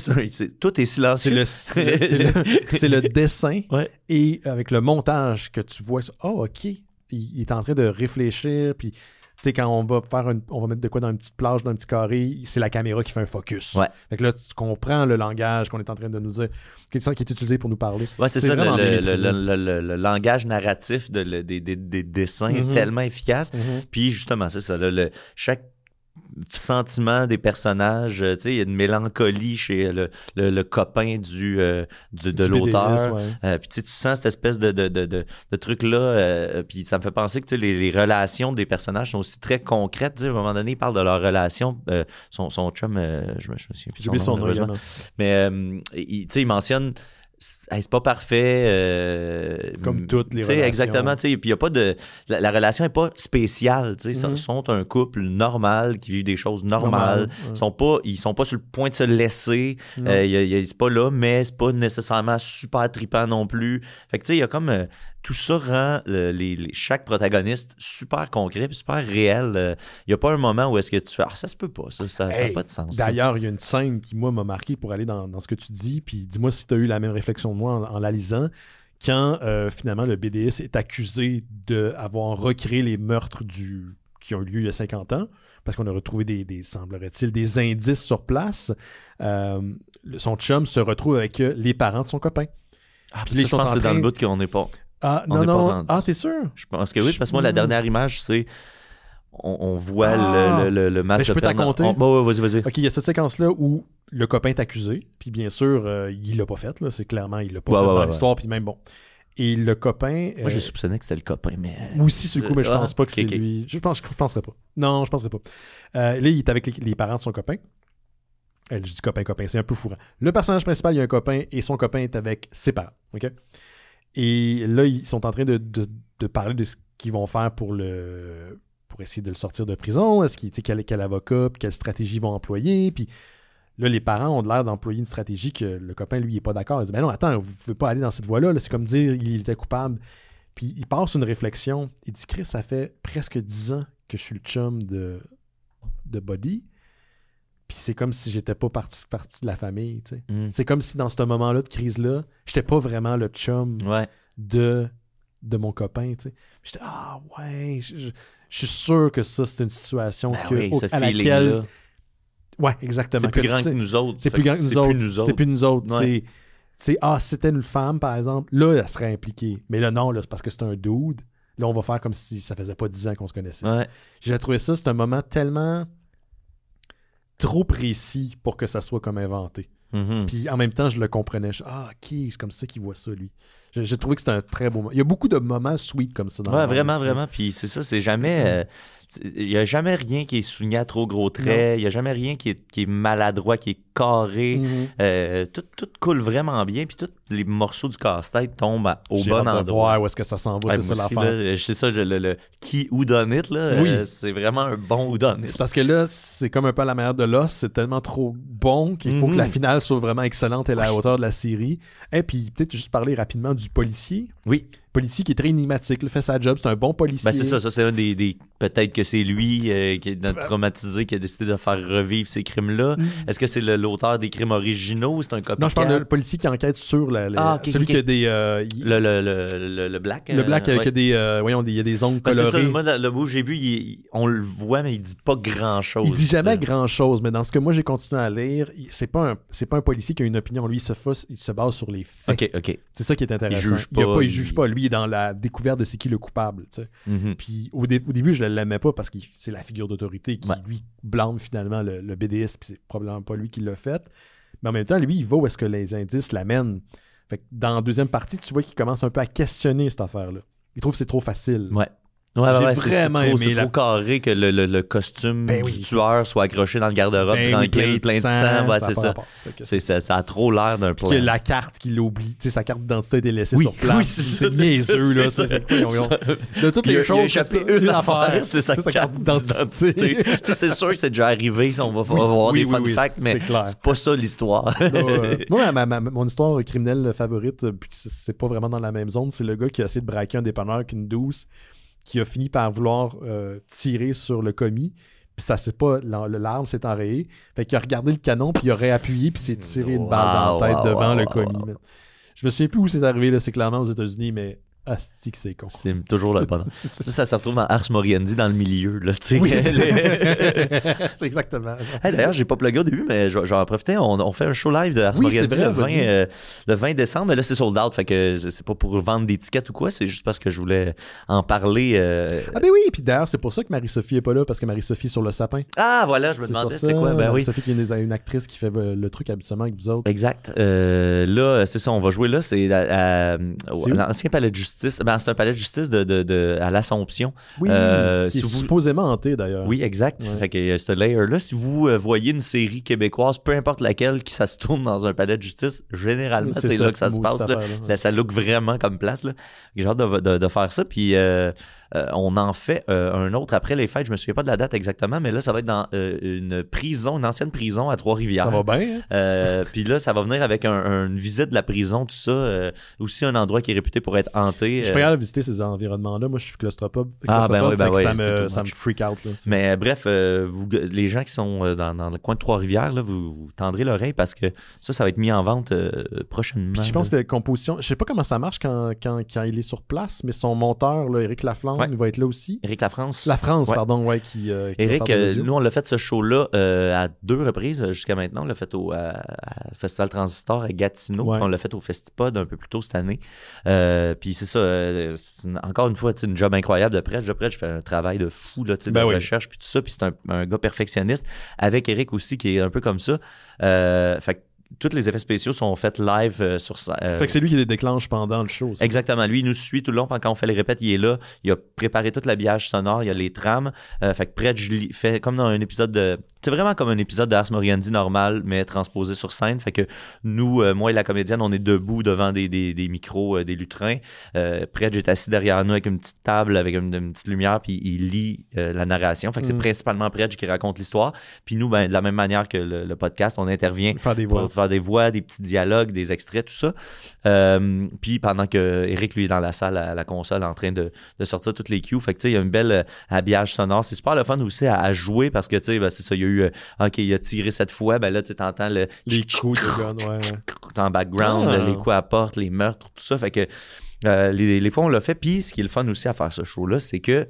tout est silencieux. C'est le dessin et avec le montage que tu vois. OK. Il est en train de réfléchir, puis tu sais, quand on va mettre de quoi dans une petite plage, dans un petit carré, c'est la caméra qui fait un focus. Fait que là, tu comprends le langage qu'on est en train de nous dire, qui est utilisé pour nous parler. C'est ça, le langage narratif des dessins est tellement efficace. Puis justement, c'est ça, chaque sentiment des personnages, tu sais, il y a une mélancolie chez le copain de l'auteur. Puis tu sens cette espèce de truc-là, puis ça me fait penser que les relations des personnages sont aussi très concrètes. Tu sais, à un moment donné, ils parlent de leur relation. Son chum, je me souviens plus. J'ai oublié son nom. Mais il mentionne... c'est pas parfait. Comme toutes les relations. Exactement. Puis il y a pas de... La relation n'est pas spéciale. Ils sont un couple normal qui vit des choses normales. Ils sont pas sur le point de se laisser. C'est pas là, mais c'est pas nécessairement super trippant non plus. Fait que tu sais, il y a comme... tout ça rend chaque protagoniste super concret et super réel. Il n'y a pas un moment où est-ce que tu fais « Ah, ça se peut pas, ça n'a pas de sens. » D'ailleurs, il y a une scène qui, moi, m'a marqué pour aller dans ce que tu dis, puis dis-moi si tu as eu la même réflexion de moi en la lisant, quand finalement le BDS est accusé d'avoir recréé les meurtres qui ont eu lieu il y a 50 ans, parce qu'on a retrouvé semblerait-il, des indices sur place. Son chum se retrouve avec les parents de son copain. Puis je pense que c'est dans le bout qu'on n'est pas... non. T'es sûr? Je pense que oui, parce que moi, la dernière image, c'est... On voit le masque de père. Je peux t'en compter? Vas-y. OK, il y a cette séquence-là où le copain est accusé, puis bien sûr, il l'a pas fait, là. C'est clairement, il l'a pas fait dans l'histoire, puis même bon. Et le copain... Moi, je soupçonnais que c'était le copain, mais... Moi aussi, sur le coup, mais je pense pas que c'est lui. Je penserais pas. Non, je penserais pas. Là, il est avec les parents de son copain. Je dis copain, c'est un peu fourrant. Le personnage principal, il y a un copain, et son copain est avec ses parents, OK? Et là, ils sont en train de parler de ce qu'ils vont faire pour essayer de le sortir de prison. Est-ce quel avocat, puis quelle stratégie ils vont employer. Puis Là, les parents ont l'air d'employer une stratégie que le copain, lui, il n'est pas d'accord. Il dit, ben non, attends, vous ne pouvez pas aller dans cette voie-là. Là. C'est comme dire qu'il était coupable. Puis il passe une réflexion. Il dit, Chris, ça fait presque 10 ans que je suis le chum de Buddy. Puis c'est comme si j'étais pas partie de la famille. Tu sais. C'est comme si dans ce moment-là de crise-là, j'étais pas vraiment le chum de mon copain. Tu sais. Puis j'étais, je suis sûr que ça, c'est une situation à laquelle... Ouais, exactement. C'est plus grand que nous autres. C'est plus grand que nous autres. C'est plus nous autres. Ouais. Si c'était une femme, par exemple, là, elle serait impliquée. Mais là, non, là, c'est parce que c'est un dude. Là, on va faire comme si ça faisait pas 10 ans qu'on se connaissait. Ouais. J'ai trouvé ça, c'est un moment tellement trop précis pour que ça soit comme inventé. Puis en même temps, je le comprenais. OK, c'est comme ça qu'il voit ça, lui. J'ai trouvé que c'était un très beau moment. Il y a beaucoup de moments sweet comme ça. Ouais, vraiment, vraiment. Puis c'est ça, c'est jamais... il n'y a jamais rien qui est souligné à trop gros traits. Il n'y a jamais rien qui est maladroit, qui est carré. Tout coule vraiment bien. Puis tous les morceaux du casse-tête tombent au bon endroit. De voir où est-ce que ça s'en va, c'est ça l'affaire. C'est ça, le qui who done it, là. C'est vraiment un bon who done it. C'est parce que là, c'est comme un peu à la manière de l'os. C'est tellement trop bon qu'il faut que la finale soit vraiment excellente et à la hauteur de la série. Et puis, peut-être juste parler rapidement du policier. Oui. Policier qui est très énigmatique, il fait sa job, c'est un bon policier. Ben c'est ça, c'est un des peut-être que c'est lui qui est traumatisé, qui a décidé de faire revivre ces crimes-là. Est-ce que c'est l'auteur des crimes originaux ou c'est un copycat? Non, je parle de policier qui enquête sur celui qui a des... le black. Le black qui a des... voyons, il y a des ongles colorés. C'est ça, moi, le bout que j'ai vu, on le voit, mais il dit pas grand-chose. Il dit jamais grand-chose, mais dans ce que moi j'ai continué à lire, c'est pas un policier qui a une opinion. Lui, il se base sur les faits. OK. C'est ça qui est intéressant. Il juge pas. Lui, il est dans la découverte de c'est qui le coupable. Tu sais. Puis au début, je l'aimais pas parce que c'est la figure d'autorité qui, lui, blâme finalement le BDS, puis c'est probablement pas lui qui l'a fait. Mais en même temps, lui, il va où est-ce que les indices l'amènent. Fait que dans la deuxième partie, tu vois qu'il commence un peu à questionner cette affaire-là. Il trouve que c'est trop facile. J'ai vraiment aimé. C'est trop carré que le costume du tueur soit accroché dans le garde-robe tranquille, plein de sang. C'est ça. Ça a trop l'air d'un plan. Puis la carte qu'il oublie, tu sais, sa carte d'identité a été laissée sur place. C'est niaiseux, là. De toutes les choses, il a échappé une affaire, c'est sa carte d'identité. C'est sûr que c'est déjà arrivé, on va avoir des fun facts, mais c'est pas ça l'histoire. Moi, mon histoire criminelle favorite, puis c'est pas vraiment dans la même zone, c'est le gars qui a essayé de braquer un dépanneur avec une douce, qui a fini par vouloir tirer sur le commis, puis ça c'est pas l'arme s'est enrayée, fait qu'il a regardé le canon, puis il a réappuyé, puis s'est tiré une balle dans la tête devant le commis. Je me souviens plus où c'est arrivé, là, c'est clairement aux États-Unis, mais asti que c'est con. C'est toujours le bon. Ça se retrouve dans Ars Moriendi, dans le milieu, là, tu sais. Oui, c'est exactement. D'ailleurs, j'ai pas plugué au début, mais je vais en profiter. On fait un show live de Ars Moriendi le 20 décembre, mais là, c'est sold out, fait que c'est pas pour vendre des tickets ou quoi, c'est juste parce que je voulais en parler. Ah ben oui, puis d'ailleurs, c'est pour ça que Marie-Sophie est pas là, parce que Marie-Sophie est sur le sapin. Ah, voilà, je me demandais c'était quoi. Ben Marie-Sophie qui est une actrice qui fait le truc habituellement avec vous autres. Exact. Là, c'est ça, on va jouer là, c'est à l'ancien palais de justice. Ben, c'est un palais de justice à l'Assomption. Oui, qui est supposément hanté d'ailleurs. Oui, exact. Fait que ce layer-là, si vous voyez une série québécoise, peu importe laquelle, qui ça se tourne dans un palais de justice, généralement, c'est là que ça se passe. Là, ça look vraiment comme place. Là. J'ai hâte de faire ça. Puis on en fait un autre après les fêtes. Je me souviens pas de la date exactement, mais là, ça va être dans une ancienne prison à Trois-Rivières. Ça va bien. Puis là, ça va venir avec une visite de la prison, tout ça. Aussi un endroit qui est réputé pour être hanté. Je peux aller visiter ces environnements-là. Moi, je suis claustrophobe. Ça me freak out. Là, mais bref, les gens qui sont dans le coin de Trois-Rivières, là, vous tendrez l'oreille parce que ça va être mis en vente prochainement. Puis je pense que la composition, je sais pas comment ça marche quand il est sur place, mais son monteur, là, Éric Laflamme, il va être là aussi. Éric Lafrance. Pardon, qui Éric, nous, on l'a fait ce show-là à 2 reprises jusqu'à maintenant. On l'a fait au Festival Transistor à Gatineau. On l'a fait au Festipod un peu plus tôt cette année. Puis c'est ça, encore une fois, une job incroyable de presse. Je fais un travail de fou là, de recherche puis tout ça. Puis c'est un gars perfectionniste. Avec Éric aussi, qui est un peu comme ça. Fait tous les effets spéciaux sont faits live sur ça. Fait que c'est lui qui les déclenche pendant le show. Exactement. Lui, il nous suit tout le long. Quand on fait les répètes, il est là. Il a préparé tout l'habillage sonore. Il y a les trames. Fait que Predge fait comme dans un épisode de... C'est vraiment comme un épisode de Ars Moriendi normal, mais transposé sur scène. Fait que nous, moi et la comédienne, on est debout devant des micros, des lutrins. Predge est assis derrière nous avec une petite table, avec une petite lumière, puis il lit la narration. Fait que c'est principalement Predge qui raconte l'histoire. Puis nous, de la même manière que le podcast, on intervient pour faire des voix, des petits dialogues, des extraits, tout ça. Puis pendant que Eric, lui, est dans la salle à la console en train de sortir toutes les cues. Fait que tu sais, il y a une belle habillage sonore. C'est super le fun aussi à jouer parce que tu sais, c'est ça, il y a eu OK, il a tiré cette fois, ben là, tu t'entends les coups de gun, ouais. En background, les coups à porte, les meurtres, tout ça. Fait que les fois on l'a fait, puis ce qui est le fun aussi à faire ce show-là, c'est que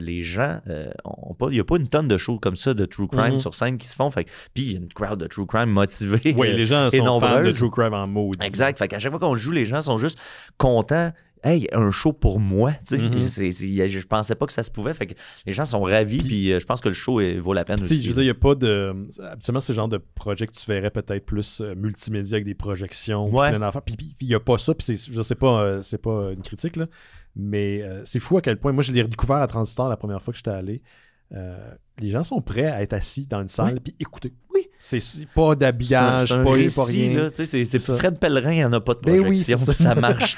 les gens il n'y a pas une tonne de shows comme ça de True Crime sur scène qui se font, puis il y a une crowd de True Crime motivée. Oui, les gens sont fans de True Crime en mode. Exact, fait qu'à chaque fois qu'on le joue, les gens sont juste contents. Hey, un show pour moi, tu sais. Je pensais pas que ça se pouvait, fait que les gens sont ravis, puis je pense que le show vaut la peine aussi. Je veux dire, il n'y a pas de... Absolument, c'est le genre de projet que tu verrais peut-être plus multimédia avec des projections, plein d'enfants, puis il n'y a pas ça, puis je sais pas, c'est pas une critique, là, mais c'est fou à quel point... Moi, je l'ai redécouvert à Transistor la première fois que j'étais allé. Les gens sont prêts à être assis dans une salle puis écouter. Oui. C'est pas d'habillage, pas rien. C'est Fred Pellerin, il n'y en a pas de projection. Oui, ça marche.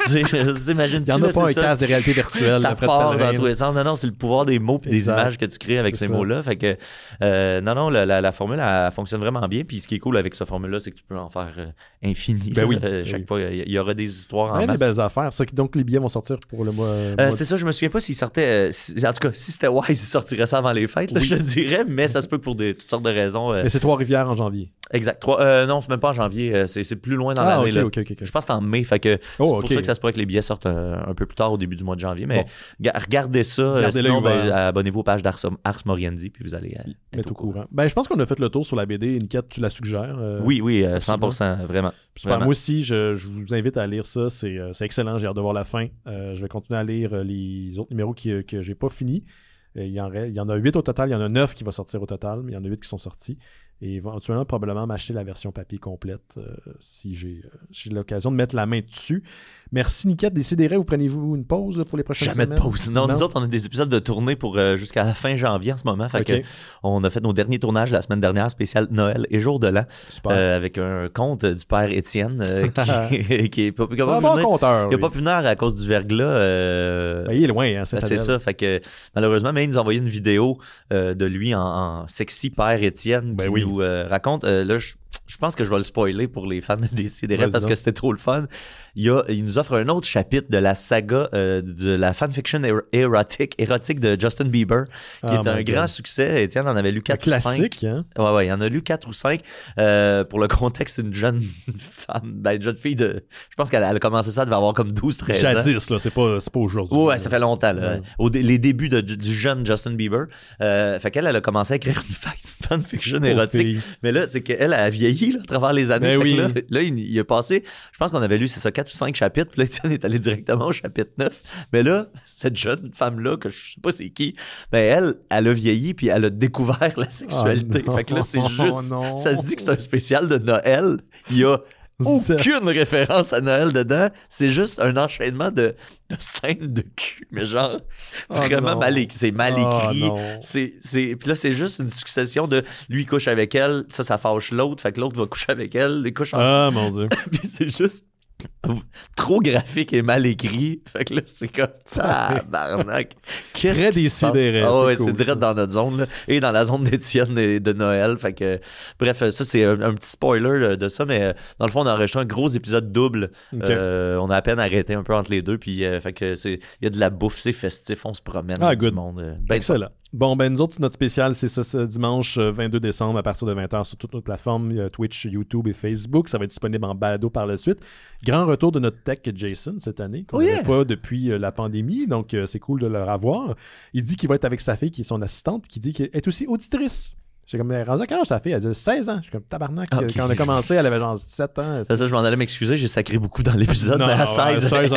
Imagine, il n'y en a pas un casque de réalité virtuelle. Ça part dans tous les sens. Non, c'est le pouvoir des mots et des images que tu crées avec ces mots-là. Fait que, la formule, elle fonctionne vraiment bien. Puis ce qui est cool avec cette formule-là, c'est que tu peux en faire infini. Chaque fois, il y aura des histoires en masse. Des belles affaires. Donc, les billets vont sortir pour le mois. C'est ça, je me souviens pas s'ils sortaient. En tout cas, si c'était Wise, ils sortiraient ça avant les fêtes, je te dirais, mais ça se peut pour toutes sortes de raisons. Mais c'est Trois-Rivières en janvier. Exact. Non, c'est même pas en janvier. C'est plus loin dans l'année. Okay. Je pense que c'est en mai. Fait que c'est pour ça que ça se pourrait que les billets sortent un peu plus tard au début du mois de janvier. Mais regardez ça. Sinon, abonnez-vous aux pages d'Ars Moriendi, puis vous allez être au courant. Je pense qu'on a fait le tour sur la BD. Niket, tu la suggères? Oui, 100%. Vraiment. Super. Moi aussi, je vous invite à lire ça. C'est excellent. J'ai hâte de voir la fin. Je vais continuer à lire les autres numéros que j'ai pas finis. Il y en a 8 au total. Il y en a 9 qui vont sortir au total, mais il y en a 8 qui sont sortis. Et éventuellement, probablement m'acheter la version papier complète si j'ai l'occasion de mettre la main dessus. Merci, Niket. Décidérez, vous prenez-vous une pause pour les prochaines semaines? Jamais de pause. Non, nous autres, on a des épisodes de tournée pour jusqu'à la fin janvier en ce moment. Fait que on a fait nos derniers tournages la semaine dernière, spécial Noël et Jour de l'An. Avec un conte du père Étienne qui est pas pu venir. Il n'a pas pu venir à cause du verglas. Il est loin, c'est ça. Fait que malheureusement, mais il nous a envoyé une vidéo de lui en sexy père Étienne qui nous raconte. Là, je pense que je vais le spoiler pour les fans de Décidérez parce que c'était trop le fun. Il nous offre un autre chapitre de la saga de la fanfiction érotique de Justin Bieber, qui est un grand succès. Étienne en avait lu 4 ou 5. Classique, hein? Ouais, il en a lu 4 ou 5. Pour le contexte, c'est une jeune femme, une jeune fille de... Je pense qu'elle a commencé ça, elle devait avoir comme 12-13 ans. Jadis, là, c'est pas aujourd'hui. Ouais, ça fait longtemps, là. Les débuts du jeune Justin Bieber. Fait qu'elle a commencé à écrire une fanfiction érotique. Mais là, c'est qu'elle a vieilli là, à travers les années. Là, il a passé, je pense qu'on avait lu, c'est ça, 4 ou 5 chapitres, puis là, Étienne est allé directement au chapitre 9. Mais là, cette jeune femme-là, que je sais pas c'est qui, elle a vieilli, puis elle a découvert la sexualité. Fait que là, c'est juste... Ça se dit que c'est un spécial de Noël. Il y a aucune référence à Noël dedans. C'est juste un enchaînement de scènes de cul, mais genre vraiment mal écrit. C'est mal écrit. Puis là, c'est juste une succession de lui couche avec elle, ça fâche l'autre, fait que l'autre va coucher avec elle, les couche ensemble. Ah mon Dieu. Puis c'est juste trop graphique et mal écrit. Fait que là, c'est comme tabarnak. Très Décidérez. Ah ouais, c'est direct dans notre zone, là. Et dans la zone d'Étienne et de Noël. Fait que, bref, ça, c'est un petit spoiler de ça, mais dans le fond, on a enregistré un gros épisode double. On a à peine arrêté un peu entre les deux. Puis, fait que il y a de la bouffe, c'est festif, on se promène dans du monde. Excellent. Bon, nous autres, notre spécial, c'est ce dimanche 22 décembre à partir de 20h sur toutes nos plateformes, Twitch, YouTube et Facebook. Ça va être disponible en balado par la suite. Grand retour de notre tech Jason cette année, qu'on n'avait pas depuis la pandémie, donc c'est cool de le revoir. Il dit qu'il va être avec sa fille, qui est son assistante, qui dit qu'elle est aussi auditrice J'ai comme, rendu à quel âge ça fait? Elle a dit 16 ans. Je suis comme, tabarnak. Okay. Quand on a commencé, elle avait genre 17 ans. Ça, je m'en allais m'excuser, j'ai sacré beaucoup dans l'épisode, mais à 16, 16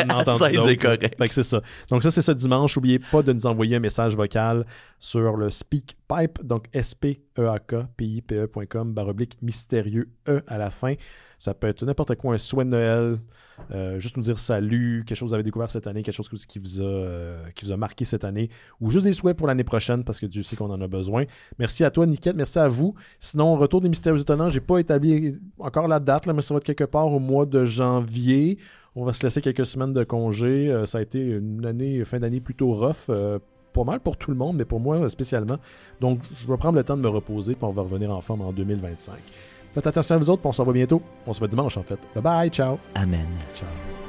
c'est correct. Fait que c'est ça. Donc ça, c'est ça dimanche. N'oubliez pas de nous envoyer un message vocal sur le SpeakPipe, donc speakpipe.com/mystérieux E à la fin. Ça peut être n'importe quoi, un souhait de Noël, juste nous dire salut, quelque chose que vous avez découvert cette année, quelque chose qui vous a marqué cette année, ou juste des souhaits pour l'année prochaine, parce que Dieu sait qu'on en a besoin. Merci à toi, Niquette, merci à vous. Sinon, retour des Mystérieux Étonnants, j'ai pas établi encore la date, là, mais ça va être quelque part au mois de janvier. On va se laisser quelques semaines de congé. Ça a été une fin d'année plutôt rough, pas mal pour tout le monde, mais pour moi spécialement. Donc, je vais prendre le temps de me reposer, puis on va revenir en forme en 2025. Faites attention à vous autres, puis on se revoit bientôt. On se voit dimanche, en fait. Bye bye, ciao. Amen. Ciao.